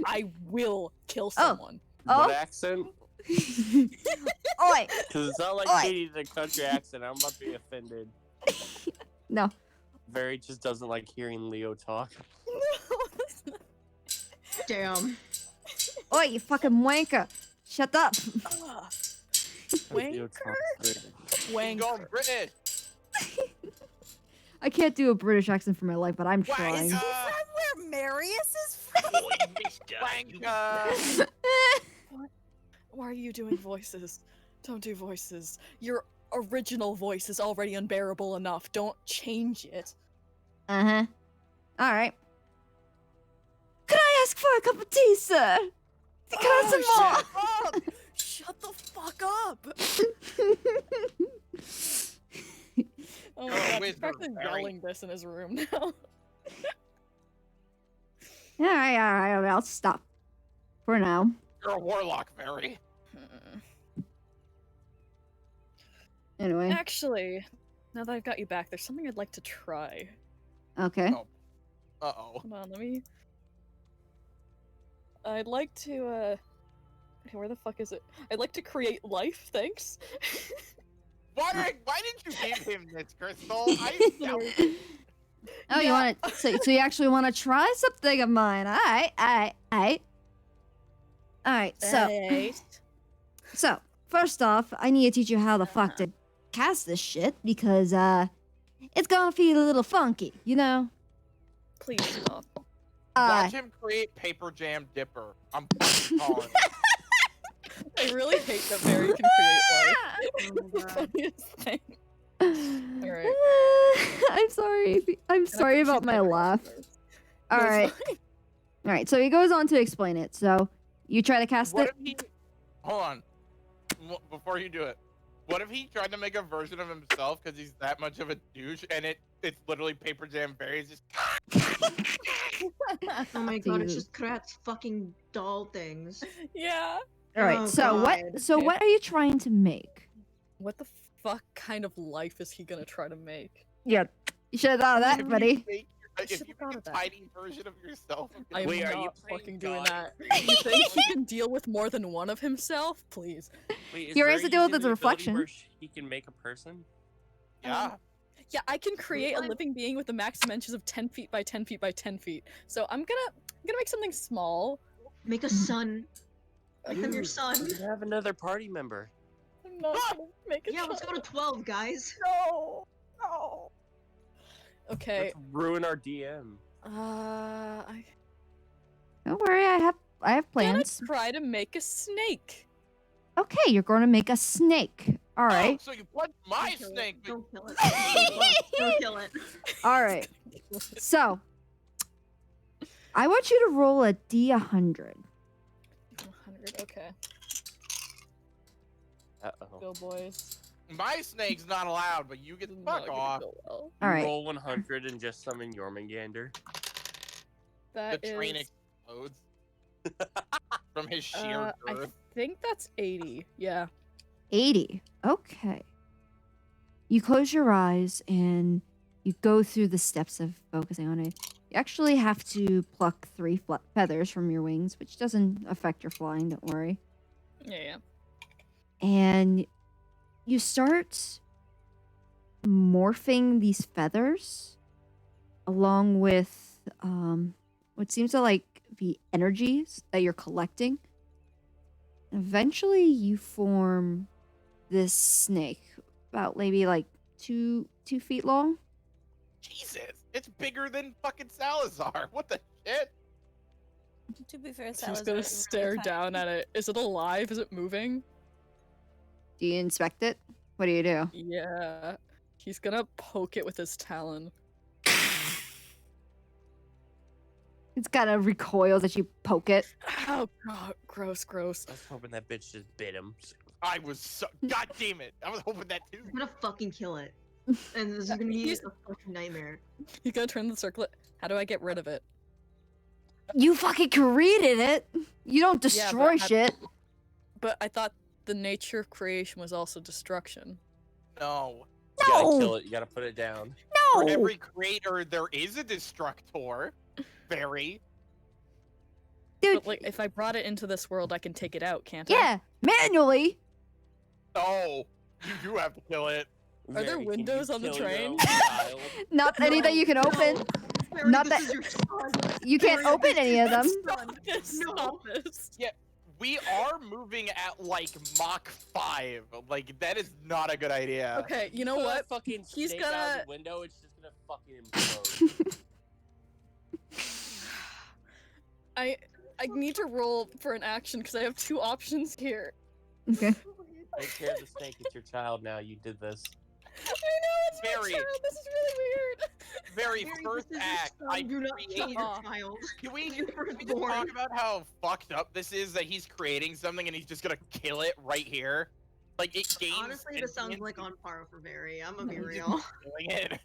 I will kill someone. What accent? Oi! Because it's not like Oi. Katie's a country accent. I'm about to be offended. No. Very just doesn't like hearing Leo talk. Damn. Oi, you fucking wanker. Shut up. Leo talks British. Go British. I can't do a British accent for my life, but I'm Why trying. is he from where Marius is from? Wanker. Why are you doing voices? Don't do voices. Your original voice is already unbearable enough. Don't change it. Uh-huh. Alright. Could I ask for a cup of tea, sir? Can I have some more? Shut the fuck up! Oh my god, he's wizard, practically Barry. yelling this in his room now. Alright, I'll stop. For now. You're a warlock, Barry. Anyway. Actually, now that I've got you back, there's something I'd like to try. Okay. Uh-oh. Hold on, let me... I'd like to, where the fuck is it? I'd like to create life, thanks. Why did you give him this, Crystal? I Oh, you want to... So you actually want to try something of mine. Alright. Alright, so... So, first off, I need to teach you how the fuck to cast this shit, because, it's gonna feel a little funky, you know? Please stop. watch him create Paper Jam Dipper. I'm fucking calling it. I really hate that Barry can create life. It's the funniest thing. Alright. I'm sorry. I'm sorry about my laugh. Alright. Alright, so he goes on to explain it. So, you try to cast What it? if he... Hold on. Before you do it. What if he tried to make a version of himself because he's that much of a douche and it's literally Paper Jam Berries just... Oh my god, it's just Krat's fucking doll things. Yeah. Alright, Oh so God. what are you trying to make? What the fuck kind of life is he gonna try to make? Yeah, you should have thought of that, buddy. If you make a tiny version of yourself... I am Wait, are you not playing fucking doing God? that. You think he can deal with more than one of himself? Please. Wait, is He already has Barry to deal with using his the ability reflection. where he can make a person? Yeah. Yeah, I can create a living being with the max dimensions of 10 feet by 10 feet by 10 feet. So I'm gonna make something small. Make a sun. Make them your son. You have another party member. I'm not gonna make a Yeah, let's go to 12, guys. No. No. Okay. Let's ruin our DM. Don't worry, I have plans. Gonna try to make a snake. Okay, you're going to make a snake. All right. Oh, so you punched my snake. Don't kill it. Don't kill it. All right. So, I want you to roll a D100. 100. Okay. Uh-oh. Go, boys. My snake's not allowed, but you get the fuck off. All right. Roll 100 and just summon Jormungandr. That The train is- explodes from his sheer I girth. think that's 80. Yeah. 80. Okay. You close your eyes and you go through the steps of focusing on it. You actually have to pluck 3 feathers from your wings, which doesn't affect your flying, don't worry. Yeah. And you start morphing these feathers along with what seems to like be energies that you're collecting. Eventually you form this snake about maybe like 2 feet long. Jesus, it's bigger than fucking Salazar. What the shit? To be fair, She's Salazar gonna is really stare tiny. down at it. Is it alive? Is it moving? Do you inspect it? What do you do? Yeah. He's gonna poke it with his talon. It's kind of recoils as you poke it. Oh god, gross. I was hoping that bitch just bit him. I was so. God damn it! I was hoping that too. I'm gonna fucking kill it. And this is gonna be a fucking nightmare. You gotta turn the circlet. How do I get rid of it? You fucking created it. You don't destroy shit. But I thought the nature of creation was also destruction. No. You gotta kill it. You gotta put it down. For every creator, there is a destructor. Very. Dude. But like, if I brought it into this world, I can take it out, can't I? Yeah, manually. No, you do have to kill it. Are there windows on the train? Not any that you can open. Not that you can't open any of them. Stop this. Yeah, we are moving at like Mach 5. Like that is not a good idea. Okay, you know what? Fucking He's snake gonna. out the window. It's just gonna fucking implode. I need to roll for an action because I have 2 options here. Okay. Take care of the snake. It's your child now. You did this. I know it's Very- my child. This is really weird. Very first act, I do not kill create- your child. Can we just talk about how fucked up this is that he's creating something and he's just gonna kill it right here? Like it gains. Honestly, this sounds like on par for Barry. I'm gonna be He's real. doing it.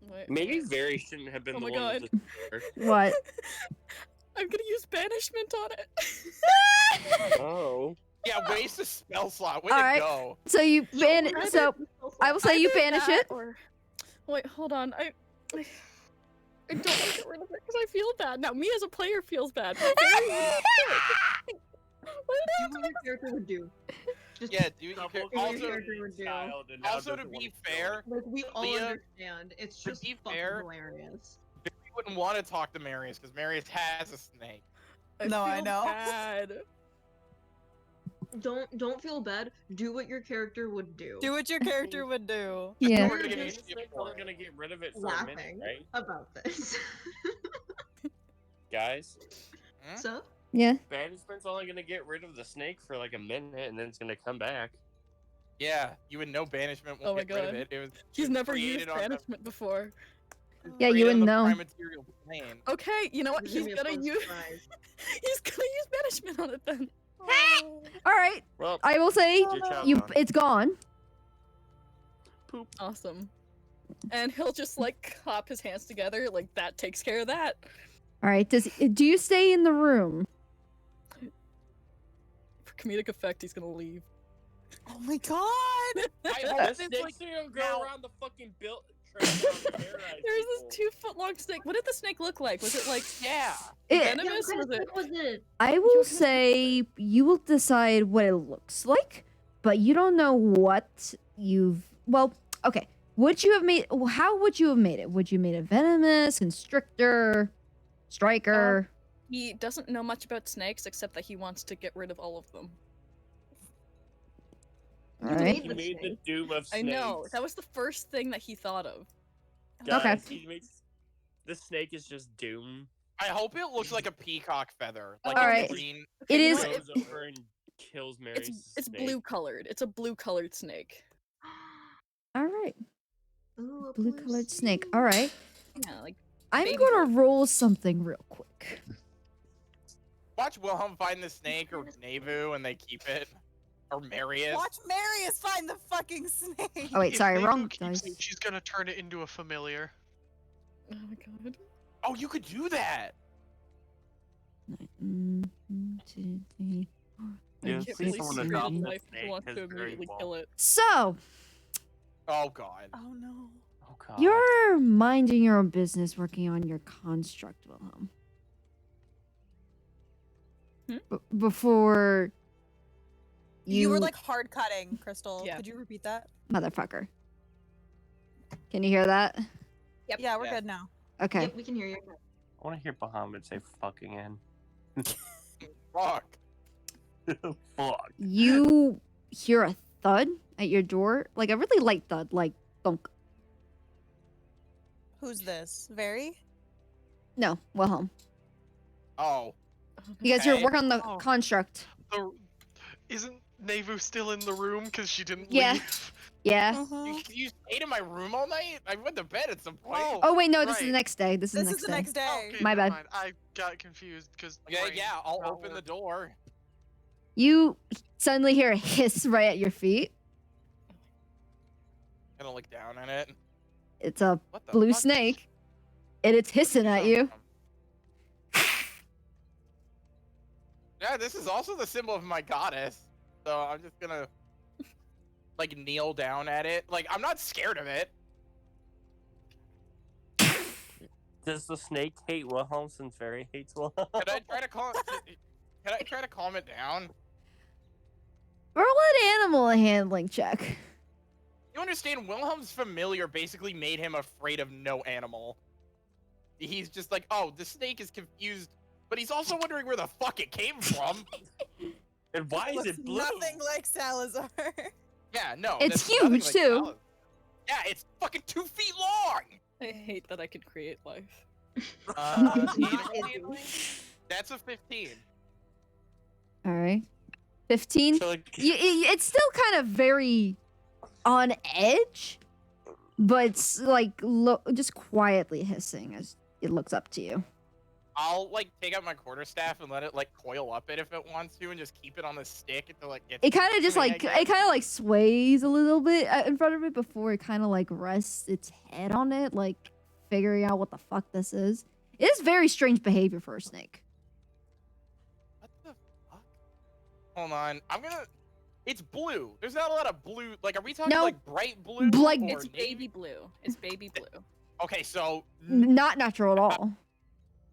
Wait, Maybe Very shouldn't have been Oh the my one God. with the sword. What? I'm gonna use banishment on it. Oh. Yeah, waste a spell slot. Way All to right. go. So you ban. So I will say you Either banish that it. Or... Wait, hold on. I don't want to get rid of it because I feel bad. Now, me as a player feels bad. But Barry would do what your character would do. Just Yeah, dude. do what your Also, character would do. also to be fair, Like we all Leah, understand. It's to just be fucking fair, hilarious. Barry wouldn't want to talk to Marius because Marius has a snake. No, I feel know. Bad. Don't feel bad. Do what your character would do. Do what your character would do. Yeah. We're gonna Maybe get the snake's only gonna get rid of it for a laughing minute, right? about this. Guys, So Yeah. banishment's only gonna get rid of the snake for like a minute, and then it's gonna come back. Yeah, you would know banishment won't Oh my get rid of God. it. It was He's never created used on the- banishment before. Yeah, you created on wouldn't the know. Primaterial plane. Okay, you know what? It's He's gonna be a gonna fun use. surprise. He's gonna use banishment on it then. All right. Well, I will say your child you. gone. It's gone. Awesome. And he'll just like clap his hands together, like that takes care of that. All right. Do you stay in the room? For comedic effect, he's gonna leave. Oh my god! I The hope this snake's like gonna go now- around the fucking build. There's There's this 2-foot-long snake. What did the snake look like? Was it like Yeah. venomous? Yeah, Was it? what was it? I will say you will decide what it looks like, but you don't know what you've. Well, okay. Would you have made? How would you have made it? Would you made it venomous, constrictor, striker? He doesn't know much about snakes except that he wants to get rid of all of them. All right. He made the doom of I snakes. know. That was the first thing that he thought of. Okay. Guys, he makes the snake is just doom. I hope it looks like a peacock feather, like All a right. green. It is. Goes over and kills Mary's It's snake. blue colored. It's a blue colored snake. All right. Ooh, a Blue colored snake. All right. Yeah, like I'm Baby gonna roll something real quick. Watch Wilhelm find the snake or Navu and they keep it, or Marius. Watch Marius find the fucking snake. Oh wait, If sorry, Nabu wrong keeps dice. it, she's gonna turn it into a familiar. oh my god. Oh, you could do that. 1, 2, 3, 4, Yeah, I 5, can't please believe 6, someone he 7, adopt created that 8. life snake, and wants to that's very immediately well. kill it. So Oh God. Oh no. Oh god. you're minding your own business, working on your construct, Wilhelm. Before You were like hard cutting, Crystal. Yeah. Could you repeat that? motherfucker. Can you hear that? Yep. Yeah, we're Yeah. good now. Okay. Yep, we can hear you. I want to hear Bahamut say fucking in. Fuck. Fuck. You hear a thud at your door, like a really light thud, like thunk. Who's this? Very? No, Wilhelm. Oh. You guys, you're Okay. working on the Oh. construct. Isn't Navu still in the room because she didn't Yeah. leave? Yeah. You stayed in my room all night? I went to bed at some point. Oh wait, no, this is the next day. This is the next day. Okay, My never bad. mind. I got confused because Yeah, I'll open the door. You suddenly hear a hiss right at your feet. Gonna look down at it. It's a What the blue fuck? snake, and it's hissing at you. Yeah, this is also the symbol of my goddess. So I'm just gonna like kneel down at it. Like I'm not scared of it. Does the snake hate Wilhelm since Fairy hates Wilhelm? Can I try to calm? Can I try to calm it down? Roll an animal handling check. You understand? Wilhelm's familiar basically made him afraid of no animal. He's just like, oh, the snake is confused, but he's also wondering where the fuck it came from. And why is it blue? Nothing like Salazar. Yeah, no. It's that's nothing huge like too. Salad. Yeah, it's fucking 2 feet long. I hate that I could create life. That's a 15. All right, 15. It's still kind of very on edge, but it's like just quietly hissing as it looks up to you. I'll like take out my quarterstaff and let it like coil up it if it wants to, and just keep it on the stick until it gets. It kind of just to me, like I it guess. kind of like sways a little bit in front of it before it kind of like rests its head on it, like figuring out what the fuck this is. It is very strange behavior for a snake. Hold on, I'm gonna. It's blue. There's not a lot of blue. Like, are we talking No. like bright blue? Like- or It's navy? baby blue. It's baby blue. Okay, so Not natural at all.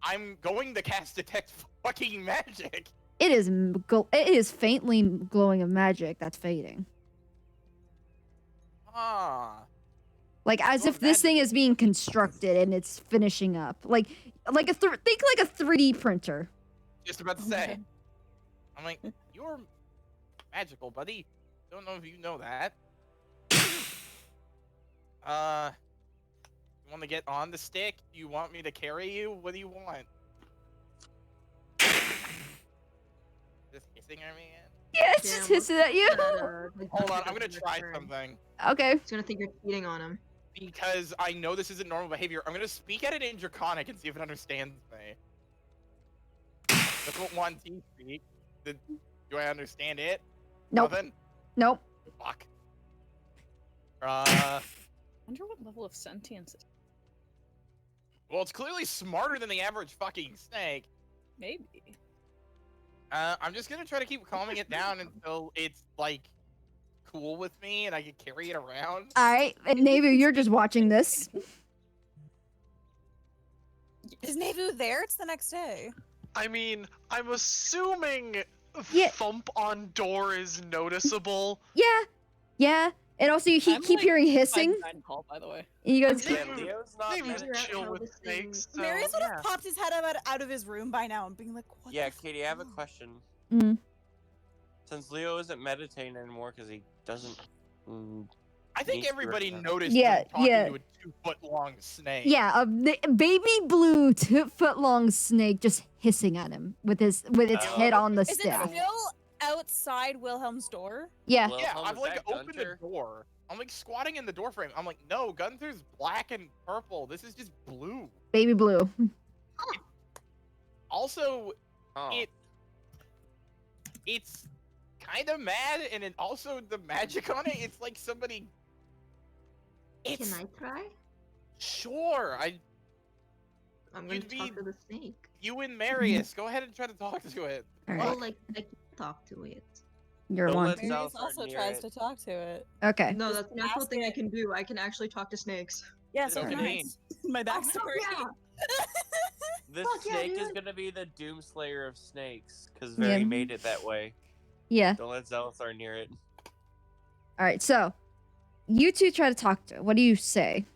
I'm going to cast detect fucking magic. It is faintly glowing of magic that's fading. Ah. Like as if this thing is being constructed and it's finishing up. Like think like a 3D printer. Just about to say. I'm like, you're magical, buddy. Don't know if you know that. You want to get on the stick? Do you want me to carry you? What do you want? Just hissing at me again? Yeah, it's just hissing at you. Hold on, I'm gonna try something. Okay. He's gonna think you're cheating on him. Because I know this isn't normal behavior, I'm gonna speak at it in Draconic and see if it understands me. That's what 1T speak. Do I understand it? Nope. Nothing? Nope. Fuck. I wonder what level of sentience it is. Well, it's clearly smarter than the average fucking snake. Maybe. I'm just gonna try to keep calming it down until it's, like, cool with me and I can carry it around. Alright, and Navu, you're just watching this. Is Nevu there? It's the next day. I mean, I'm assuming Yeah. thump on door is noticeable. Yeah. And also you keep hearing hissing. Call, by the way. And you guys Leo's not Nevu's meditating. chill with snakes. So, Marius would yeah. have popped his head out of his room by now and being like, what Yeah, the Katie, I have a question. Mm. Since Leo isn't meditating anymore because he doesn't. I think need everybody spiritual- noticed Yeah, him talking yeah. to a 2-foot-long snake. Yeah, a baby blue 2-foot-long snake just hissing at him with its head on the Is it staff. still outside Wilhelm's door? Yeah. Yeah, Wilhelm, I've is like that opened the Gunter? door. I'm like squatting in the door frame. I'm like, no, Gunther's black and purple. This is just blue. Baby blue. Also, Oh. it's kind of mad, and it also the magic on it. It's like somebody. It's Can I try? sure. I'm going You'd to talk be- to the snake. You and Marius, go ahead and try to talk to it. Alright. Well, like, I can talk to it. You're Don't one. let Marius Salazar also near tries it. to talk to it. Okay. No, Just that's an actual ask thing I it. can do. I can actually talk to snakes. Yes, So okay. can he. My backstory. This Fuck yeah, snake is dude. gonna be the Doomslayer of snakes because Very Yeah. made it that way. Yeah. Don't let Salazar near it. Alright, so you two try to talk to it. What do you say?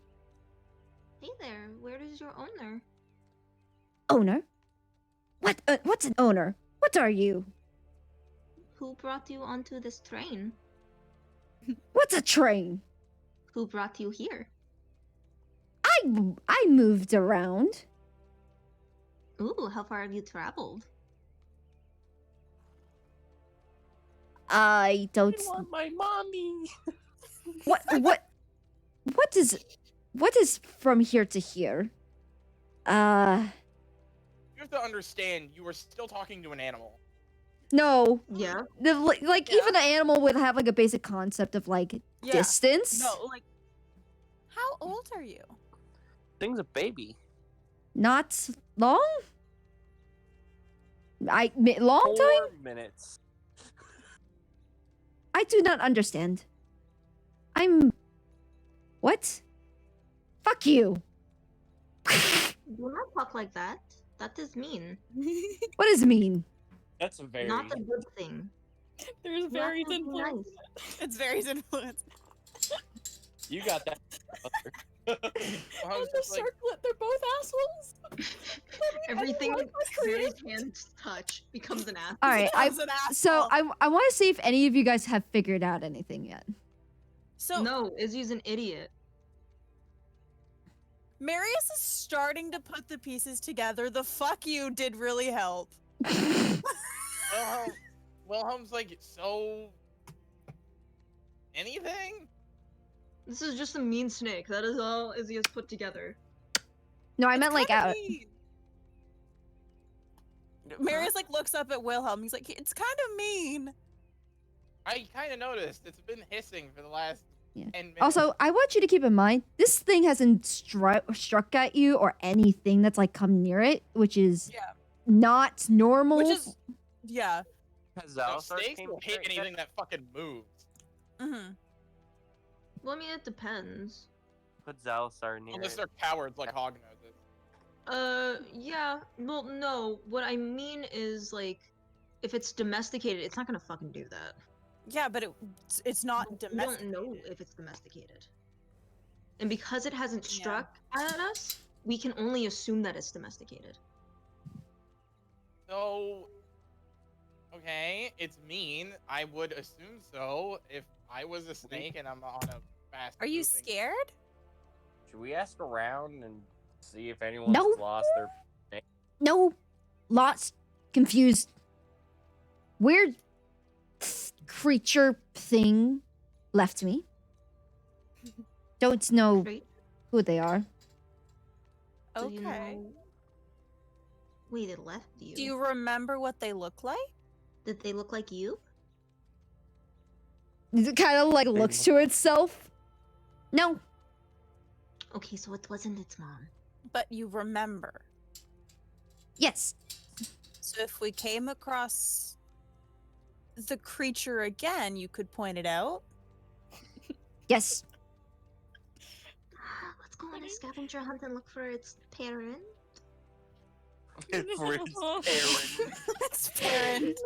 Hey there, where is your owner? Owner? What? What's an owner? What are you? Who brought you onto this train? What's a train? Who brought you here? I moved around. Ooh, how far have you traveled? I don't. I want my mommy. What is from here to here? You have to understand, you were still talking to an animal. No. Yeah. Like even an animal would have like a basic concept of like distance. No, like, how old are you? Thing's a baby. Not long. Long 4 time. minutes. I do not understand. I'm. What? Fuck you. Do not talk like that. That is mean. What does it mean? That's a very. Not a good thing. There's Varys influence. It's Varys influence. You got that. And the circlet, they're both assholes. Everything Mary's hands touch becomes an asshole. All right. I want to see if any of you guys have figured out anything yet. So no, Izzy's an idiot. Marius is starting to put the pieces together. The fuck you did really help. Wilhelm's like, so... anything? This is just a mean snake. That is all Izzy has put together. No, I meant like out. Marius like looks up at Wilhelm. He's like, it's kind of mean. I kind of noticed. It's been hissing for the last 10 minutes. Also, I want you to keep in mind this thing hasn't struck at you or anything that's like come near it, which is not normal. Which is No, snakes will hit anything that fucking moves. Mm-hmm. Well, I mean, it depends. Put Zalisar near Unless it. they're cowards like Hognoses. Yeah. Well, no. What I mean is, like, if it's domesticated, it's not gonna fucking do that. Yeah, but it's not We domesticated. don't know if it's domesticated. And because it hasn't struck at us, we can only assume that it's domesticated. So, okay, it's mean. I would assume so if I was a snake and I'm on a fast. Are you scared? Should we ask around and see if anyone's No. lost their snake? No, lots confused. Weird creature thing left me. Don't know who they are. Do you Okay. know- Wait, it left you. Do you remember what they look like? Did they look like you? It kind of like looks to itself. No. Okay, so it wasn't its mom. But you remember. Yes. So if we came across the creature again, you could point it out. Yes. Let's go on a scavenger hunt and look for its parent. For its parent. It's parent.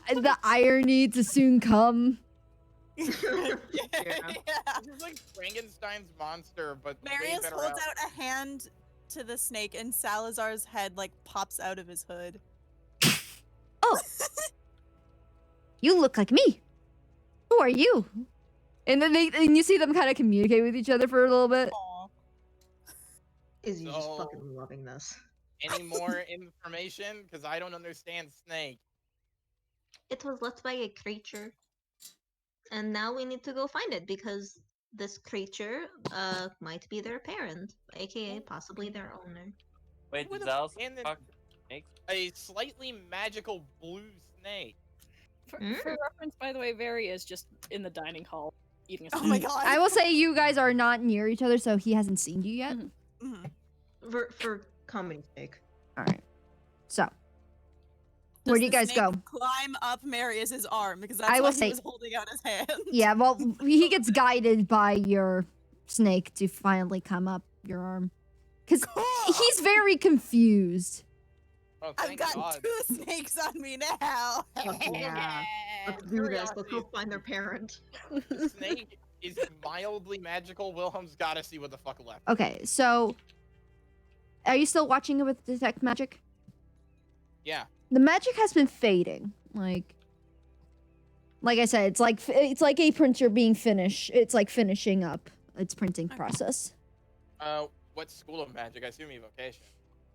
The irony to soon come. This is like Frankenstein's monster, but way Marius better holds out. out a hand to the snake, and Salazar's head like pops out of his hood. Oh. You look like me. Who are you? And then and you see them kind of communicate with each other for a little bit. Is you just So- fucking loving this? Any more information? Because I don't understand snake. It was left by a creature. And now we need to go find it because this creature might be their parent, aka possibly their owner. Wait, With did a- Zalisar and then- talk to snake? A slightly magical blue snake. For reference, by the way, Very is just in the dining hall eating a Oh my god. I will say you guys are not near each other, so he hasn't seen you yet. For comedy's sake. All right. So, where do you guys go? Climb up Marius's arm because that's I why will he say- was holding out his hand. Yeah, well, he gets guided by your snake to finally come up your arm. Because he's very confused. Oh, I've thank got God. 2 snakes on me now. Yeah. Let's do this. Let's go find their parent. The snake is mildly magical. Wilhelm's gotta see what the fuck left. Okay, so are you still watching it with detect magic? Yeah. The magic has been fading. Like I said, it's like a printer being finished. It's like finishing up its printing process. What school of magic? I assume evocation.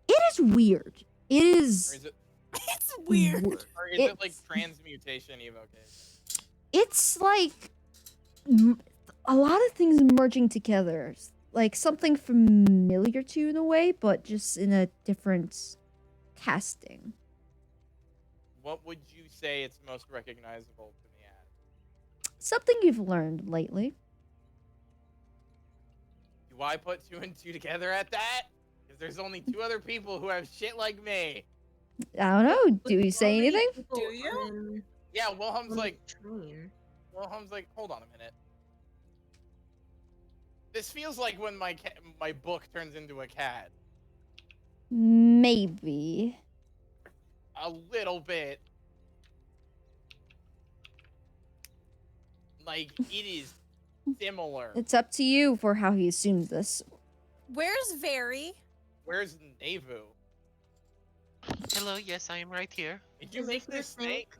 It is weird. It Or is. is it? It's weird. Or is it like transmutation evocation? It's like a lot of things merging together. Like something familiar to you in a way, but just in a different casting. What would you say it's most recognizable to me as? Something you've learned lately. Do I put 2 and 2 together at that? Because there's only 2 other people who have shit like me. I don't know. Do you say anything? Do you? Yeah, Wilhelm's like, train. hold on a minute. This feels like when my book turns into a cat. Maybe. A little bit. Like, it is similar. It's up to you for how he assumes this. Where's Very? Where's Nevu? Hello, yes, I am right here. Did you make this snake?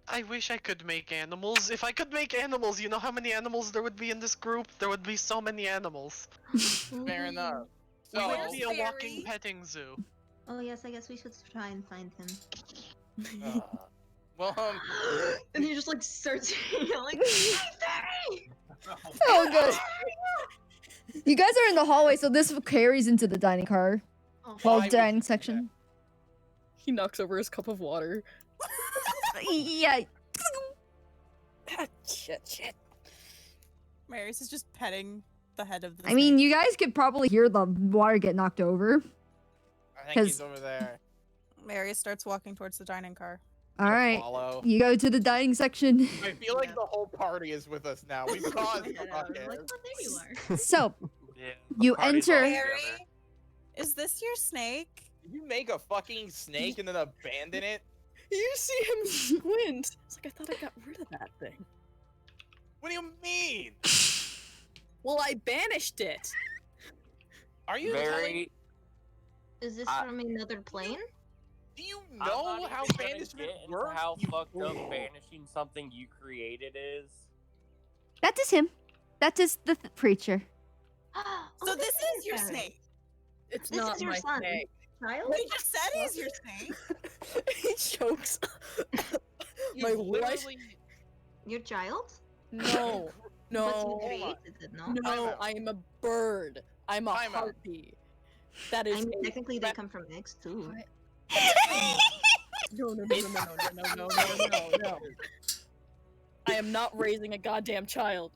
I wish I could make animals. If I could make animals, you know how many animals there would be in this group? There would be so many animals. Fair enough. We So, would be a walking petting zoo. Oh yes, I guess we should try and find him. And he just like starts yelling, Oh, good. You guys are in the hallway, so this carries into the dining car. Well, dining section. He knocks over his cup of water. Yeah. Shit. Marius is just petting the head of the I mean, you guys could probably hear the water get knocked over. I think he's over there. Marius starts walking towards the dining car. All right, follow. you go to the dining section. I feel like the whole party is with us now. We've caused the ruckus. There you are. So, Yeah, you party's all enter. together. Is this your snake? Did you make a fucking snake and then abandon it? You see him squint. It's like, I thought I got rid of that thing. What do you mean? Well, I banished it. Are you Very. Is this from another plane? Do you I'm know not how even gonna banishment get into works? how you fucked up fool? banishing something you created is. That is him. That is the preacher. So this is your snake. It's This not is your my son. snake. Child? He just said he's your snake. He chokes. My wife. Literally, Your child? No. But you No. created it, no? No, Time out. I am a bird. I'm a Time out. harpy. That I is mean, a technically they come from eggs too. No. I am not raising a goddamn child.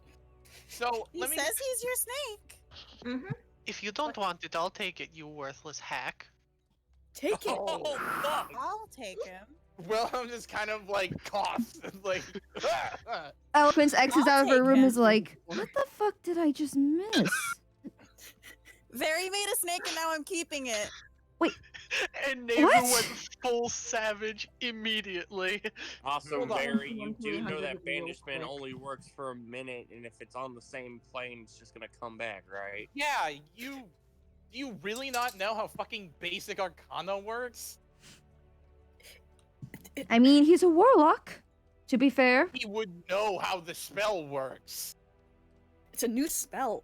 So He let me. says he's your snake. Mm-hmm. If you don't want it, I'll take it, you worthless hack. Take it. Oh fuck! I'll take him. Well, I'm just kind of like coughs, like. Eloquence exits I'll out of her take room him. is like, what the fuck did I just miss? Very made a snake and now I'm keeping it. And Neva What? went full savage immediately. Also, Hold on. Barry, you do 100 know real that banishment quick. only works for a minute, and if it's on the same plane, it's just gonna come back, right? Yeah, do you really not know how fucking basic Arcana works? I mean, he's a warlock, to be fair. He would know how the spell works. It's a new spell.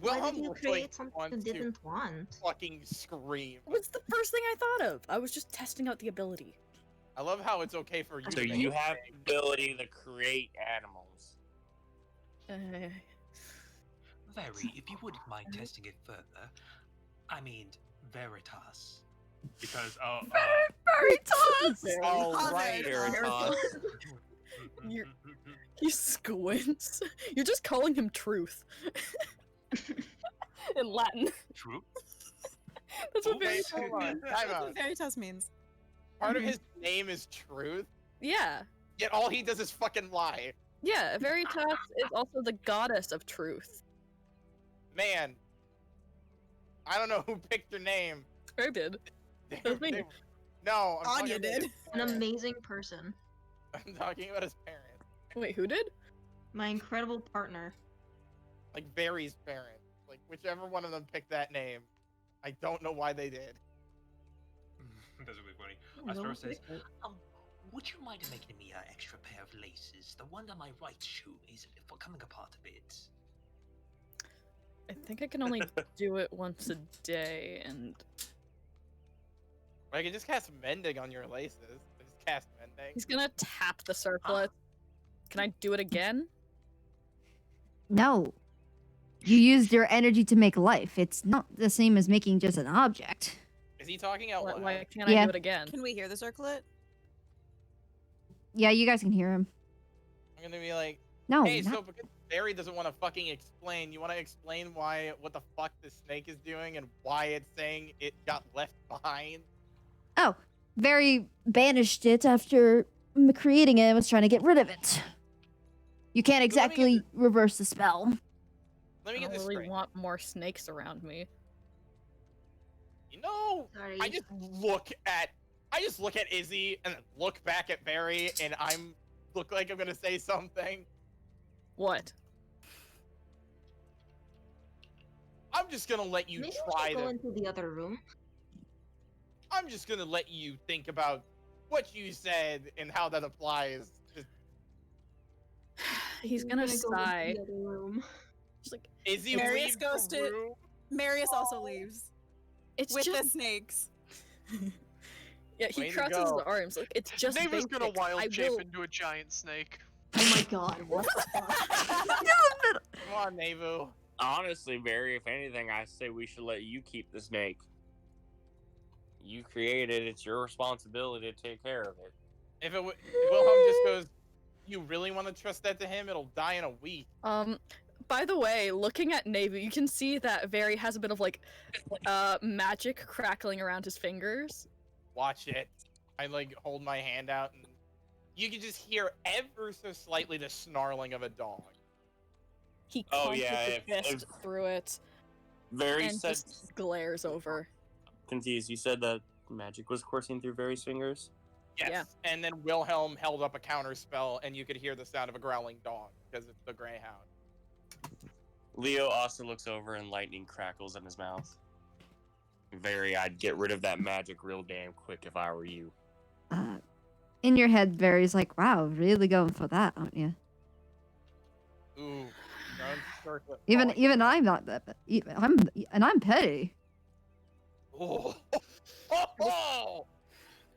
Well, Why did you create something you didn't want? Fucking scream. What's the first thing I thought of? I was just testing out the ability. I love how it's okay for you. So to make you a have snake. the ability to create animals. Very, if you wouldn't mind testing it further. I mean, Veritas. Because Veritas! Oh, right, Veritas. Veritas. He squints. You're just calling him truth. In Latin. True. That's what Okay, Veritas hold on. means. Time That's out. what Veritas means. Part of his name is Truth, Yeah. yet all he does is fucking lie. Yeah, Veritas is also the goddess of truth. Man, I don't know who picked her name. I did. That was me. No, I'm talking Anya about did. his An parents. amazing person. I'm talking about his parents. Wait, who did? My incredible partner. Like Barry's parents. Like whichever one of them picked that name. I don't know why they did. That's really funny. Oh, Astro no, says, okay. would you mind making me an extra pair of laces? The one on my right shoe is coming apart a bit. I think I can only do it once a day, and I can just cast Mending on your laces. Just cast Mending. anything. He's gonna tap the circlet. Can I do it again? No. You used your energy to make life. It's not the same as making just an object. Is he talking out loud? Why can't I Yeah. do it again? Can we hear the circlet? Yeah, you guys can hear him. I'm gonna be like, No, hey, not- so because Barry doesn't want to fucking explain, you want to explain what the fuck the snake is doing and why it's saying it got left behind? Oh, Very banished it after creating it and was trying to get rid of it. You can't exactly reverse the spell. Let me I get this don't really straight. want more snakes around me. You know, I just look at Izzy and then look back at Barry, and look like I'm gonna say something. What? I'm just gonna let you Maybe try we should go to. into the other room. I'm just gonna let you think about what you said and how that applies. Just He's We're gonna go into sigh. the other room. Just like, Izzy Marius leaves goes the to. room. Marius also leaves. It's with just the snakes. Yeah, he Way to crosses his go. arms. Like it's just Neighbor's gonna basics. wild I shape will... into a giant snake. Oh my god, what the fuck? Come on, Navu. Honestly, Barry, if anything, I say we should let you keep the snake. You created it. It's your responsibility to take care of it. If Wilhelm just goes, you really want to trust that to him? It'll die in a week. By the way, looking at Navu, you can see that Very has a bit of like magic crackling around his fingers. Watch it. I hold my hand out, and you can just hear ever so slightly the snarling of a dog. He Oh, clenches yeah, his if- fist through it Very and said. just glares over. Confused. You said that magic was coursing through Barry's fingers. Yes. Yeah. And then Wilhelm held up a counter spell, and you could hear the sound of a growling dog because it's the Greyhound. Leo also looks over and lightning crackles in his mouth. Very, I'd get rid of that magic real damn quick if I were you. In your head, Vary's like, wow, really going for that, aren't you? Ooh. Grown circlet. Even I'm not that. I'm petty. Oh.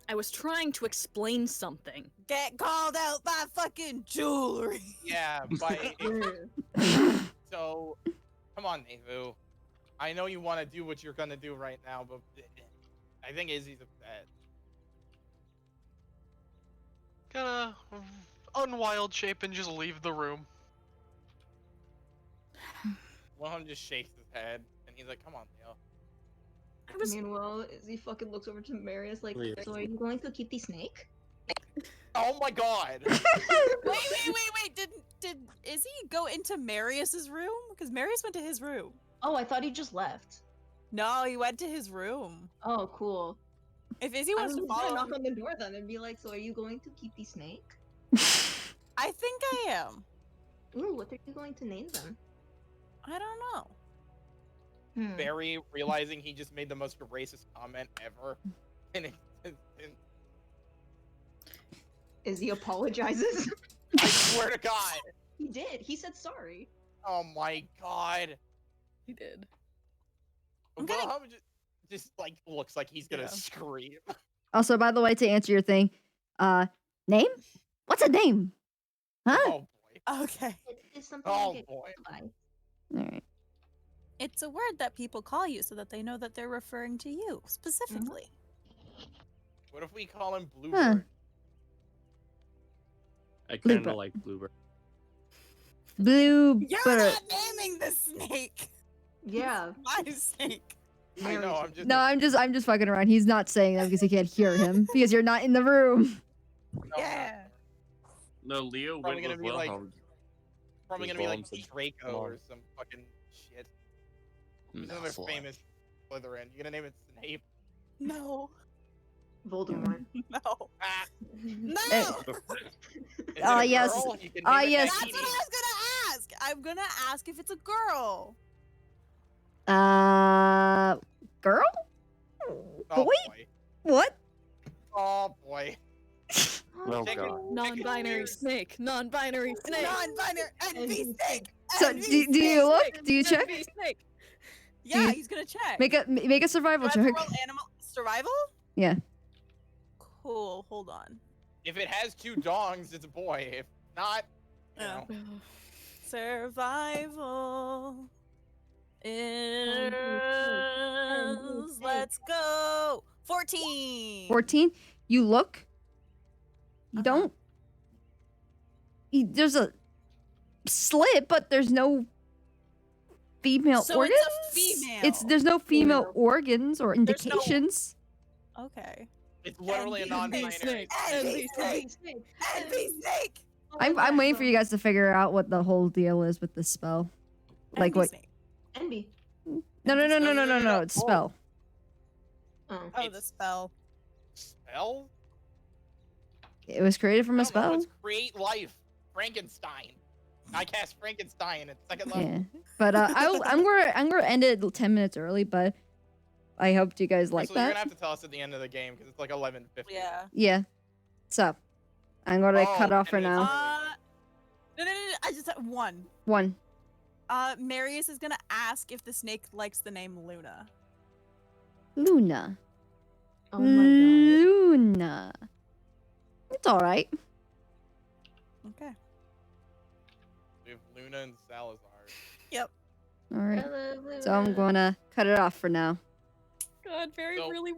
I was trying to explain something. Get called out by fucking jewelry. Yeah, so, come on, Navu. I know you want to do what you're gonna do right now, but I think Izzy's upset. Gonna unwild shape and just leave the room. Wilhelm just shakes his head, and he's like, come on, Leo. Meanwhile, Izzy fucking looks over to Marius like, Please. so are you going to keep the snake? Oh my god! Wait! Did Izzy go into Marius's room? Because Marius went to his room. Oh, I thought he just left. No, he went to his room. Oh, cool. If Izzy I wants was to gonna follow, knock on the door then and be like, so are you going to keep the snake? I think I am. Ooh, what are you going to name them? I don't know. Barry realizing he just made the most racist comment ever. And Izzy apologizes. I swear to God. He did. He said sorry. Oh my god. He did. Wilhelm just looks like he's gonna scream. Also, by the way, to answer your thing, name? What's a name? Huh? Oh boy. Okay. It's something Oh like boy. All right. It's a word that people call you so that they know that they're referring to you specifically. What if we call him Bluebird? I kind Bluebird. of like Bluebird. Blue You're bird. not naming the snake. Yeah. My snake. I know. I'm just. No, I'm just fucking around. He's not saying that because he can't hear him because you're not in the room. Yeah. No, Leo Probably went gonna with be like. Wilhelm. Probably His gonna be like mom said, Draco "Come on." or some fucking shit. There's another Malfoy. famous Slytherin. You gonna name it Snape? No. Voldemort. No. Ah. No. Eh. Is it Ah, a yes. girl? You can Ah, name it yes. That's what I was gonna ask. I'm gonna ask if it's a girl. Girl? Oh Boy? boy. What? Oh boy. Oh Take it- god. Non-binary snake. Non-binary snake. Non-binary NP snake. So NP do you snake. look? Do you check? NP snake. Do Yeah, you- he's gonna check. Make a survival Do I have to check. roll animal survival? Yeah. Cool. Hold on. If it has 2 dongs, it's a boy. If not, you know. Survival is. Let's go. 14. 14. You look. You don't. There's a slit, but there's no female So organs. it's a female. There's no female organs or There's no- indications. Okay. It's literally a non-binary. NB snake. I'm waiting for you guys to figure out what the whole deal is with the spell. Like what? Envy. No. It's spell. Oh, the spell. Spell? It was created from a I don't know, spell. it's create life. Frankenstein. I cast Frankenstein at 2nd level. Yeah, but I'm gonna end it 10 minutes early. But I hoped you guys like So you're that. gonna have to tell us at the end of the game because it's like 11:50. Yeah. Yeah. So I'm gonna cut off for now. No. I just have one. One. Marius is gonna ask if the snake likes the name Luna. Luna. Oh my god. Luna. It's all right. Okay. We have Luna and Salazar. Yep. All right. Hello, So I'm gonna cut it off for now. God, very So- really